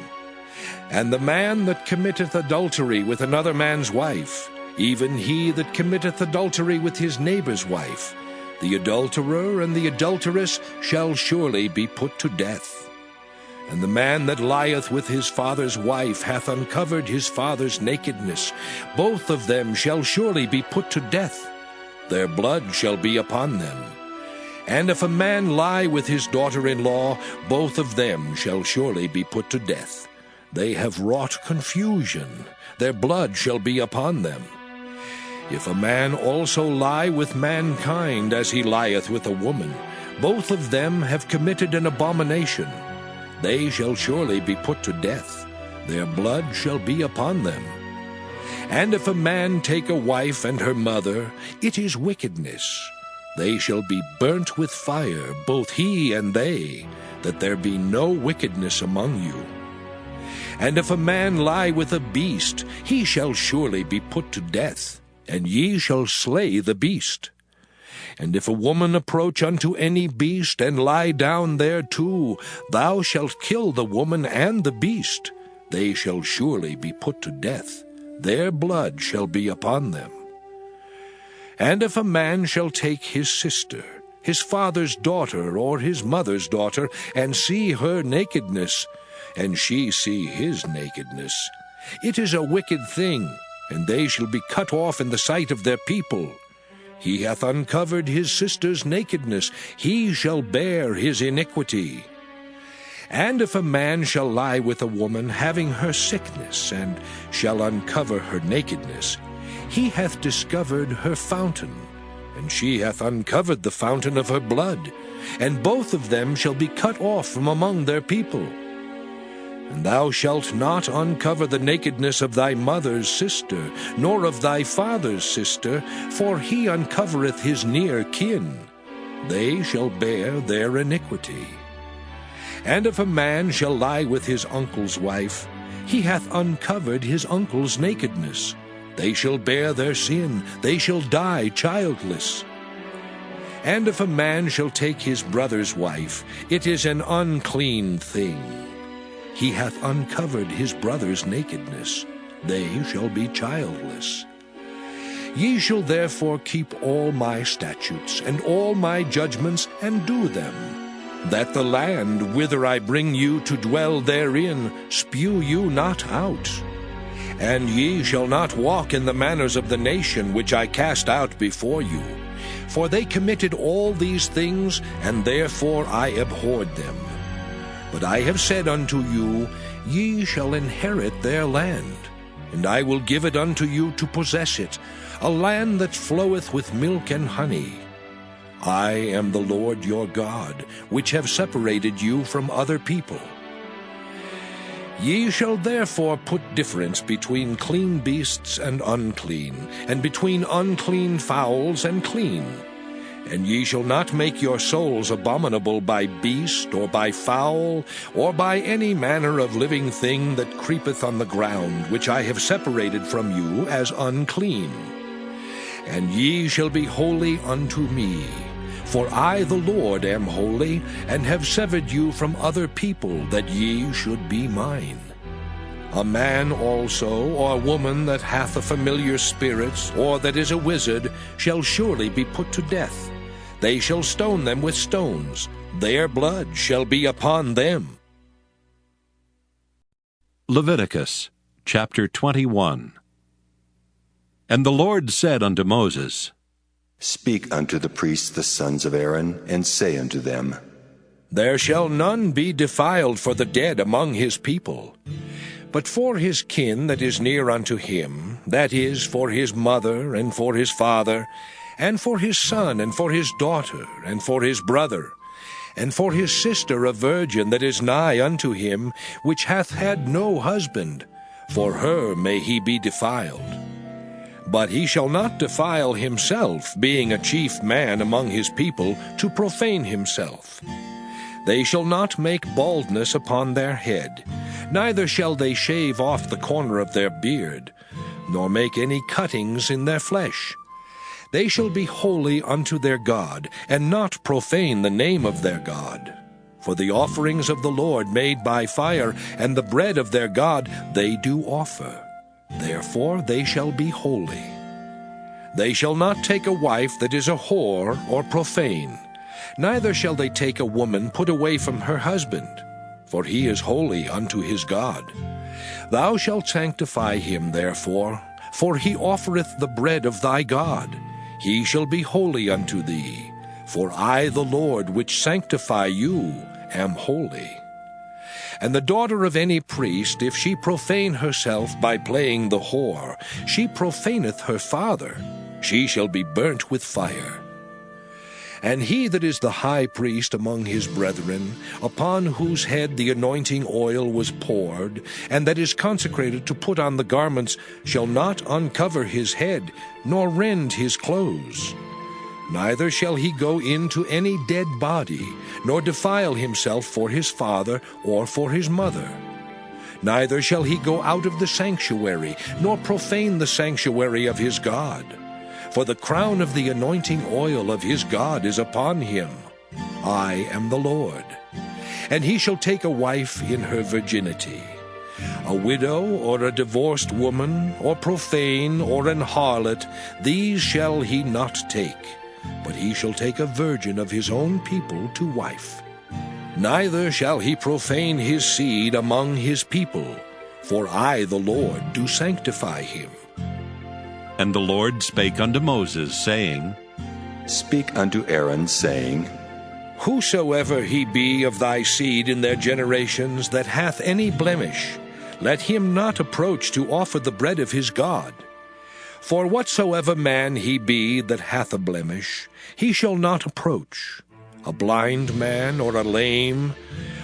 And the man that committeth adultery with another man's wife, even he that committeth adultery with his neighbor's wife, the adulterer and the adulteress shall surely be put to death. And the man that lieth with his father's wife hath uncovered his father's nakedness. Both of them shall surely be put to death. Their blood shall be upon them. And if a man lie with his daughter-in-law, both of them shall surely be put to death. They have wrought confusion. Their blood shall be upon them. If a man also lie with mankind as he lieth with a woman, both of them have committed an abomination. They shall surely be put to death. Their blood shall be upon them. And if a man take a wife and her mother, it is wickedness. They shall be burnt with fire, both he and they, that there be no wickedness among you. And if a man lie with a beast, he shall surely be put to death, and ye shall slay the beast. And if a woman approach unto any beast, and lie down thereto, thou shalt kill the woman and the beast. They shall surely be put to death. Their blood shall be upon them. And if a man shall take his sister, his father's daughter, or his mother's daughter, and see her nakedness, and she see his nakedness, it is a wicked thing, and they shall be cut off in the sight of their people. He hath uncovered his sister's nakedness, he shall bear his iniquity. And if a man shall lie with a woman having her sickness, and shall uncover her nakedness, he hath discovered her fountain, and she hath uncovered the fountain of her blood, and both of them shall be cut off from among their people. And thou shalt not uncover the nakedness of thy mother's sister, nor of thy father's sister, for he uncovereth his near kin. They shall bear their iniquity. And if a man shall lie with his uncle's wife, he hath uncovered his uncle's nakedness. They shall bear their sin, they shall die childless. And if a man shall take his brother's wife, it is an unclean thing. He hath uncovered his brother's nakedness. They shall be childless. Ye shall therefore keep all my statutes and all my judgments, and do them, that the land whither I bring you to dwell therein spew you not out. And ye shall not walk in the manners of the nation which I cast out before you. For they committed all these things, and therefore I abhorred them. But I have said unto you, ye shall inherit their land, and I will give it unto you to possess it, a land that floweth with milk and honey. I am the Lord your God, which have separated you from other people. Ye shall therefore put difference between clean beasts and unclean, and between unclean fowls and clean. And ye shall not make your souls abominable by beast, or by fowl, or by any manner of living thing that creepeth on the ground, which I have separated from you as unclean. And ye shall be holy unto me. For I, the Lord, am holy, and have severed you from other people, that ye should be mine. A man also, or a woman that hath a familiar spirit, or that is a wizard, shall surely be put to death. They shall stone them with stones. Their blood shall be upon them. Leviticus chapter 21. And the Lord said unto Moses, Speak unto the priests the sons of Aaron, and say unto them, There shall none be defiled for the dead among his people. But for his kin that is near unto him, that is, for his mother, and for his father, and for his son, and for his daughter, and for his brother, and for his sister a virgin that is nigh unto him, which hath had no husband, for her may he be defiled. But he shall not defile himself, being a chief man among his people, to profane himself. They shall not make baldness upon their head, neither shall they shave off the corner of their beard, nor make any cuttings in their flesh. They shall be holy unto their God, and not profane the name of their God. For the offerings of the Lord made by fire, and the bread of their God, they do offer. Therefore they shall be holy. They shall not take a wife that is a whore or profane, neither shall they take a woman put away from her husband, for he is holy unto his God. Thou shalt sanctify him therefore, for he offereth the bread of thy God. He shall be holy unto thee, for I the Lord which sanctify you am holy. And the daughter of any priest, if she profane herself by playing the whore, she profaneth her father, she shall be burnt with fire. And he that is the high priest among his brethren, upon whose head the anointing oil was poured, and that is consecrated to put on the garments, shall not uncover his head, nor rend his clothes. Neither shall he go into any dead body, nor defile himself for his father or for his mother. Neither shall he go out of the sanctuary, nor profane the sanctuary of his God. For the crown of the anointing oil of his God is upon him. I am the Lord. And he shall take a wife in her virginity. A widow, or a divorced woman, or profane, or an harlot, these shall he not take, but he shall take a virgin of his own people to wife. Neither shall he profane his seed among his people, for I the Lord do sanctify him. And the Lord spake unto Moses, saying, Speak unto Aaron, saying, Whosoever he be of thy seed in their generations that hath any blemish, let him not approach to offer the bread of his God. For whatsoever man he be that hath a blemish, he shall not approach, a blind man, or a lame,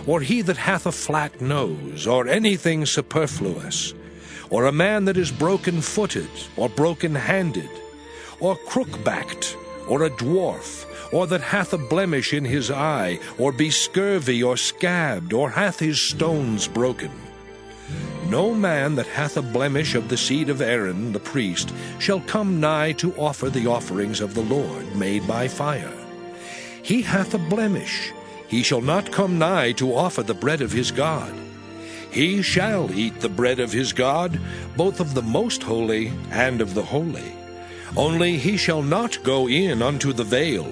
or he that hath a flat nose, or anything superfluous, or a man that is broken-footed, or broken-handed, or crook-backed, or a dwarf, or that hath a blemish in his eye, or be scurvy, or scabbed, or hath his stones broken. No man that hath a blemish of the seed of Aaron the priest shall come nigh to offer the offerings of the Lord made by fire. He hath a blemish, he shall not come nigh to offer the bread of his God. He shall eat the bread of his God, both of the most holy and of the holy. Only he shall not go in unto the veil,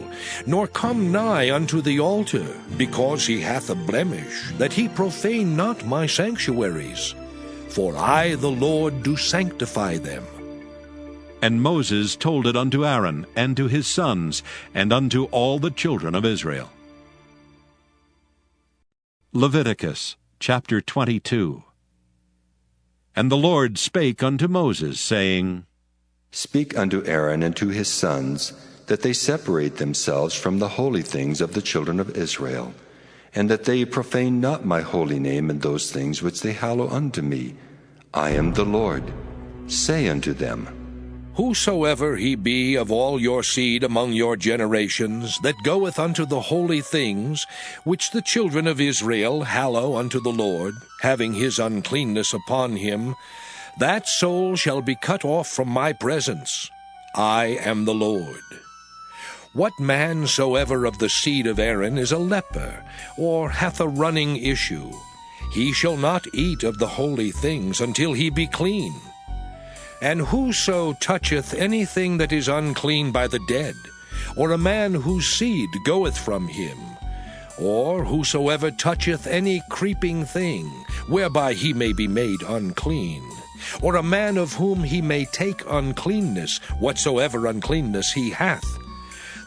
nor come nigh unto the altar, because he hath a blemish, that he profane not my sanctuaries. For I the Lord do sanctify them. And Moses told it unto Aaron, and to his sons, and unto all the children of Israel. Leviticus chapter 22. And the Lord spake unto Moses, saying, Speak unto Aaron and to his sons, that they separate themselves from the holy things of the children of Israel, and that they profane not my holy name in those things which they hallow unto me. I am the Lord. Say unto them, Whosoever he be of all your seed among your generations, that goeth unto the holy things, which the children of Israel hallow unto the Lord, having his uncleanness upon him, that soul shall be cut off from my presence. I am the Lord. What man soever of the seed of Aaron is a leper, or hath a running issue, he shall not eat of the holy things until he be clean. And whoso toucheth anything that is unclean by the dead, or a man whose seed goeth from him, or whosoever toucheth any creeping thing, whereby he may be made unclean, or a man of whom he may take uncleanness, whatsoever uncleanness he hath,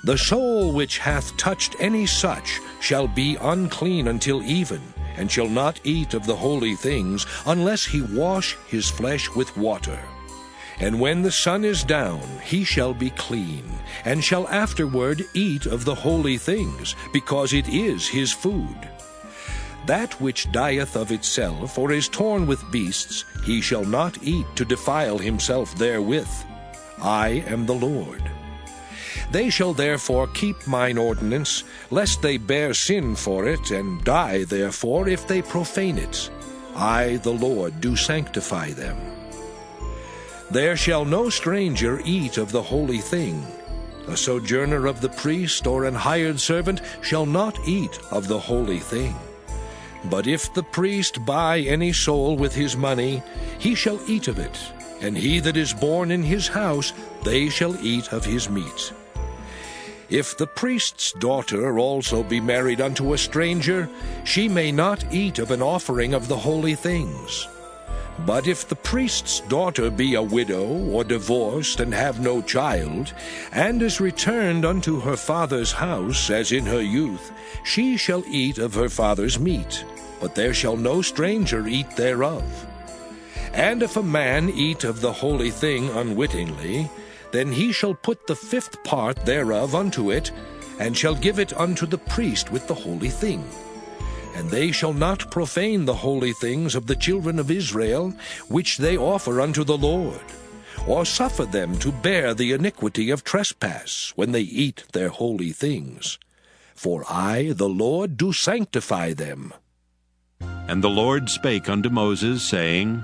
the soul which hath touched any such shall be unclean until even, and shall not eat of the holy things, unless he wash his flesh with water. And when the sun is down, he shall be clean, and shall afterward eat of the holy things, because it is his food. That which dieth of itself, or is torn with beasts, he shall not eat to defile himself therewith. I am the Lord. They shall therefore keep mine ordinance, lest they bear sin for it, and die therefore if they profane it. I the Lord do sanctify them. There shall no stranger eat of the holy thing. A sojourner of the priest, or an hired servant, shall not eat of the holy thing. But if the priest buy any soul with his money, he shall eat of it, and he that is born in his house, they shall eat of his meat. If the priest's daughter also be married unto a stranger, she may not eat of an offering of the holy things. But if the priest's daughter be a widow or divorced, and have no child, and is returned unto her father's house as in her youth, she shall eat of her father's meat, but there shall no stranger eat thereof. And if a man eat of the holy thing unwittingly, then he shall put the 5th part thereof unto it, and shall give it unto the priest with the holy thing. And they shall not profane the holy things of the children of Israel, which they offer unto the Lord, or suffer them to bear the iniquity of trespass, when they eat their holy things. For I, the Lord, do sanctify them. And the Lord spake unto Moses, saying,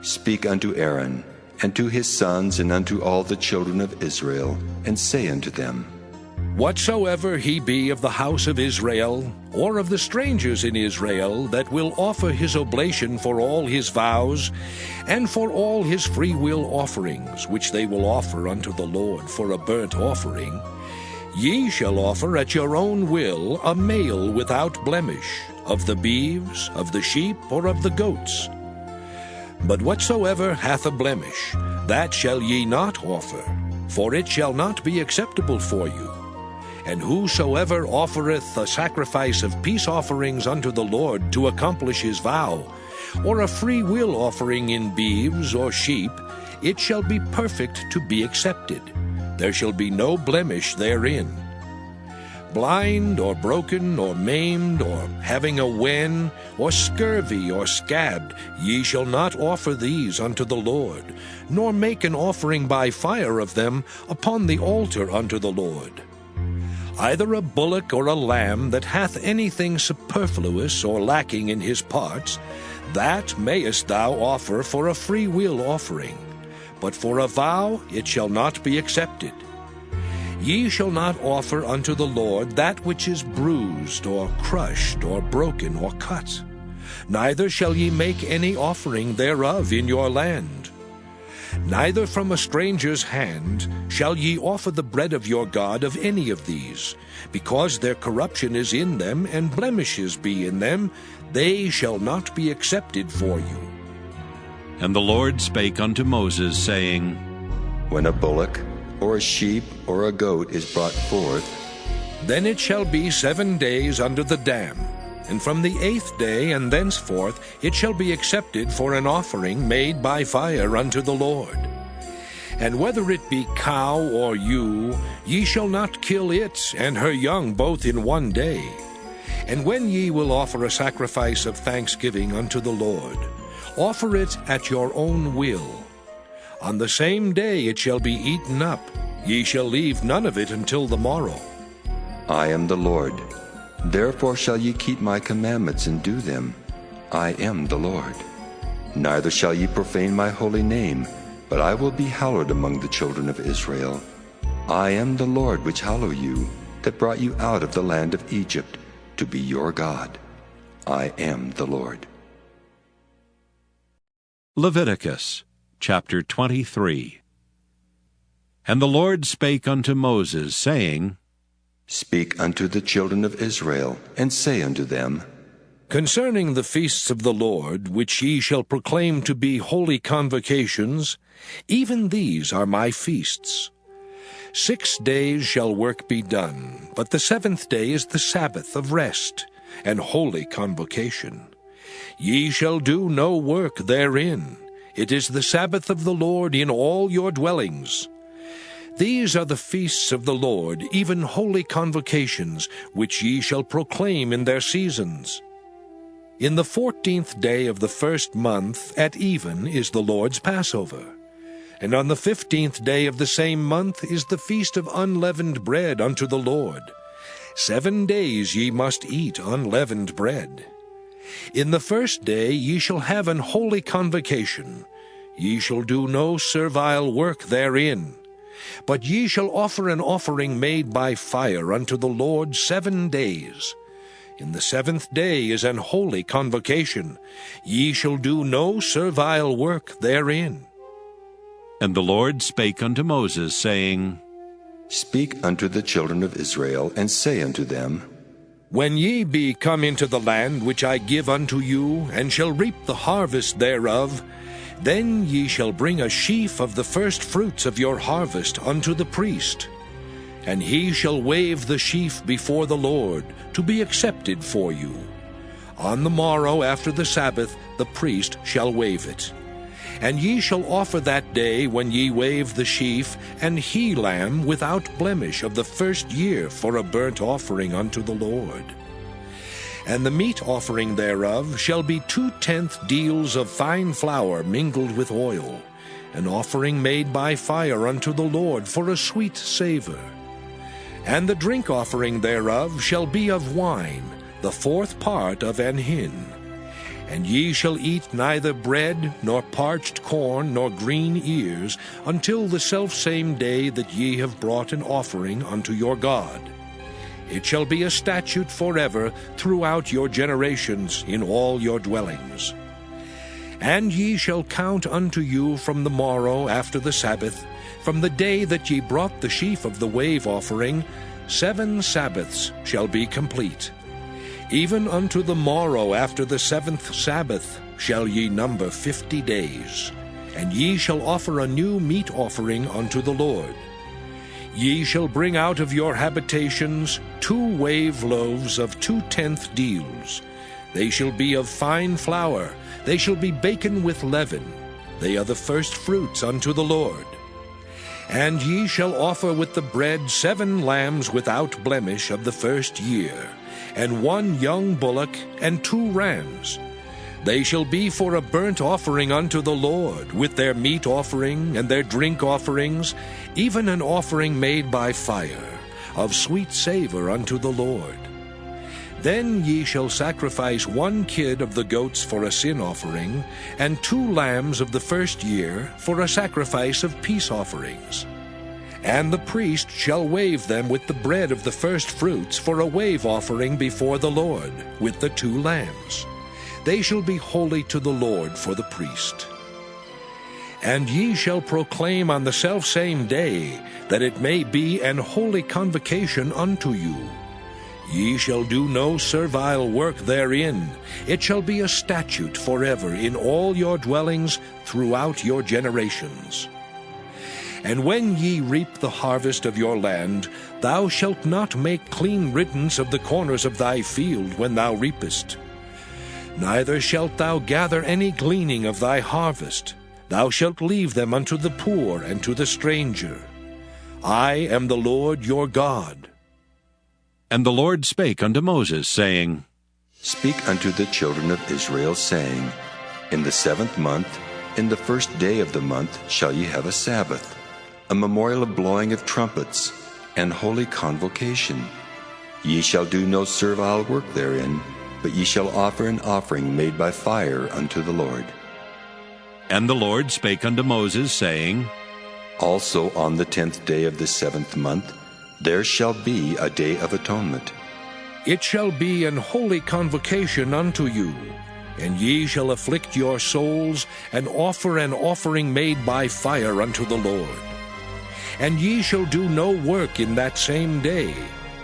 Speak unto Aaron, and to his sons, and unto all the children of Israel, and say unto them, Whatsoever he be of the house of Israel, or of the strangers in Israel, that will offer his oblation for all his vows, and for all his freewill offerings, which they will offer unto the Lord for a burnt offering, ye shall offer at your own will a male without blemish, of the beeves, of the sheep, or of the goats. But whatsoever hath a blemish, that shall ye not offer, for it shall not be acceptable for you. And whosoever offereth a sacrifice of peace offerings unto the Lord to accomplish his vow, or a free will offering in beeves or sheep, it shall be perfect to be accepted. There shall be no blemish therein. Blind, or broken, or maimed, or having a wen, or scurvy, or scabbed, ye shall not offer these unto the Lord, nor make an offering by fire of them upon the altar unto the Lord. Either a bullock or a lamb that hath anything superfluous or lacking in his parts, that mayest thou offer for a free will offering, but for a vow it shall not be accepted. Ye shall not offer unto the Lord that which is bruised, or crushed, or broken, or cut. Neither shall ye make any offering thereof in your land. Neither from a stranger's hand shall ye offer the bread of your God of any of these, because their corruption is in them, and blemishes be in them, they shall not be accepted for you. And the Lord spake unto Moses, saying, When a bullock, or a sheep, or a goat is brought forth, then it shall be 7 days under the dam, and from the 8th day and thenceforth it shall be accepted for an offering made by fire unto the Lord. And whether it be cow or ewe, ye shall not kill it and her young both in 1 day. And when ye will offer a sacrifice of thanksgiving unto the Lord, offer it at your own will. On the same day it shall be eaten up. Ye shall leave none of it until the morrow. I am the Lord. Therefore shall ye keep my commandments and do them. I am the Lord. Neither shall ye profane my holy name, but I will be hallowed among the children of Israel. I am the Lord which hallow you, that brought you out of the land of Egypt, to be your God. I am the Lord. Leviticus chapter 23. And the Lord spake unto Moses, saying, Speak unto the children of Israel, and say unto them, Concerning the feasts of the Lord, which ye shall proclaim to be holy convocations, even these are my feasts. 6 days shall work be done, but the 7th day is the Sabbath of rest, and holy convocation. Ye shall do no work therein. It is the Sabbath of the Lord in all your dwellings. These are the feasts of the Lord, even holy convocations, which ye shall proclaim in their seasons. In the 14th day of the 1st month at even is the Lord's Passover. And on the 15th day of the same month is the feast of unleavened bread unto the Lord. 7 days ye must eat unleavened bread. In the 1st day ye shall have an holy convocation. Ye shall do no servile work therein. But ye shall offer an offering made by fire unto the Lord 7 days. In the 7th day is an holy convocation. Ye shall do no servile work therein. And the Lord spake unto Moses, saying, Speak unto the children of Israel, and say unto them, When ye be come into the land which I give unto you, and shall reap the harvest thereof, then ye shall bring a sheaf of the first fruits of your harvest unto the priest. And he shall wave the sheaf before the Lord, to be accepted for you. On the morrow after the Sabbath the priest shall wave it. And ye shall offer that day when ye wave the sheaf an he-lamb without blemish of the first year for a burnt offering unto the Lord. And the meat offering thereof shall be 2/10 deals of fine flour mingled with oil, an offering made by fire unto the Lord for a sweet savour. And the drink offering thereof shall be of wine, the 4th part of an hin. And ye shall eat neither bread, nor parched corn, nor green ears, until the selfsame day that ye have brought an offering unto your God. It shall be a statute forever throughout your generations in all your dwellings. And ye shall count unto you from the morrow after the Sabbath, from the day that ye brought the sheaf of the wave offering, 7 Sabbaths shall be complete. Even unto the morrow after the 7th Sabbath shall ye number 50 days. And ye shall offer a new meat offering unto the Lord. Ye shall bring out of your habitations 2 wave loaves of 2/10 deals. They shall be of fine flour, they shall be baken with leaven. They are the first fruits unto the Lord. And ye shall offer with the bread 7 lambs without blemish of the first year, and 1 young bullock, and 2 rams. They shall be for a burnt offering unto the Lord, with their meat offering and their drink offerings, even an offering made by fire, of sweet savour unto the Lord. Then ye shall sacrifice 1 kid of the goats for a sin offering, and 2 lambs of the first year for a sacrifice of peace offerings. And the priest shall wave them with the bread of the first fruits for a wave offering before the Lord, with the 2 lambs. They shall be holy to the Lord for the priest. And ye shall proclaim on the selfsame day, that it may be an holy convocation unto you. Ye shall do no servile work therein. It shall be a statute forever in all your dwellings throughout your generations. And when ye reap the harvest of your land, thou shalt not make clean riddance of the corners of thy field when thou reapest. Neither shalt thou gather any gleaning of thy harvest. Thou shalt leave them unto the poor and to the stranger. I am the Lord your God. And the Lord spake unto Moses, saying, Speak unto the children of Israel, saying, In the 7th month, in the first day of the month, shall ye have a Sabbath, a memorial of blowing of trumpets, and holy convocation. Ye shall do no servile work therein, but ye shall offer an offering made by fire unto the Lord. And the Lord spake unto Moses, saying, Also on the 10th day of the 7th month, there shall be a day of atonement. It shall be an holy convocation unto you, and ye shall afflict your souls, and offer an offering made by fire unto the Lord. And ye shall do no work in that same day,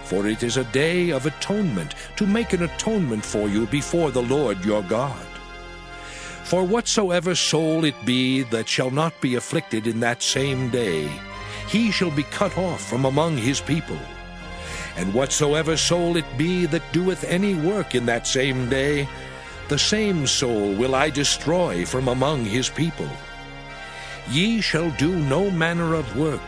for it is a day of atonement, to make an atonement for you before the Lord your God. For whatsoever soul it be that shall not be afflicted in that same day, he shall be cut off from among his people. And whatsoever soul it be that doeth any work in that same day, the same soul will I destroy from among his people. Ye shall do no manner of work.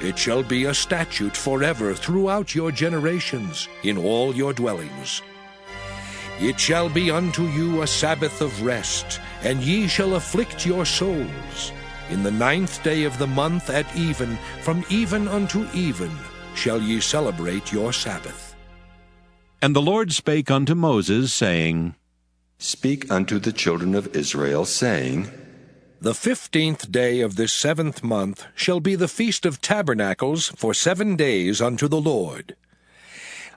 It shall be a statute forever throughout your generations in all your dwellings. It shall be unto you a Sabbath of rest, and ye shall afflict your souls. In the 9th day of the month at even, from even unto even, shall ye celebrate your Sabbath. And the Lord spake unto Moses, saying, Speak unto the children of Israel, saying, The 15th day of this 7th month shall be the Feast of Tabernacles for 7 days unto the Lord.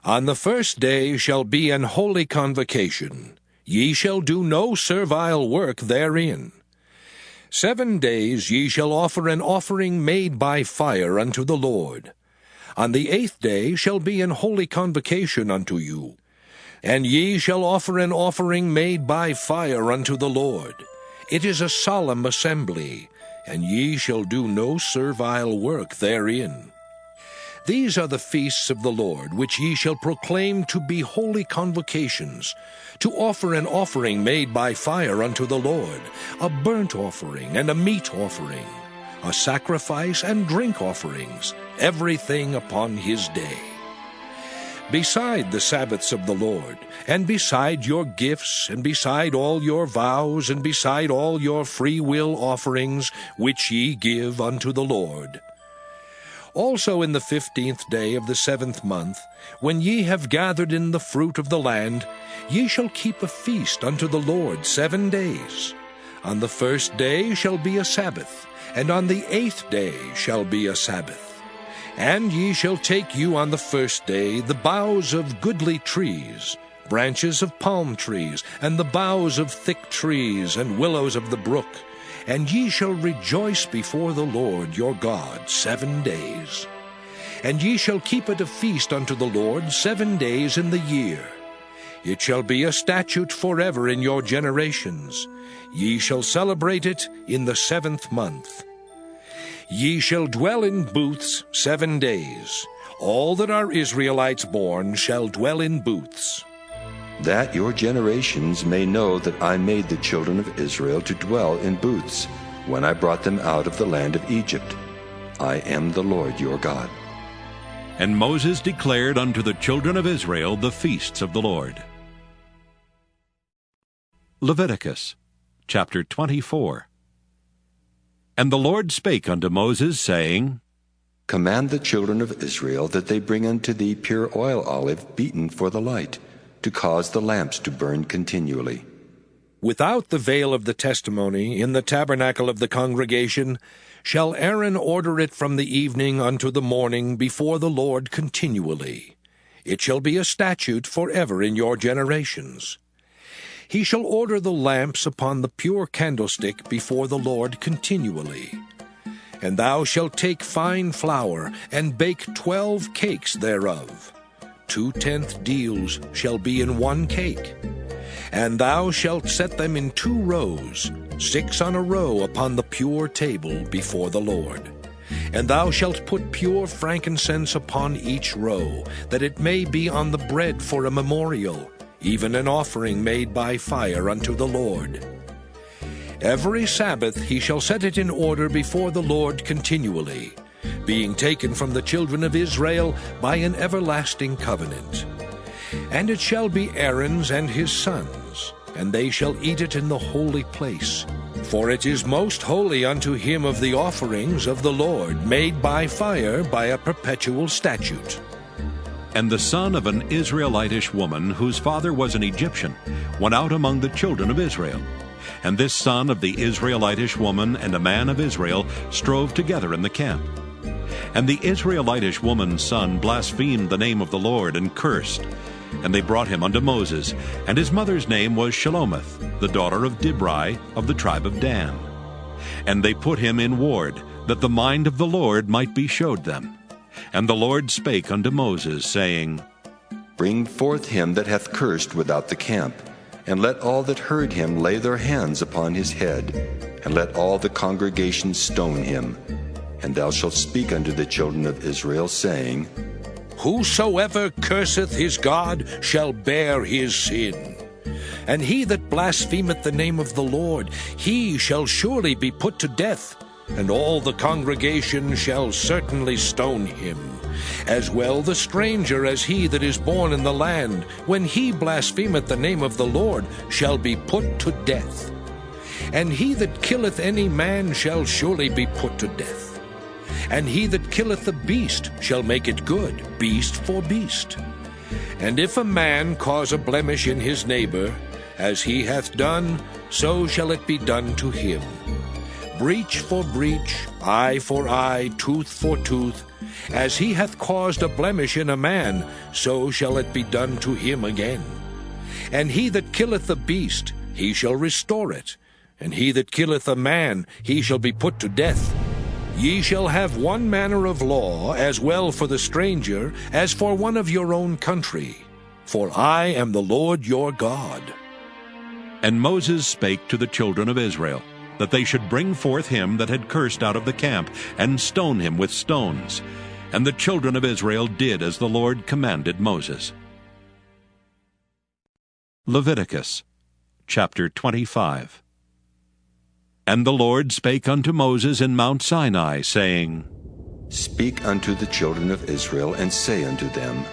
On the first day shall be an holy convocation. Ye shall do no servile work therein. 7 days ye shall offer an offering made by fire unto the Lord. On the 8th day shall be an holy convocation unto you. And ye shall offer an offering made by fire unto the Lord. It is a solemn assembly, and ye shall do no servile work therein. These are the feasts of the Lord, which ye shall proclaim to be holy convocations, to offer an offering made by fire unto the Lord, a burnt offering and a meat offering, a sacrifice and drink offerings, everything upon his day. Beside the Sabbaths of the Lord, and beside your gifts, and beside all your vows, and beside all your free will offerings, which ye give unto the Lord. Also in the 15th day of the 7th month, when ye have gathered in the fruit of the land, ye shall keep a feast unto the Lord 7 days. On the 1st day shall be a Sabbath, and on the 8th day shall be a Sabbath. And ye shall take you on the 1st day the boughs of goodly trees, branches of palm trees, and the boughs of thick trees, and willows of the brook, and ye shall rejoice before the Lord your God 7 days. And ye shall keep it a feast unto the Lord 7 days in the year. It shall be a statute forever in your generations. Ye shall celebrate it in the 7th month. Ye shall dwell in booths 7 days. All that are Israelites born shall dwell in booths. That your generations may know that I made the children of Israel to dwell in booths, when I brought them out of the land of Egypt. I am the Lord your God. And Moses declared unto the children of Israel the feasts of the Lord. Leviticus chapter 24. And the Lord spake unto Moses, saying, Command the children of Israel that they bring unto thee pure oil olive beaten for the light, to cause the lamps to burn continually. Without the veil of the testimony, in the tabernacle of the congregation, shall Aaron order it from the evening unto the morning before the Lord continually. It shall be a statute forever in your generations. He shall order the lamps upon the pure candlestick before the Lord continually. And thou shalt take fine flour, and bake 12 cakes thereof. 2/10 deals shall be in 1 cake. And thou shalt set them in 2 rows, 6 on a row upon the pure table before the Lord. And thou shalt put pure frankincense upon each row, that it may be on the bread for a memorial, even an offering made by fire unto the Lord. Every Sabbath he shall set it in order before the Lord continually, being taken from the children of Israel by an everlasting covenant. And it shall be Aaron's and his sons, and they shall eat it in the holy place. For it is most holy unto him of the offerings of the Lord, made by fire by a perpetual statute. And the son of an Israelitish woman, whose father was an Egyptian, went out among the children of Israel. And this son of the Israelitish woman and a man of Israel strove together in the camp. And the Israelitish woman's son blasphemed the name of the Lord, and cursed. And they brought him unto Moses, and his mother's name was Shelomith, the daughter of Dibri, of the tribe of Dan. And they put him in ward, that the mind of the Lord might be showed them. And the Lord spake unto Moses, saying, Bring forth him that hath cursed without the camp, and let all that heard him lay their hands upon his head, and let all the congregation stone him. And thou shalt speak unto the children of Israel, saying, Whosoever curseth his God shall bear his sin. And he that blasphemeth the name of the Lord, he shall surely be put to death, and all the congregation shall certainly stone him. As well the stranger as he that is born in the land, when he blasphemeth the name of the Lord, shall be put to death. And he that killeth any man shall surely be put to death. And he that killeth the beast shall make it good, beast for beast. And if a man cause a blemish in his neighbor, as he hath done, so shall it be done to him. Breach for breach, eye for eye, tooth for tooth. As he hath caused a blemish in a man, so shall it be done to him again. And he that killeth the beast, he shall restore it. and he that killeth a man, he shall be put to death. Ye shall have one manner of law, as well for the stranger, as for one of your own country. For I am the Lord your God. And Moses spake to the children of Israel, that they should bring forth him that had cursed out of the camp, and stone him with stones. And the children of Israel did as the Lord commanded Moses. Leviticus chapter 25. And the Lord spake unto Moses in Mount Sinai, saying, Speak unto the children of Israel, and say unto them,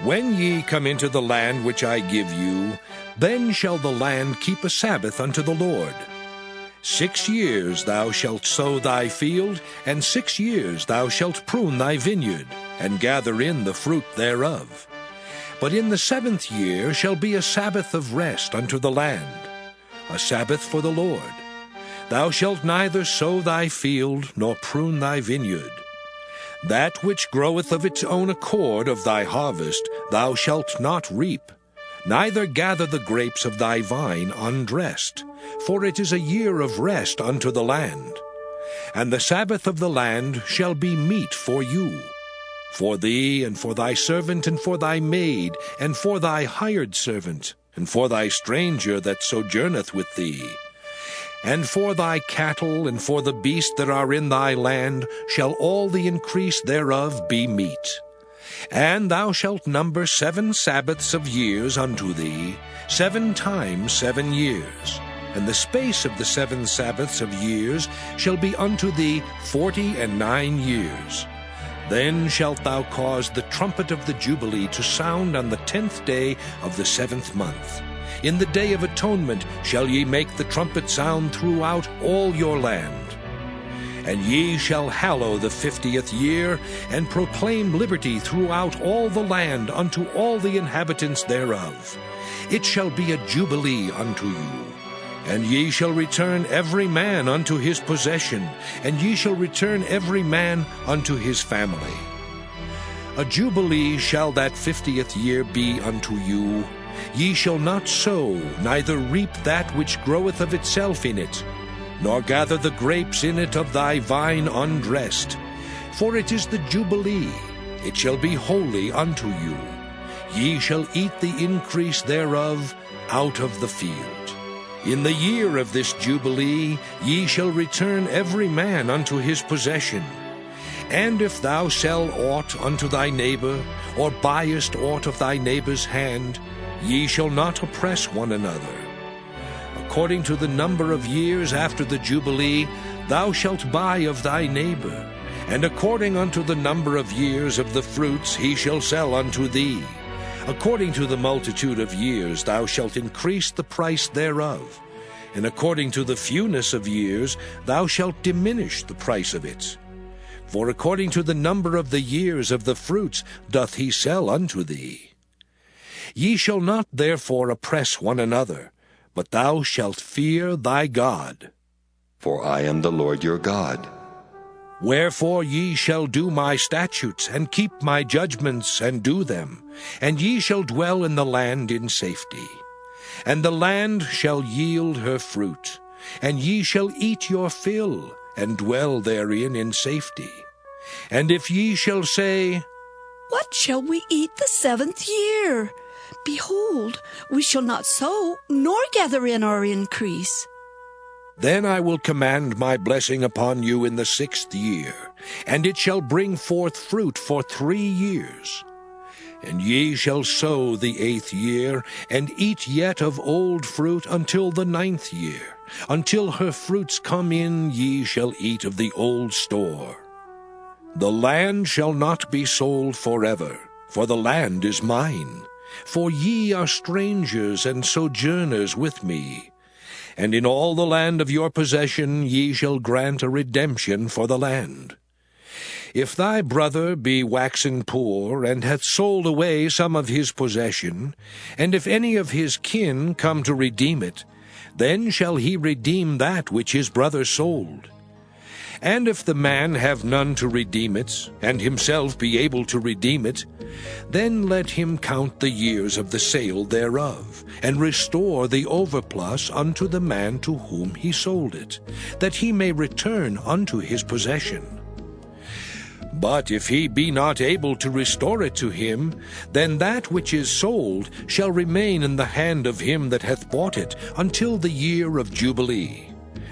When ye come into the land which I give you, then shall the land keep a Sabbath unto the Lord. 6 years thou shalt sow thy field, and 6 years thou shalt prune thy vineyard, and gather in the fruit thereof. But in the 7th year shall be a Sabbath of rest unto the land, a Sabbath for the Lord. Thou shalt neither sow thy field, nor prune thy vineyard. That which groweth of its own accord of thy harvest thou shalt not reap, neither gather the grapes of thy vine undressed, for it is a year of rest unto the land. And the Sabbath of the land shall be meat for you, for thee, and for thy servant, and for thy maid, and for thy hired servant, and for thy stranger that sojourneth with thee. And for thy cattle, and for the beasts that are in thy land, shall all the increase thereof be meat. And thou shalt number 7 Sabbaths of years unto thee, 7 times 7 years. And the space of the 7 Sabbaths of years shall be unto thee 49 years. Then shalt thou cause the trumpet of the Jubilee to sound on the 10th day of the 7th month. In the day of atonement shall ye make the trumpet sound throughout all your land. And ye shall hallow the 50th year, and proclaim liberty throughout all the land unto all the inhabitants thereof. It shall be a jubilee unto you. And ye shall return every man unto his possession, and ye shall return every man unto his family. A jubilee shall that 50th year be unto you. Ye shall not sow, neither reap that which groweth of itself in it, nor gather the grapes in it of thy vine undressed. For it is the Jubilee, it shall be holy unto you. Ye shall eat the increase thereof out of the field. In the year of this Jubilee ye shall return every man unto his possession. And if thou sell aught unto thy neighbor, or buyest aught of thy neighbor's hand, ye shall not oppress one another. According to the number of years after the Jubilee, thou shalt buy of thy neighbor, and according unto the number of years of the fruits he shall sell unto thee. According to the multitude of years thou shalt increase the price thereof, and according to the fewness of years thou shalt diminish the price of it. For according to the number of the years of the fruits doth he sell unto thee. Ye shall not therefore oppress one another, but thou shalt fear thy God. For I am the Lord your God. Wherefore ye shall do my statutes, and keep my judgments, and do them, and ye shall dwell in the land in safety. And the land shall yield her fruit, and ye shall eat your fill, and dwell therein in safety. And if ye shall say, What shall we eat the 7th year? Behold, we shall not sow, nor gather in our increase. Then I will command my blessing upon you in the 6th year, and it shall bring forth fruit for 3 years. And ye shall sow the 8th year, and eat yet of old fruit until the 9th year. Until her fruits come in, ye shall eat of the old store. The land shall not be sold forever, for the land is mine. For ye are strangers and sojourners with me. And in all the land of your possession ye shall grant a redemption for the land. If thy brother be waxen poor, and hath sold away some of his possession, and if any of his kin come to redeem it, then shall he redeem that which his brother sold. And if the man have none to redeem it, and himself be able to redeem it, then let him count the years of the sale thereof, and restore the overplus unto the man to whom he sold it, that he may return unto his possession. But if he be not able to restore it to him, then that which is sold shall remain in the hand of him that hath bought it until the year of Jubilee.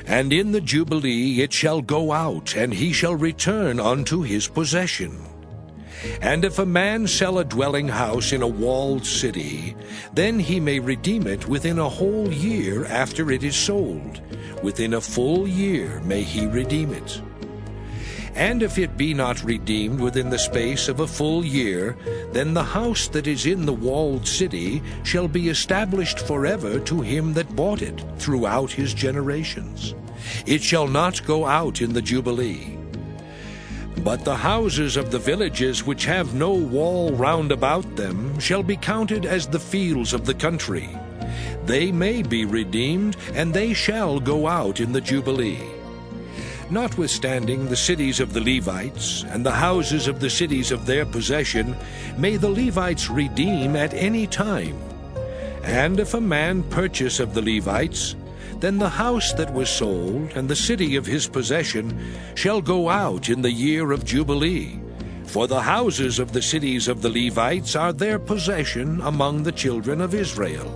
And in the Jubilee it shall go out, and he shall return unto his possession. And if a man sell a dwelling house in a walled city, then he may redeem it within a whole year after it is sold. Within a full year may he redeem it. And if it be not redeemed within the space of a full year, then the house that is in the walled city shall be established forever to him that bought it throughout his generations. It shall not go out in the Jubilee. But the houses of the villages which have no wall round about them shall be counted as the fields of the country. They may be redeemed, and they shall go out in the Jubilee. Notwithstanding the cities of the Levites, and the houses of the cities of their possession, may the Levites redeem at any time. And if a man purchase of the Levites, then the house that was sold, and the city of his possession, shall go out in the year of Jubilee. For the houses of the cities of the Levites are their possession among the children of Israel.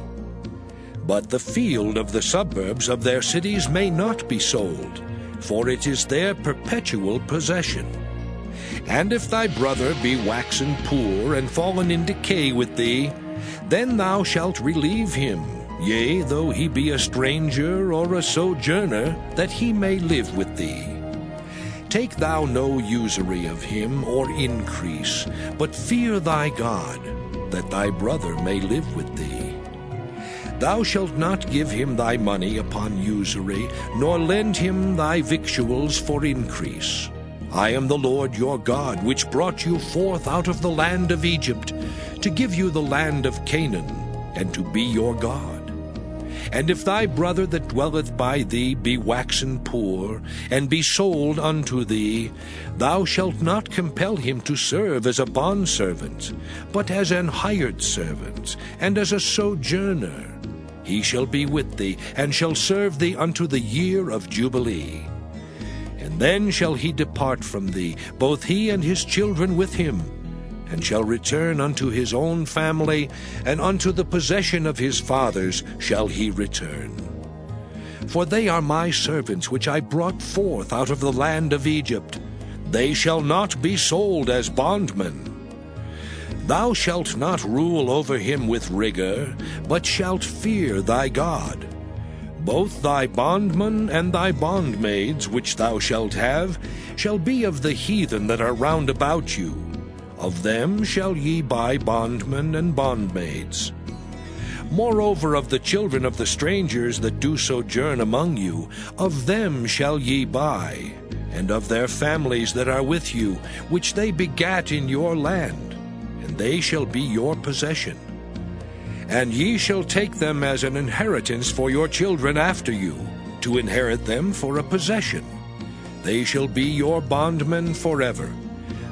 But the field of the suburbs of their cities may not be sold, for it is their perpetual possession. And if thy brother be waxen poor, and fallen in decay with thee, then thou shalt relieve him, yea, though he be a stranger or a sojourner, that he may live with thee. Take thou no usury of him or increase, but fear thy God, that thy brother may live with thee. Thou shalt not give him thy money upon usury, nor lend him thy victuals for increase. I am the Lord your God, which brought you forth out of the land of Egypt, to give you the land of Canaan, and to be your God. And if thy brother that dwelleth by thee be waxen poor, and be sold unto thee, thou shalt not compel him to serve as a bondservant, but as an hired servant, and as a sojourner. He shall be with thee, and shall serve thee unto the year of Jubilee. And then shall he depart from thee, both he and his children with him, and shall return unto his own family, and unto the possession of his fathers shall he return. For they are my servants which I brought forth out of the land of Egypt. They shall not be sold as bondmen. Thou shalt not rule over him with rigor, but shalt fear thy God. Both thy bondmen and thy bondmaids which thou shalt have shall be of the heathen that are round about you. Of them shall ye buy bondmen and bondmaids. Moreover, of the children of the strangers that do sojourn among you, of them shall ye buy, and of their families that are with you, which they begat in your land, and they shall be your possession. And ye shall take them as an inheritance for your children after you, to inherit them for a possession. They shall be your bondmen forever.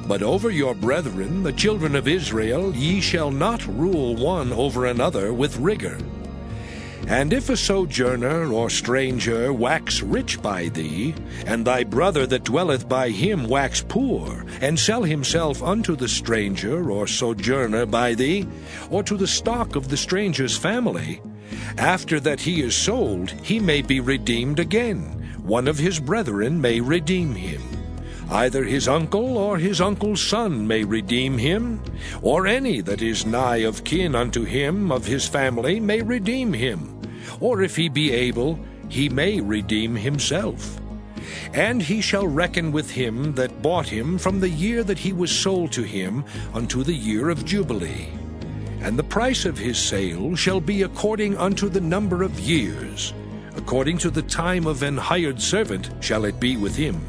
But over your brethren, the children of Israel, ye shall not rule one over another with rigor. And if a sojourner or stranger wax rich by thee, and thy brother that dwelleth by him wax poor, and sell himself unto the stranger or sojourner by thee, or to the stock of the stranger's family, after that he is sold, he may be redeemed again. One of his brethren may redeem him. Either his uncle or his uncle's son may redeem him, or any that is nigh of kin unto him of his family may redeem him. Or if he be able, he may redeem himself. And he shall reckon with him that bought him from the year that he was sold to him unto the year of Jubilee. And the price of his sale shall be according unto the number of years. According to the time of an hired servant shall it be with him.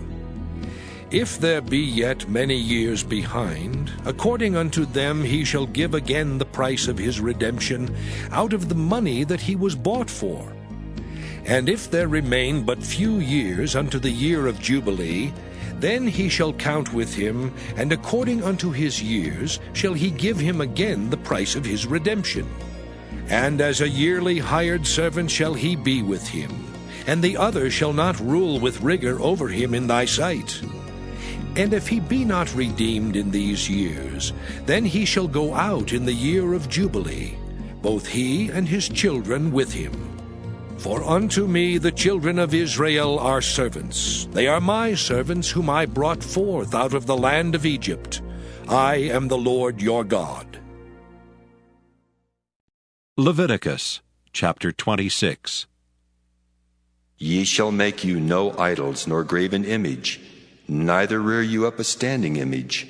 If there be yet many years behind, according unto them he shall give again the price of his redemption out of the money that he was bought for. And if there remain but few years unto the year of Jubilee, then he shall count with him, and according unto his years shall he give him again the price of his redemption. And as a yearly hired servant shall he be with him, and the other shall not rule with rigor over him in thy sight. And if he be not redeemed in these years, then he shall go out in the year of Jubilee, both he and his children with him. For unto me the children of Israel are servants. They are my servants whom I brought forth out of the land of Egypt. I am the Lord your God. Leviticus chapter 26. Ye shall make you no idols nor graven image, neither rear you up a standing image,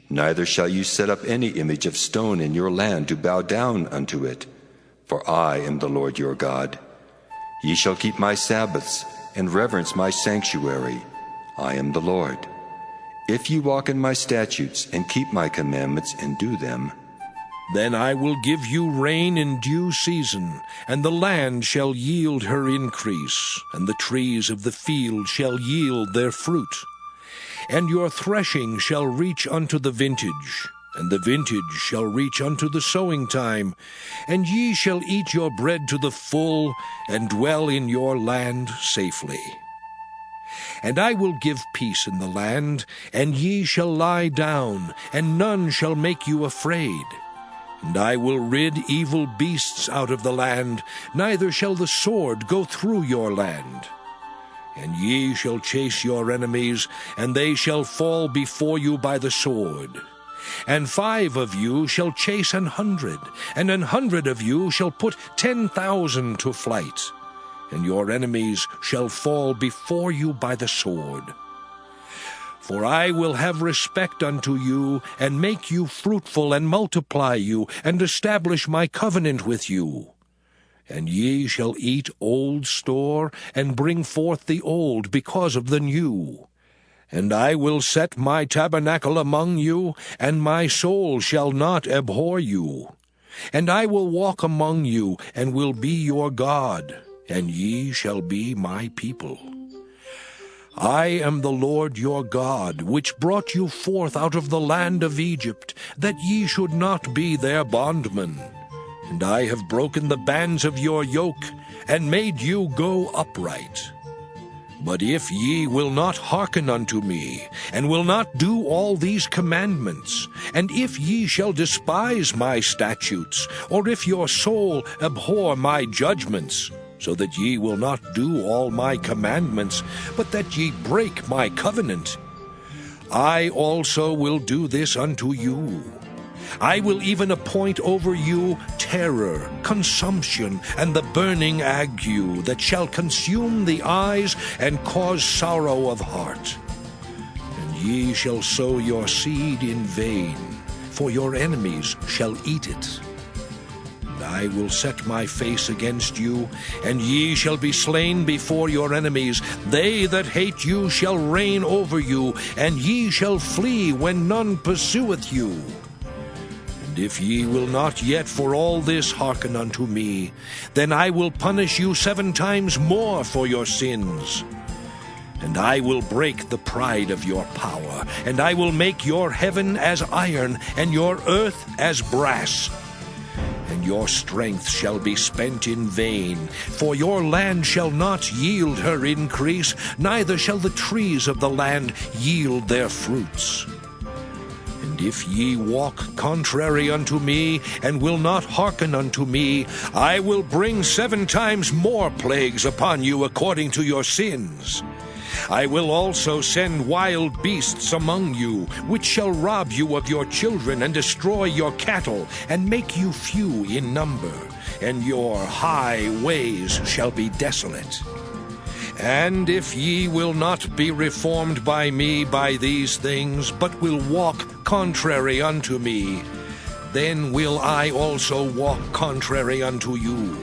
neither shall you set up any image of stone in your land to bow down unto it. For I am the Lord your God. Ye shall keep my Sabbaths, and reverence my sanctuary. I am the Lord. If ye walk in my statutes, and keep my commandments, and do them, then I will give you rain in due season, and the land shall yield her increase, and the trees of the field shall yield their fruit. And your threshing shall reach unto the vintage, and the vintage shall reach unto the sowing time, and ye shall eat your bread to the full, and dwell in your land safely. And I will give peace in the land, and ye shall lie down, and none shall make you afraid. And I will rid evil beasts out of the land, neither shall the sword go through your land. And ye shall chase your enemies, and they shall fall before you by the sword. And 5 of you shall chase 100, and 100 of you shall put 10,000 to flight. And your enemies shall fall before you by the sword. For I will have respect unto you, and make you fruitful, and multiply you, and establish my covenant with you. And ye shall eat old store, and bring forth the old because of the new. And I will set my tabernacle among you, and my soul shall not abhor you. And I will walk among you, and will be your God, and ye shall be my people. I am the Lord your God, which brought you forth out of the land of Egypt, that ye should not be their bondmen. And I have broken the bands of your yoke, and made you go upright. But if ye will not hearken unto me, and will not do all these commandments, and if ye shall despise my statutes, or if your soul abhor my judgments, so that ye will not do all my commandments, but that ye break my covenant, I also will do this unto you. I will even appoint over you terror, consumption, and the burning ague that shall consume the eyes and cause sorrow of heart. And ye shall sow your seed in vain, for your enemies shall eat it. And I will set my face against you, and ye shall be slain before your enemies. They that hate you shall reign over you, and ye shall flee when none pursueth you. And if ye will not yet for all this hearken unto me, then I will punish you 7 times more for your sins. And I will break the pride of your power, and I will make your heaven as iron, and your earth as brass. And your strength shall be spent in vain, for your land shall not yield her increase, neither shall the trees of the land yield their fruits. And if ye walk contrary unto me, and will not hearken unto me, I will bring 7 times more plagues upon you according to your sins. I will also send wild beasts among you, which shall rob you of your children, and destroy your cattle, and make you few in number, and your high ways shall be desolate. And if ye will not be reformed by me by these things, but will walk contrary unto me, then will I also walk contrary unto you,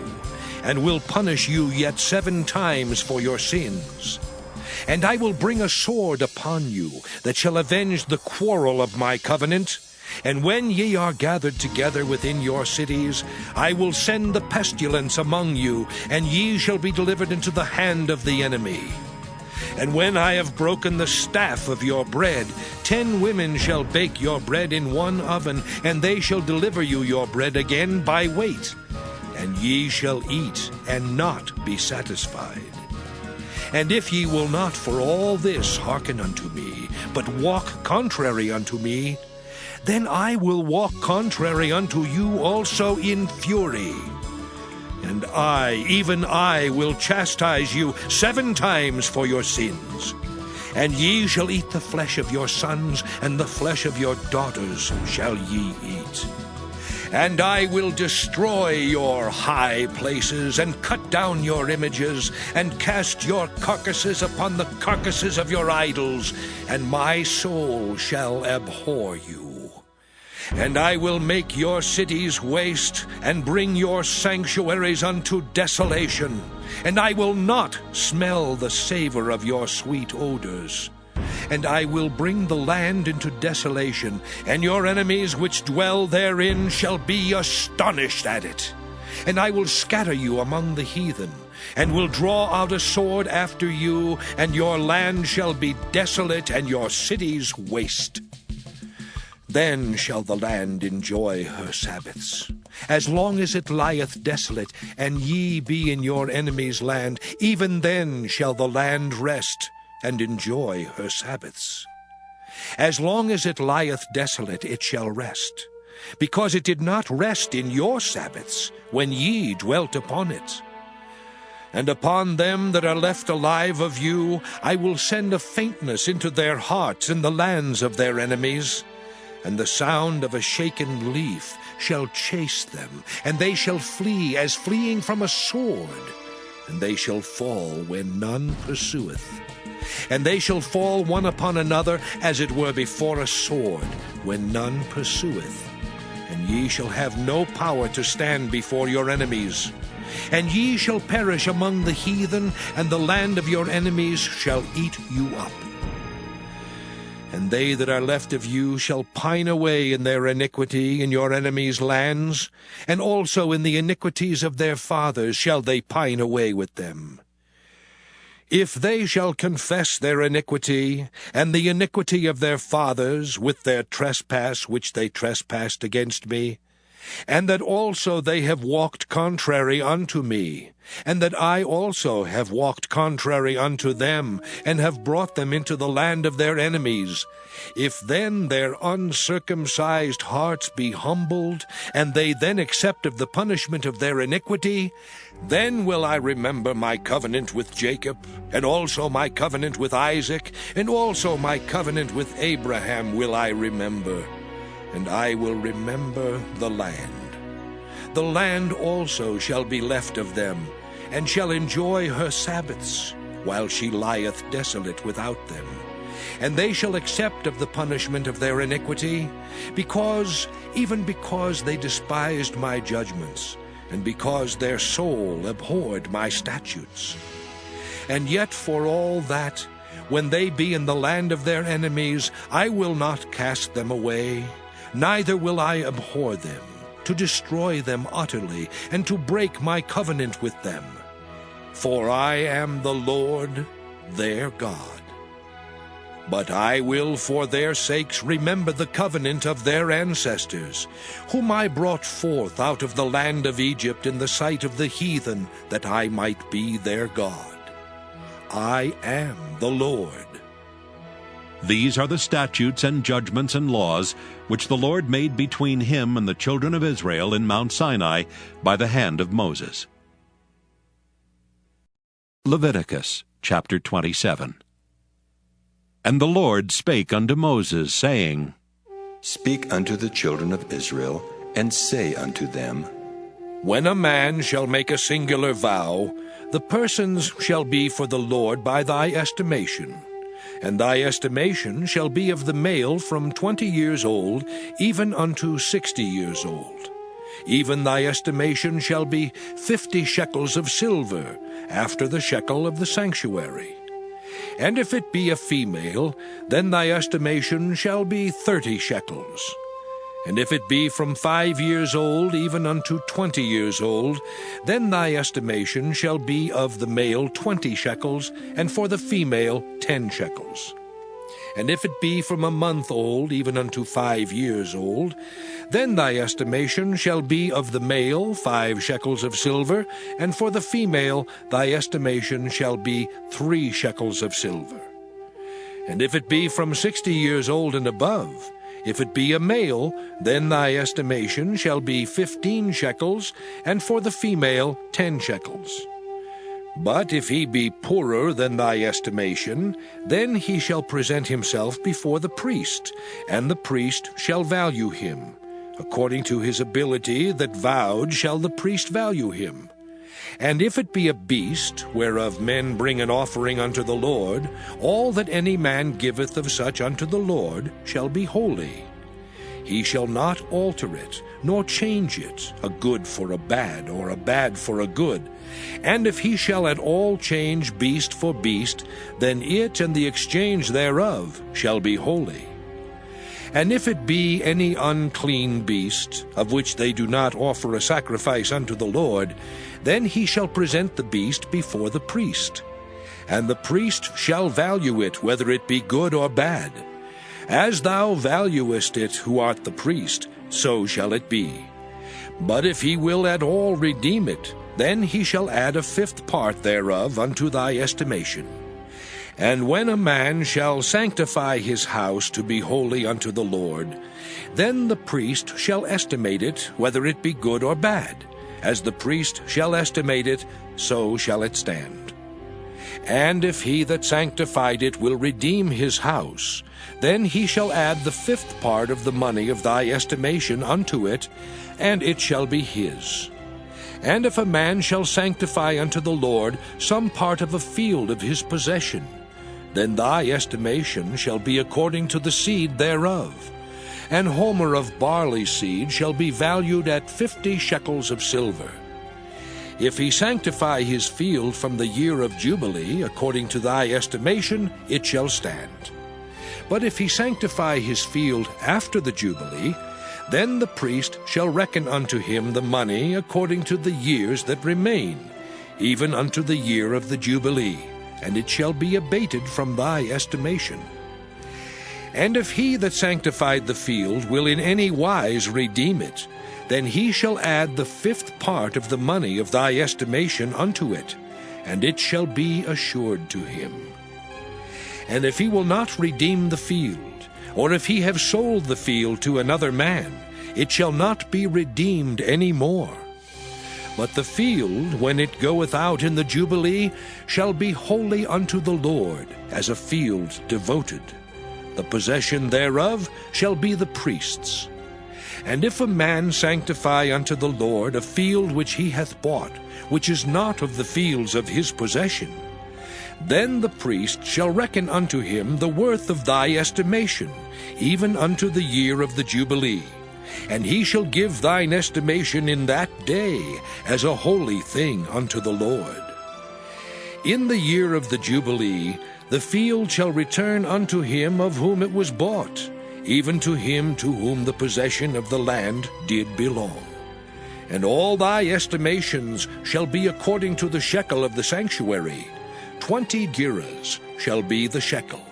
and will punish you yet 7 times for your sins. And I will bring a sword upon you, that shall avenge the quarrel of my covenant, And when ye are gathered together within your cities, I will send the pestilence among you, and ye shall be delivered into the hand of the enemy. And when I have broken the staff of your bread, 10 women shall bake your bread in one oven, and they shall deliver you your bread again by weight. And ye shall eat, and not be satisfied. And if ye will not for all this hearken unto me, but walk contrary unto me, then I will walk contrary unto you also in fury. And I, even I, will chastise you 7 times for your sins. And ye shall eat the flesh of your sons, and the flesh of your daughters shall ye eat. And I will destroy your high places, and cut down your images, and cast your carcasses upon the carcasses of your idols, and my soul shall abhor you. And I will make your cities waste, and bring your sanctuaries unto desolation. And I will not smell the savor of your sweet odors. And I will bring the land into desolation, and your enemies which dwell therein shall be astonished at it. And I will scatter you among the heathen, and will draw out a sword after you, and your land shall be desolate, and your cities waste. Then shall the land enjoy her Sabbaths, as long as it lieth desolate, and ye be in your enemy's land. Even then shall the land rest, and enjoy her Sabbaths. As long as it lieth desolate, it shall rest, because it did not rest in your Sabbaths, when ye dwelt upon it. And upon them that are left alive of you I will send a faintness into their hearts in the lands of their enemies. And the sound of a shaken leaf shall chase them, and they shall flee as fleeing from a sword, and they shall fall when none pursueth. And they shall fall one upon another, as it were before a sword, when none pursueth. And ye shall have no power to stand before your enemies. And ye shall perish among the heathen, and the land of your enemies shall eat you up. And they that are left of you shall pine away in their iniquity in your enemies' lands, and also in the iniquities of their fathers shall they pine away with them. If they shall confess their iniquity, and the iniquity of their fathers, with their trespass which they trespassed against me, and that also they have walked contrary unto me, and that I also have walked contrary unto them, and have brought them into the land of their enemies, if then their uncircumcised hearts be humbled, and they then accept of the punishment of their iniquity, then will I remember my covenant with Jacob, and also my covenant with Isaac, and also my covenant with Abraham will I remember. And I will remember the land. The land also shall be left of them, and shall enjoy her Sabbaths, while she lieth desolate without them. And they shall accept of the punishment of their iniquity, even because they despised my judgments, and because their soul abhorred my statutes. And yet for all that, when they be in the land of their enemies, I will not cast them away, neither will I abhor them, to destroy them utterly, and to break my covenant with them. For I am the Lord their God. But I will for their sakes remember the covenant of their ancestors, whom I brought forth out of the land of Egypt in the sight of the heathen, that I might be their God. I am the Lord. These are the statutes and judgments and laws which the Lord made between him and the children of Israel in Mount Sinai by the hand of Moses. Leviticus chapter 27. And the Lord spake unto Moses, saying, Speak unto the children of Israel, and say unto them, When a man shall make a singular vow, the persons shall be for the Lord by thy estimation. And thy estimation shall be of the male from 20 years old, even unto 60 years old. Even thy estimation shall be 50 shekels of silver, after the shekel of the sanctuary. And if it be a female, then thy estimation shall be 30 shekels. And if it be from 5 years old even unto 20 years old, then thy estimation shall be of the male 20 shekels, and for the female 10 shekels. And if it be from a month old even unto 5 years old, then thy estimation shall be of the male 5 shekels of silver, and for the female thy estimation shall be 3 shekels of silver. And if it be from 60 years old and above, if it be a male, then thy estimation shall be 15 shekels, and for the female 10 shekels. But if he be poorer than thy estimation, then he shall present himself before the priest, and the priest shall value him. According to his ability that vowed shall the priest value him. And if it be a beast, whereof men bring an offering unto the Lord, all that any man giveth of such unto the Lord shall be holy. He shall not alter it, nor change it, a good for a bad, or a bad for a good. And if he shall at all change beast for beast, then it and the exchange thereof shall be holy. And if it be any unclean beast, of which they do not offer a sacrifice unto the Lord, then he shall present the beast before the priest. And the priest shall value it, whether it be good or bad. As thou valuest it, who art the priest, so shall it be. But if he will at all redeem it, then he shall add a 5th part thereof unto thy estimation. And when a man shall sanctify his house to be holy unto the Lord, then the priest shall estimate it, whether it be good or bad. As the priest shall estimate it, so shall it stand. And if he that sanctified it will redeem his house, then he shall add the 5th part of the money of thy estimation unto it, and it shall be his. And if a man shall sanctify unto the Lord some part of a field of his possession, then thy estimation shall be according to the seed thereof. An homer of barley seed shall be valued at 50 shekels of silver. If he sanctify his field from the year of Jubilee, according to thy estimation, it shall stand. But if he sanctify his field after the Jubilee, then the priest shall reckon unto him the money according to the years that remain, even unto the year of the Jubilee, and it shall be abated from thy estimation. And if he that sanctified the field will in any wise redeem it, then he shall add the 5th part of the money of thy estimation unto it, and it shall be assured to him. And if he will not redeem the field, or if he have sold the field to another man, it shall not be redeemed any more. But the field, when it goeth out in the Jubilee, shall be holy unto the Lord, as a field devoted. The possession thereof shall be the priest's. And if a man sanctify unto the Lord a field which he hath bought, which is not of the fields of his possession, then the priest shall reckon unto him the worth of thy estimation, even unto the year of the Jubilee. And he shall give thine estimation in that day as a holy thing unto the Lord. In the year of the Jubilee the field shall return unto him of whom it was bought, even to him to whom the possession of the land did belong. And all thy estimations shall be according to the shekel of the sanctuary. 20 gerahs shall be the shekel.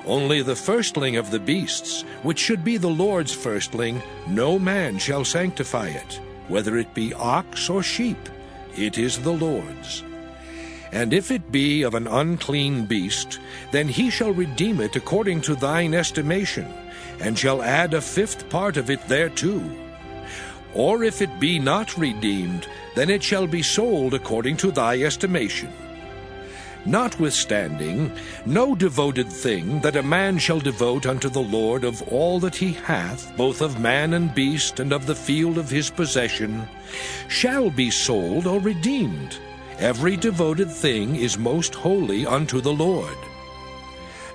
Only the firstling of the beasts, which should be the Lord's firstling, no man shall sanctify it, whether it be ox or sheep, it is the Lord's. And if it be of an unclean beast, then he shall redeem it according to thine estimation, and shall add a 5th part of it thereto. Or if it be not redeemed, then it shall be sold according to thy estimation. Notwithstanding, no devoted thing that a man shall devote unto the Lord of all that he hath, both of man and beast, and of the field of his possession, shall be sold or redeemed. Every devoted thing is most holy unto the Lord.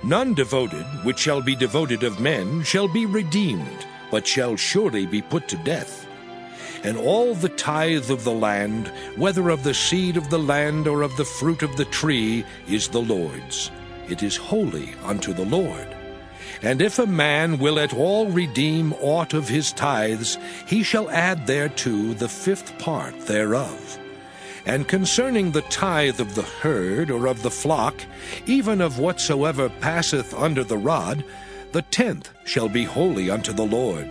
None devoted, which shall be devoted of men, shall be redeemed, but shall surely be put to death. And all the tithe of the land, whether of the seed of the land or of the fruit of the tree, is the Lord's. It is holy unto the Lord. And if a man will at all redeem aught of his tithes, he shall add thereto the 5th part thereof. And concerning the tithe of the herd or of the flock, even of whatsoever passeth under the rod, the 10th shall be holy unto the Lord.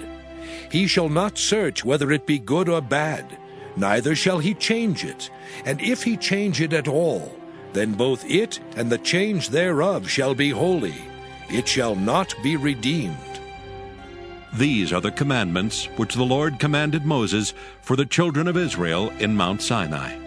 He shall not search whether it be good or bad, neither shall he change it. And if he change it at all, then both it and the change thereof shall be holy. It shall not be redeemed. These are the commandments which the Lord commanded Moses for the children of Israel in Mount Sinai.